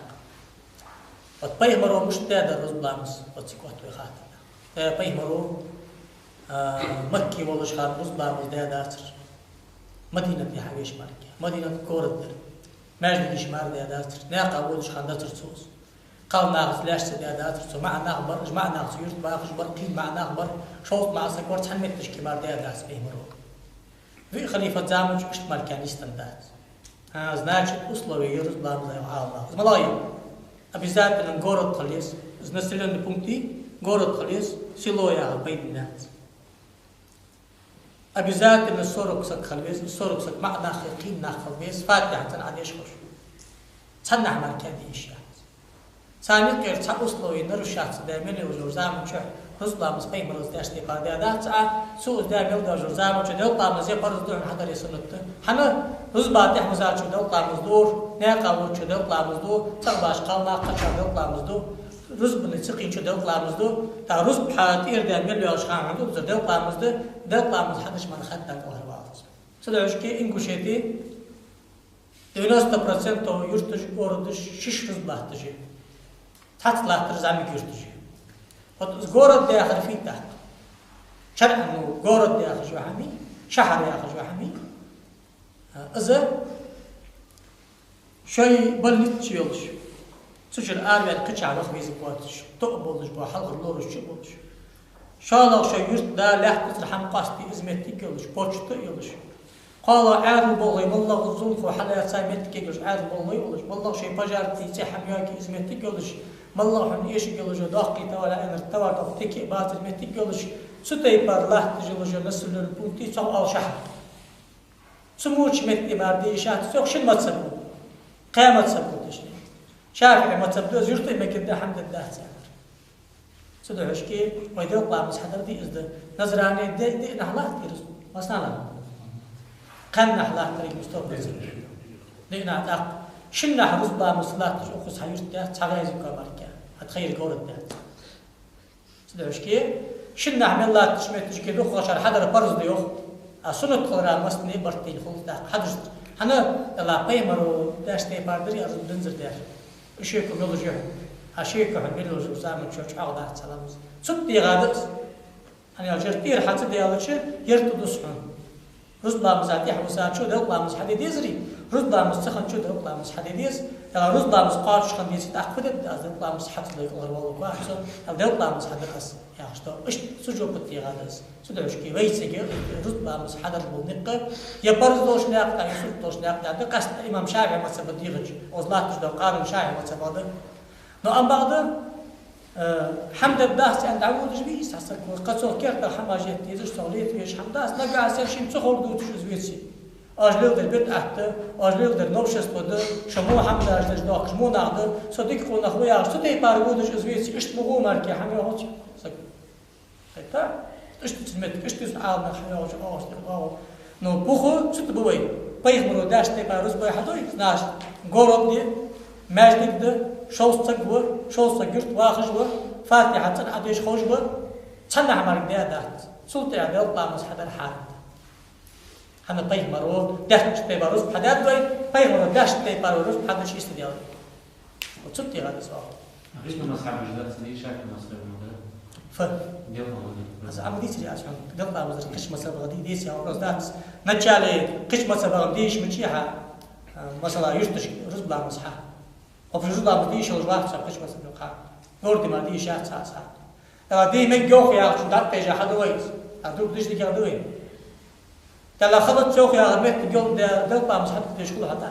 Ot bey mu müşteda rus lamız ot sikot ve khatta. Bey mu Makki ولش خان rus lamız diye dastır. Medine diye haviş marke. Medine koradır. Meclis işmar diye dastır. Ne qabul şan dastır sus. قال ناقص لاش سدادات سو مع ناقبر اجمع ناقص يرت باخش برقي مع ناقبر شوط مع سكور تحمل تشكيبار داداس بيمرو في خليفه زامج اشتمل كان يستندات ها значит условия يرز بلام زي الله ملاي обязательно город خليس из населенных пунктов город خليس село я بينات обязательно 40 سك خليس 40 سك مع ناخقين ناخليس فاتحه على يشخش تصنع مركز اشياء Sanit ker ça условия нарушаться да мели уже замучу Ruslamız peygamberimiz derste ifade ederse su demel da zamучу da Allah'ımız yaparız da hadar yesunuttu. Hani Ruzbatih muzaçu da Allah'ımız dur ne kavuçu da Allah'ımız dur çabaş kalma kaçar da Allah'ımız dur Ruzbını çıkınçu da Allah'ımız dur ta Ruzbat irden meli yaşan da da Allah'ımız da Allah'ımız hadış man hatta var varız. Sadece İnguşeti 90% yurtdış orduş şiş Ruzbahtı. Tatlahtır zamik yurtdışı. Город داخل فيه تحت. شرع انه город داخل شو حمي، شهر داخل شو حمي. إذا شيء بلنت شيء يلش. سجل آربع قطع على خبيز قواتش. تقبلش بحلق اللورش شو بلش. شالق شيء يرت دا لحظة ترحم قاستي إزمتك يلش. بوشت يلش. قال عاد بالله والله الظلم وحلا سايمتك يلش. عاد بالله يلش. والله شيء بجارتي تحمياك إزمتك يلش. Mallah on eşi gölücü dağki tavla ener tavar dağteki bazı metik gölüş sütey parlah tijolujü neslün punti çam al şah sumuç metti mardi şah yok şin matsab kıyamet sabut işte şafi matsab öz yurtay mekde hamdullah sana sütey hoşki oyda Allah'ımız hadardi izde nazrani de nahlah diriz masala kan nahlah diriz mustafa de nahlah شنو حرز با مصلات أخذ حيرت ده تعالى كبار كه هتخيل جورد ده سدوش كي شنو عمل الله تشمت تجي دوخ عشان حدا برز ديوخ أصلا تقرأ مسني برتين خلص ده حدش أنا الله بيمرو داش تي باردري أرد بنزر ده إشيك ملوجه هشيك عن ملوجه زامن شوش عقدة سلامز صدق غادت أنا جرتير حتى ديالش يرتدوسهم Ruzlamız atih musaçu da Allah'ımız hadidizri. Ruzlamız sıxınçu da Allah'ımız hadidiz. Ya Ruzlamız qarşıqan diyesi taqbid etdi. Allah'ımız hatlı qılır var qahson. Ya Allah'ımız hadirəs. Ya işte iş sucubut diğadız. Suduşki veysege Ruzlamız hadir bu niqqa. Yaparız doş naqta, yusuf doş naqta. Qast İmam Şafii masabı diğic. Ozlatış da qanun Şafii masabı. No ambaqda حمد الداس عند عود جبيس حسك قصو كيرت الحماجات تيزش صوليت بيش حمداس نبي عسل شيء تصور دو تشوز ويتسي أجلو در بيت أحد أجلو در نوشس بود شمو حمد أجلش داك شمو نعد صديق خونا خويا صديق بارود تشوز ويتسي إشت مغو مركي حمي هوش سك هتا إشت تسمت إشت عالم حياج آش تقاو نو بخو ست بوي Peygamber derste baruz boy hadoy znaş gorod diye meclikde şolsak bu şolsak gürt vahiş bu Fatiha'tan adeş hoş bu çanda hamar diye dat sultan ya Allah'ımız hadar haram hana Peygamber o derste baruz hadar boy Peygamber derste baruz hadar şey istediyor o çok diye hadis var ايش من اصحاب الجدار سني شاك من اصحاب المدرسه ف يلا از عم ديتري عشان قطع وزر قش مسبغ دي ديس يا ورز دات نجالي قش مسبغ ديش مشيها مثلا يشتش رز بلا مسحه وفي رز بلا ديش وجوات قش مسبغ قا نوردي ما ديش يا ساسا ترى دي مجوخ يا شو دات تيجا حدويس ادوك ديش دي قدوي تلا خلط سوق يا مت جول ده با مسحه ديش كل حتى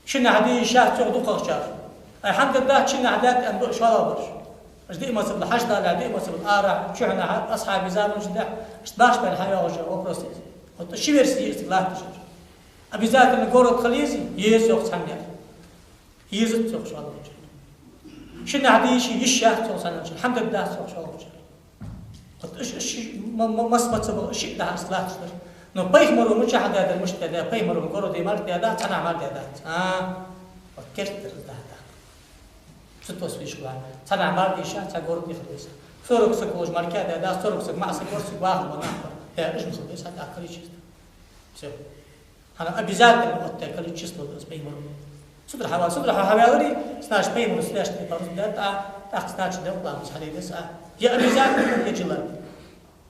شنو هدي شاه سوق دوق شهر الحمد لله شنو عادات ان شرابش اش دي ما سب الحشد لا دي ما سب الارع شو احنا اصحاب زمان وجدا باش بين الحياه وجا وبروسيس شي ورسي استغلال ابي ذات الجورد خليزي يسوق ثانيه يزت سوق شو هذا شنو عادي شي يشاه سوق ثانيه الحمد لله سوق شو قلت ايش ما سبت سبب شيء ده اصلاح نو بيخمروا مش حدا هذا المشتدى بيخمروا جورد مالك ده انا عملت ده فكرت ده ستوس في شغلان تنا عمال ديشا تقول دي خليس صورك سكوج ماركات ده صورك سك مع سكور سك واحد ونحو يا ايش مخليس هذا اكل شيء سو انا ابي ذات الوقت اكل شيء بس بيمر صدر حوالي سناش بيمر سلاش تفرز ده تا سناش ده بلا مش حد يسا يا ابي ذات يجلا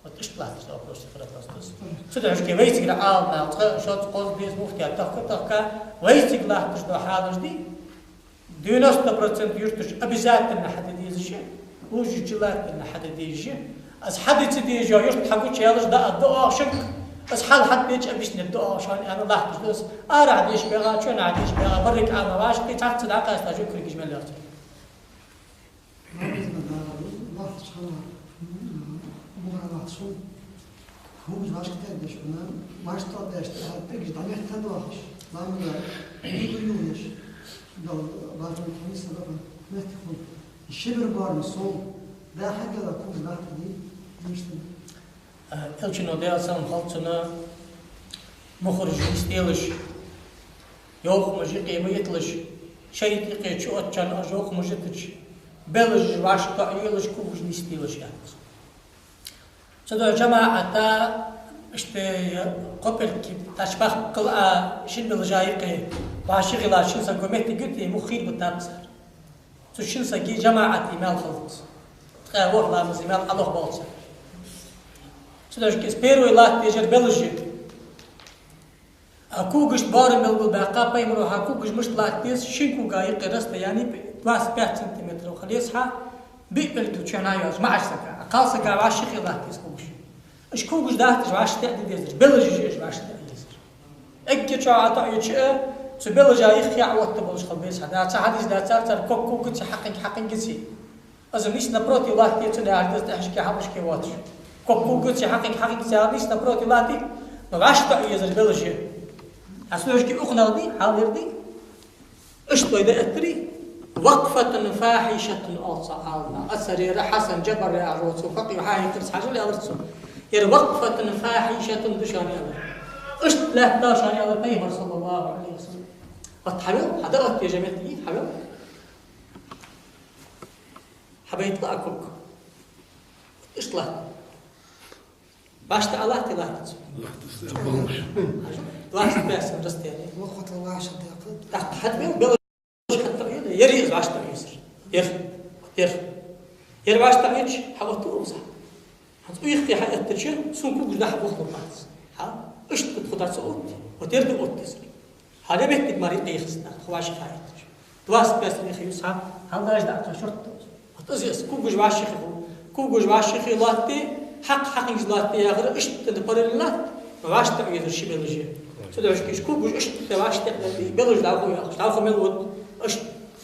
وتش بلاش لو بروش فرقاس صدر كي ويس كده عالنا شوت قوز بيز مفتي تك ويس كده تشدو حاضر دي 90% يرتش обязательно حدا ديجي وجه جلاتنا حدا ديجي از حدا تديجي يرت حقو تشالج دا الدعاء شك بس حال حد بيج ابيش الدعاء عشان انا لاحظ بس ارى عديش بيغا شنو عديش بيغا برك عام واش كي تحت صداقه استاجو كل جمال لات هم واش كتادش كنا واش طادش تيجي دمير تدوخش ما يقولوش لو بعد ما سبب ما تكون الشبر بار صوب ده حاجه تكون بعد دي مش الچنو ده اصلا خالصنا مخرج يستيلش يوخ مجي قيمه يطلش شيء يقي شو اتشان اجوخ مجتش بلج واش قايلش كوش يستيلش يعني صدق جماعه işte قبل كي تشبه قلعه شن بلجايقي باشي غلا شن سكومتي قلتي مخيل بتابسر تو شن سكي جماعتي مال خلص تخاوخ لا مزيمال الله بالصر صدق كي سبيرو لا تيجر بلجي اكو قشت بار مل بالباقه بايمرو هاكو قش مش لاتيس شنكو غايقي رست يعني 5 سنتيمتر وخليصها بيقبل تشنايوز ما عشتك اقاصه قاع واشي خلاتيس كوش اش كوغش داتش واش تاع ديزر بلج ايش واش تاع ديزر اكي تشا تاع يتش تبلج اي خيا وقت بلج خبيس هذا تاع حديث دا تاع كوكو كنت حق كسي ازميس نبروتي لاتي تنا عرضت احكي حبش كي واتش كوكو كنت حق كسي ازميس نبروتي لاتي واش تاع يزر بلج اسلوش كي اخنودي حاضردي اش تويدا اتري وقفة فاحشة أوصالنا أسرير حسن جبر يا عروس وفقي وحاي ترس حاجة اللي أرسل ير وقفة فاحشة دشاني الله إيش لا داشاني الله بيمر صلى الله عليه وسلم وتحبل حضرت يا جماعتي حبل حبيت لأكوك إيش لا باش الله تلا لا تباس رست يعني وقت الواش تحت حد بيل يريز باش تيسر ير باش تيجي حوت روزه ويختي حق التشير سوق وجد حق وقت الناس ها ايش تدخل صوت وترد اوتس هذا بيت مريض يخسنا خواش خايت دواس بس اللي خيوسها هذا ايش دعك شرط وتزيس كوج باش خو كوج باش خيلاتي حق جلاتي يا غير ايش تدبر لات باش تعيد الشيء بلجي تدعش كيش كوج ايش باش تعمل بلج لا خويا تعرف ملود ايش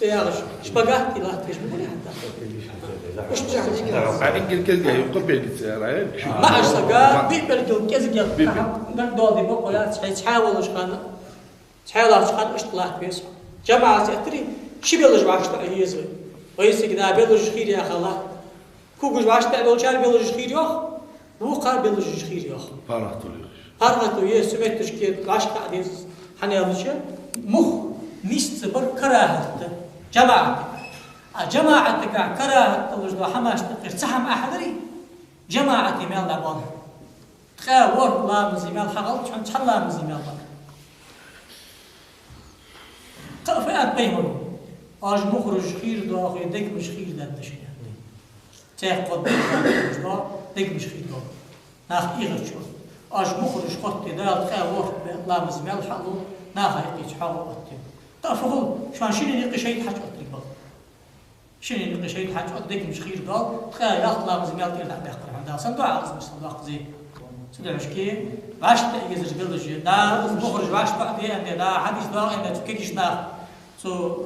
يا ايش بقاتي لا تيش بقولي حتى انجل كذا يقبل كذا ما عشقا بيبرجو كذا نقدر دي بقولات تحاول ايش طلعت بيس جماعه اتري شي بيلج واش تايزو ويس كذا بيلج خير يا خلا كوج واش تاع بيلج خير يا وقع بيلج خير يا أرغت ويسمعت تشكيل عشق عديس حنيالشة مخ نستبر كراهة جماعة جماعتك كراهة وجدوا حماش تقير سحم أحدري جماعتي مال لعبان تخاور لا مزيمال حغلت عن تحلا مزيمال فئات بينهم اج مخرج خير داخل ديك مش خير ده تشي تاخد ديك مش خير داخل ناخ ايغر شو اج مخرج قط ده تخاور لا مزيمال حلو ناخ يقيش حاول قط تفضل شلون شنو يقي شيء حاج قط لك شنو يقي شيء حاج قط ديك مش خير داخل تخايل ياخذ لا مزيمال تير تحت يقرا عندها صندوق عاوز مش صندوق زين سدعش كي باش تيجي قلج دا مخرج باش بعد يعني دا حديث دا ان تكيش دا سو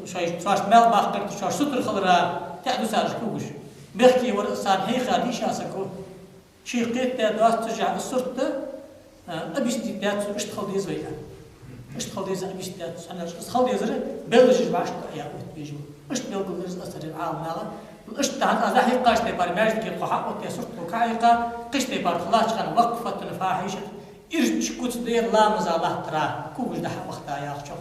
شايف تراش مال باقي تراش ستر خضراء تعدو سارج كوش بيحكي ورسان هي خاديش اسكو شي قيت دا ترجع السرطه ابيستي دا اشتغل دي زويا اشتغل دي ابيستي دا انا اشتغل دي زر بلج باش يا بيجو اشتغل دي اثر العالم ناغ اشتغل هذا هي قاش تي بار ماجد كي قحق وتي سرطه كايقه قشتي بار خلاص كان وقفت الفاحشه إرش كوت دير لا مزالة ترى كوش ده وقتها يا أخي شوف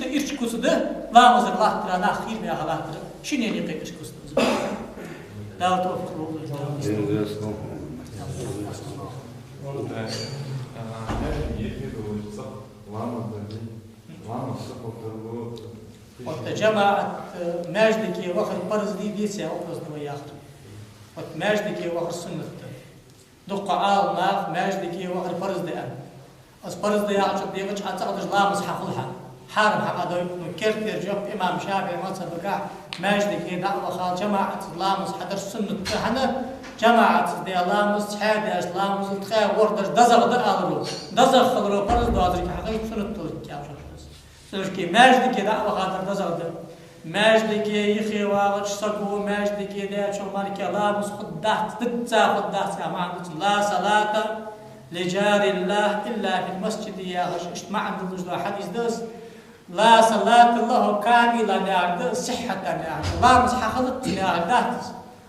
إرش كوت ده لا مزالة ترى لا خير يا غلط ترى شنو يعني إرش كوت ده لا توفق وقت جماعة ماجدك وخر برز دي بيسي أوكس نويا أخر وقت ماجدك وخر سنة دق عال ناف ماجدك وخر برز دي أم أس برز دي أعجب دي وجه أتقدر لا مسحق لها حارم حق أدوي مكرت يرجب إمام شافعي مصر بقع ماجدك دعوة خال جماعة لامس حدر سنة تحنا جماعة دي لامس حادش لامس التخا وردش دزغ دقالو دزغ خضرو برز دو أدرك حقيقة سنة تلك يا سلوشكي ماجدك دعوة خاطر دزغ دق ماجدك يخي واغش سقو ماجدك دا شو مالك لامس خدات تتسا خدات يا معندك لا صلاة لجار الله إلا في المسجد يا غش ما عندك دو حديث دس لا صلاة الله كاملة نعرض صحة نعرض لا مسح خلط نعرض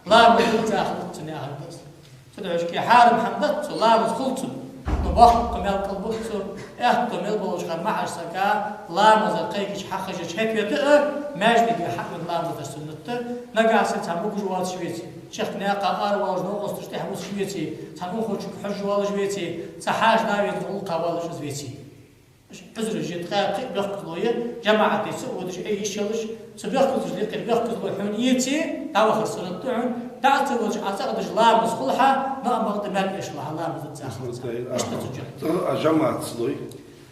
لا مسح خلط نعرض تدعوش كي حارم حمدت لا مسخلط نباح كمال قلبت كمال بلوش خان معش سكا لا مزقيكش حقش هيك يتأ ماجدك حمد لا مزر سنت نقع ست هم بوجوال شويتي شيخ ناقة أروج نوقص تشتح بوس شويتي تنو خوش حج وال شويتي صحاش داوي تلقى وال شويتي بزر جيت قاق بيقتلوية جماعة تسودش أي شيء سبيقتلوش لقي بيقتلوا حنيتي تاوخر سنة تعن تعتوج أعتقدش لا مسخلها ما مقدمات إيش لها لا مزتاخر إيش تسجل جماعة صدوي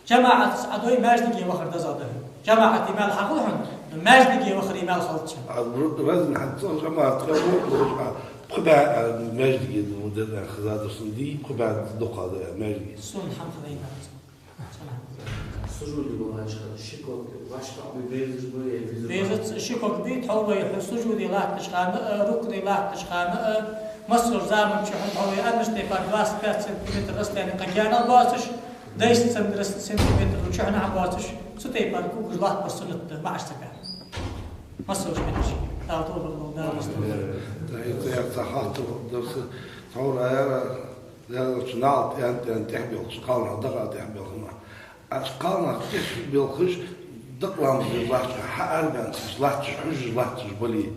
جماعة صدوي ماجدك يوخر دزاده جماعة مال حقلهم ماجدك يوخر مال خلطهم لازم حتى جماعة بخبع ماجدك مدة خزادر صندي بخبع دقة ماجدك سون حم خذين سجود الوراش الشكوك واشقى ببيزش بيه بيزت الشكوك بيت هو سجود الله تشخان ركن الله تشخان مصر زامن شحن هو أمش تبار باس 3 سنتيمتر رستاني قجانا باسش 10 سنتيمتر وشحن عباسش ستيبار كوك الله برسنة معش سكان مصر شمنش لا طول الله دار مستوى ده صحات درس تصور يا شناط أنت تحبي شقالنا دقة تحبي خنا أشقالنا كيف بالخش دقلام باللحش حقا لحش حج لحش بلي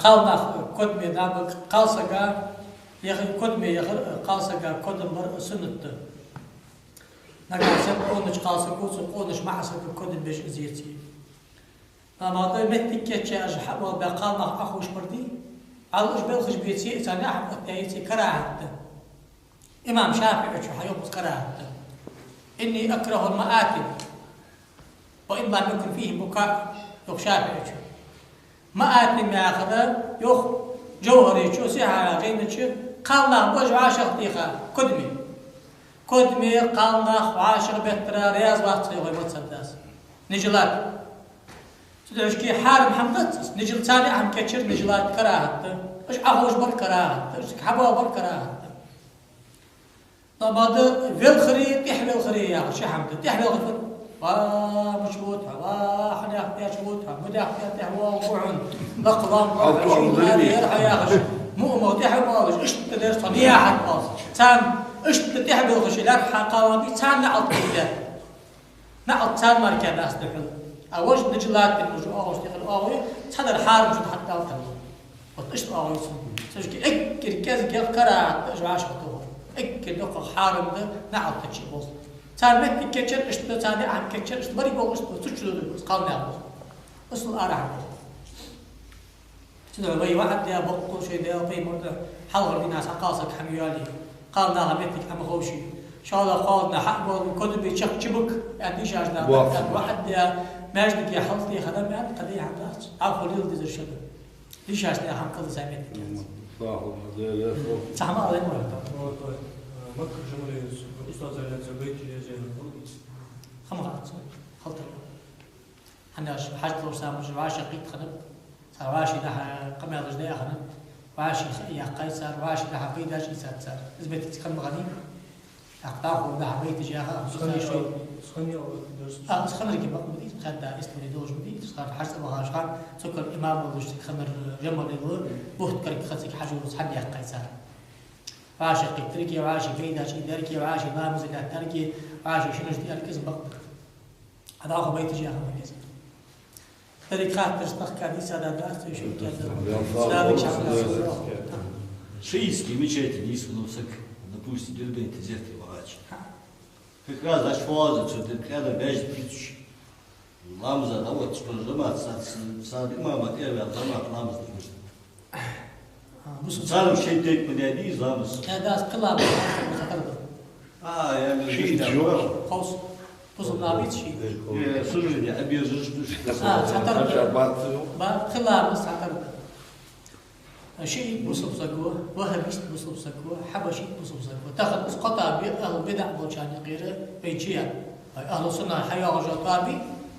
قالنا كتمي دابك قالسقا يخي كتمي يخي قالسقا كتم بر سنة نقع سبقونش قالسقوس وقونش معسق كتم بيش زيتي أما ضي متكيتش أجحب وبقالنا أخوش بردي على بالخش بيتي ثاني أحب أتيتي كراهة إمام شافعي شو حيوم كراهة إني أكره المآتم وإن لم يكن فيه بكاء يخ شافعي شو مآتم ياخذ يخ جوهري شو سيها قيمة قالنا بوج عاشق ديخا كدمي قالنا عاشق بيترا رياض واحد يغوي متصداس نجلات تدعوش كي حارم حمدت نجل ثاني أهم كتشر نجلات كراهة إيش أخوش بر كراهة إيش حبوا بر كراهة طب هذا فيلخري تحمل الخري يا شو حمد تحمل الخري مشبوط حنا مشبوط مدح تحوا وقعن لقضام هذه يرحى يا غش مو تحوا ايش تدير صنيعه باص Sen işte tehbe o şeyler hakabi sen ne alt gider. Ne alt sen marken aslında. Avuz necilat bir ucu avuz tekrar avuz. Sadar harim şu hatta altan. وتشت أويس سجى إكر كذا كذا كرا جواش خطوه إكر دقة حارم ده نعط تشي بوس تعرف كتشر إشتى تعرف عن كتشر إشتى بري بوس تشلو بس قامنا بوس أصل أرح تدعو بي واحد ده بقول شيء ده بي مرة حلقة الناس عقاصك حميالي قامنا همتك هم خوشي شاء الله قادنا حق وكتب يشق شبك يعني إيش عشنا واحد ده ماجدك يا حلتي خدم يعني قضية عملاش عفوا ليل ديزر شبك ليش عشان هم كل زمان صح هذا صح ما أظن ولا مكر جمهورية أستاذ على زبيت يا زين خم غلط خلط أنا حاجة لو سام جواشي قيت خنب سواشي ده قمة رجلي خنب واشي يا قيصر واشي ده قيد شيء صار زبيت تكلم غني أقطعه ده بيت جاها سخني شوي سخني أو درس سخنر كي بقى بدي خد استوري دوج بدي صار حرس أبغى شغال سكر إمام بدوش خمر جمل يقول بوت كرك خسك حاجة وصحب يا قيصر واشي قتركي واشي قيد شيء دركي واشي لامز ده تركي واشي شنو جدي أركز بقى هذا هو بيت جاها مجلس ذلك خاطر استخدم هذا درس شو كذا Шиитский мечети не исключок, допустим, любые тезерки врач. Как раз ашфаза, что ты когда бежишь пить, ламза, да вот что нажиматься, сад имама первый автомат ламза допустим. Сам шей тек мне не ламз. هذا قلاب Я не شيء جوا خوص بوصل نابيت شيء Я слушай, я обижу, ساتر شربات با خلاب ساتر شيء بوصل سكوا وهبيست بوصل سكوا حبشي بوصل سكوا تاخذ اسقطها باهل بدع بوشان غيره بيجيها اهل السنه حياه رجطابي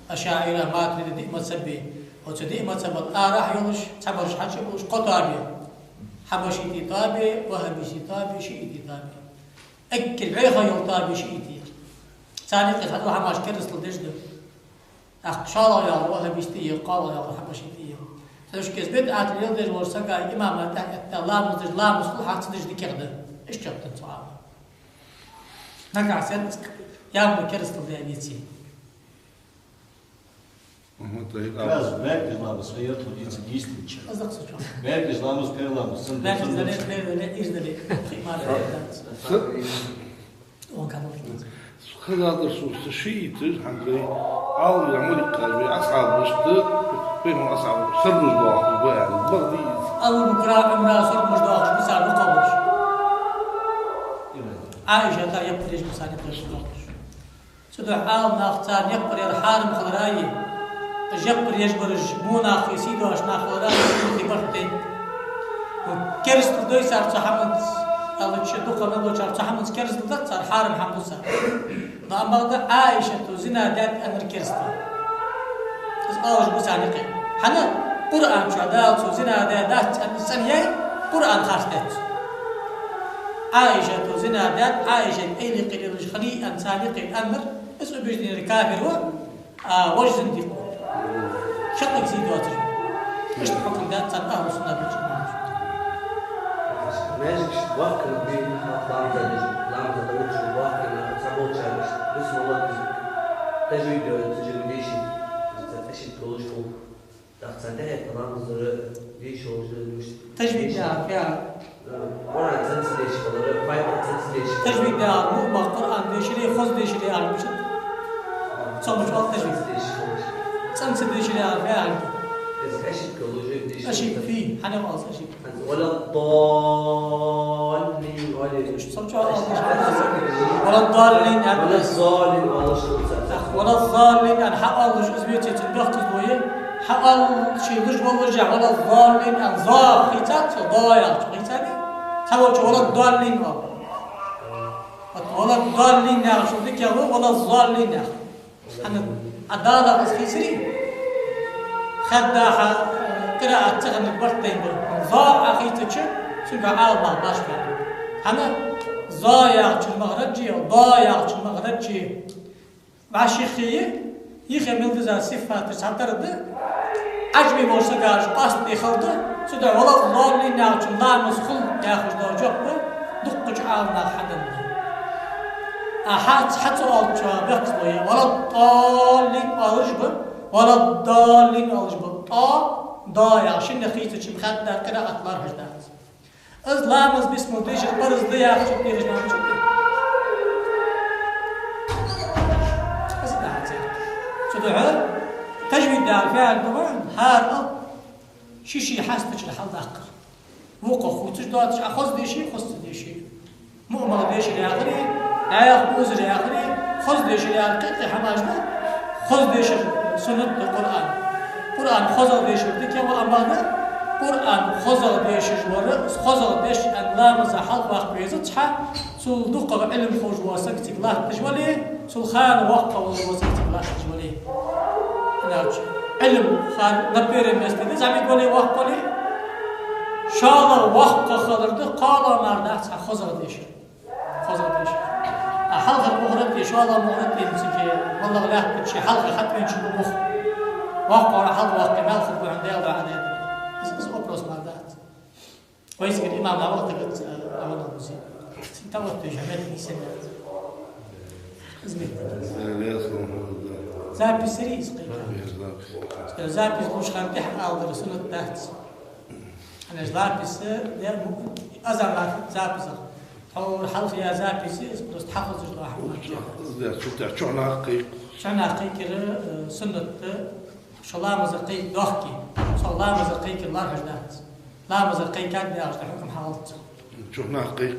اشاعره ما تريد ديما سبي او تديما سبب راح يلش تبرش حاجه بوش قطابي حبشي طابي وهبيسي طابي شيء طابي اكل عيخه يلطابي شيء ثاني قصه هذا ما اشكر سلدجد اخ شاء يا وهبيستي قال يا حبشي Слушай, كذبت أتليل ده ورسكا إمام تحت الله مزج لا مسخول حتى تجد كذا إيش جبت صعب نقع سنت يا مكرست الدنيتي Раз бэк ламз, я тут идти действует. أصدق سجوا Бэк ламз, перламз, сын. لا إزدلت لا إزدلت قيمة وان كان هذا صوت شيء تزحمي أو يعمل قلبي أصعب وسط بينهم أصعب سرج واحد بغدي أول مكرا إمرأة صرت مجدوح بسال بقبش عائشة تا يقبل يجب سان يقبل يجب سدو حال ناختار يقبل يرحان مخلراي يقبل يجبر مونا خيسيدو أشنا خلراي خبرتين وكرست دوي سار صحمد الله تشدو قبل شهر صحمد كرست ده صار حارم حموسا ما بعد عائشة زنا دات أمر كرست بس أوج بسانقين حنا قرآن شهادات زنا دات السنية قرآن خاصت عائشة زنا دات عائشة أيلي قليل خلي أن سانقين أمر بس بيجني الكافر وجزن دي شقق زيدوات مش حكم دات صار أهل السنة بالجماعة ماشي واكل بين لامزة دوتش واكل سبوت شابش بس والله تجربيشي تفشل كلوشكو تحسنتها لامزة ليش هو تجربة فيها قرآن تنسليش فضل فايبر تنسليش تجربة مو قرآن ديشري خذ ديشري على مش صمش وقت تجربة سمس ديشري على فيها أشيء فيه حنا ما أشيء ولا الضالين ولا الضالين ولا ولا الضالين أنا حق الله شو أسميته تنبخت دويه حق الله شيء ليش بورجع ولا الضالين أن ضاع خيتات ضايع خيتاني سووا ولا الضالين ولا الضالين يا شو ذيك يا ولا الضالين يا حنا عدالة بس خيسري خداها قراءة تغني برتين ضاع أخيتك شو قاعد الله باش فعلا أنا ضايع شو المغربي ضايع شو المغربي وعشيخية يخي من ذا صفات تسعتر ده عجبي موسيقى قصد يخلده سودا والله الله لنا شو لا مسخل ياخذ ده جوب دقج عالنا حدنا أحد حتى ألتشا بقصوية ولا الضالين ألجبه ولا الضالين ألجبه ضايع شن خيتش مخدنا قراءة مرهجات از لامز باسمه ديش برز ضياف شو ديش نعم شو شو دعاء تجويد دار فعل طبعا هار شيشي حاستش لحال داقر وقف وتش دواتش أخذ ديشي خص ديشي مؤمر ديشي لآخري عياق بوزر لآخري خذ ديشي لآخري حماجنا خذ ديشي سنة القرآن قرآن خذ ديشي بدك وأمانة قرآن خذ ديشي جوار خذ ديشي أنلام زحال وقت بيزت حا سول دقة علم خوش واسكتك الله تجولي سول خان وقت واسكتك الله تجولي ناوش علم خان نبير مستدي زعمي قولي وقت قولي شاء وقت خضرده قال مردات خذ ديشي حلقة مغرد إن شاء الله مغرد يمسكي والله لا تشي حلقة حتى نشوف مخ وقع حلقة وقع ما خذوا عندي أو عندي بس أبرز مردات كويس الإمام لا وقت قلت أولا مزيد توقف جمعتني سنة زميل زابي سريس قيل زابي مش خمتي حق أو سنة تحت أنا زابي أزعل زابي أو الحلقة يا زابي سيس بس تحفظ جل واحد. شو ناقي؟ شو ناقي كره سنة شلا مزقي دوحكي شلا مزقي كالله هجدات لا مزقي كان دي أجد حكم حالته. شو ناقي؟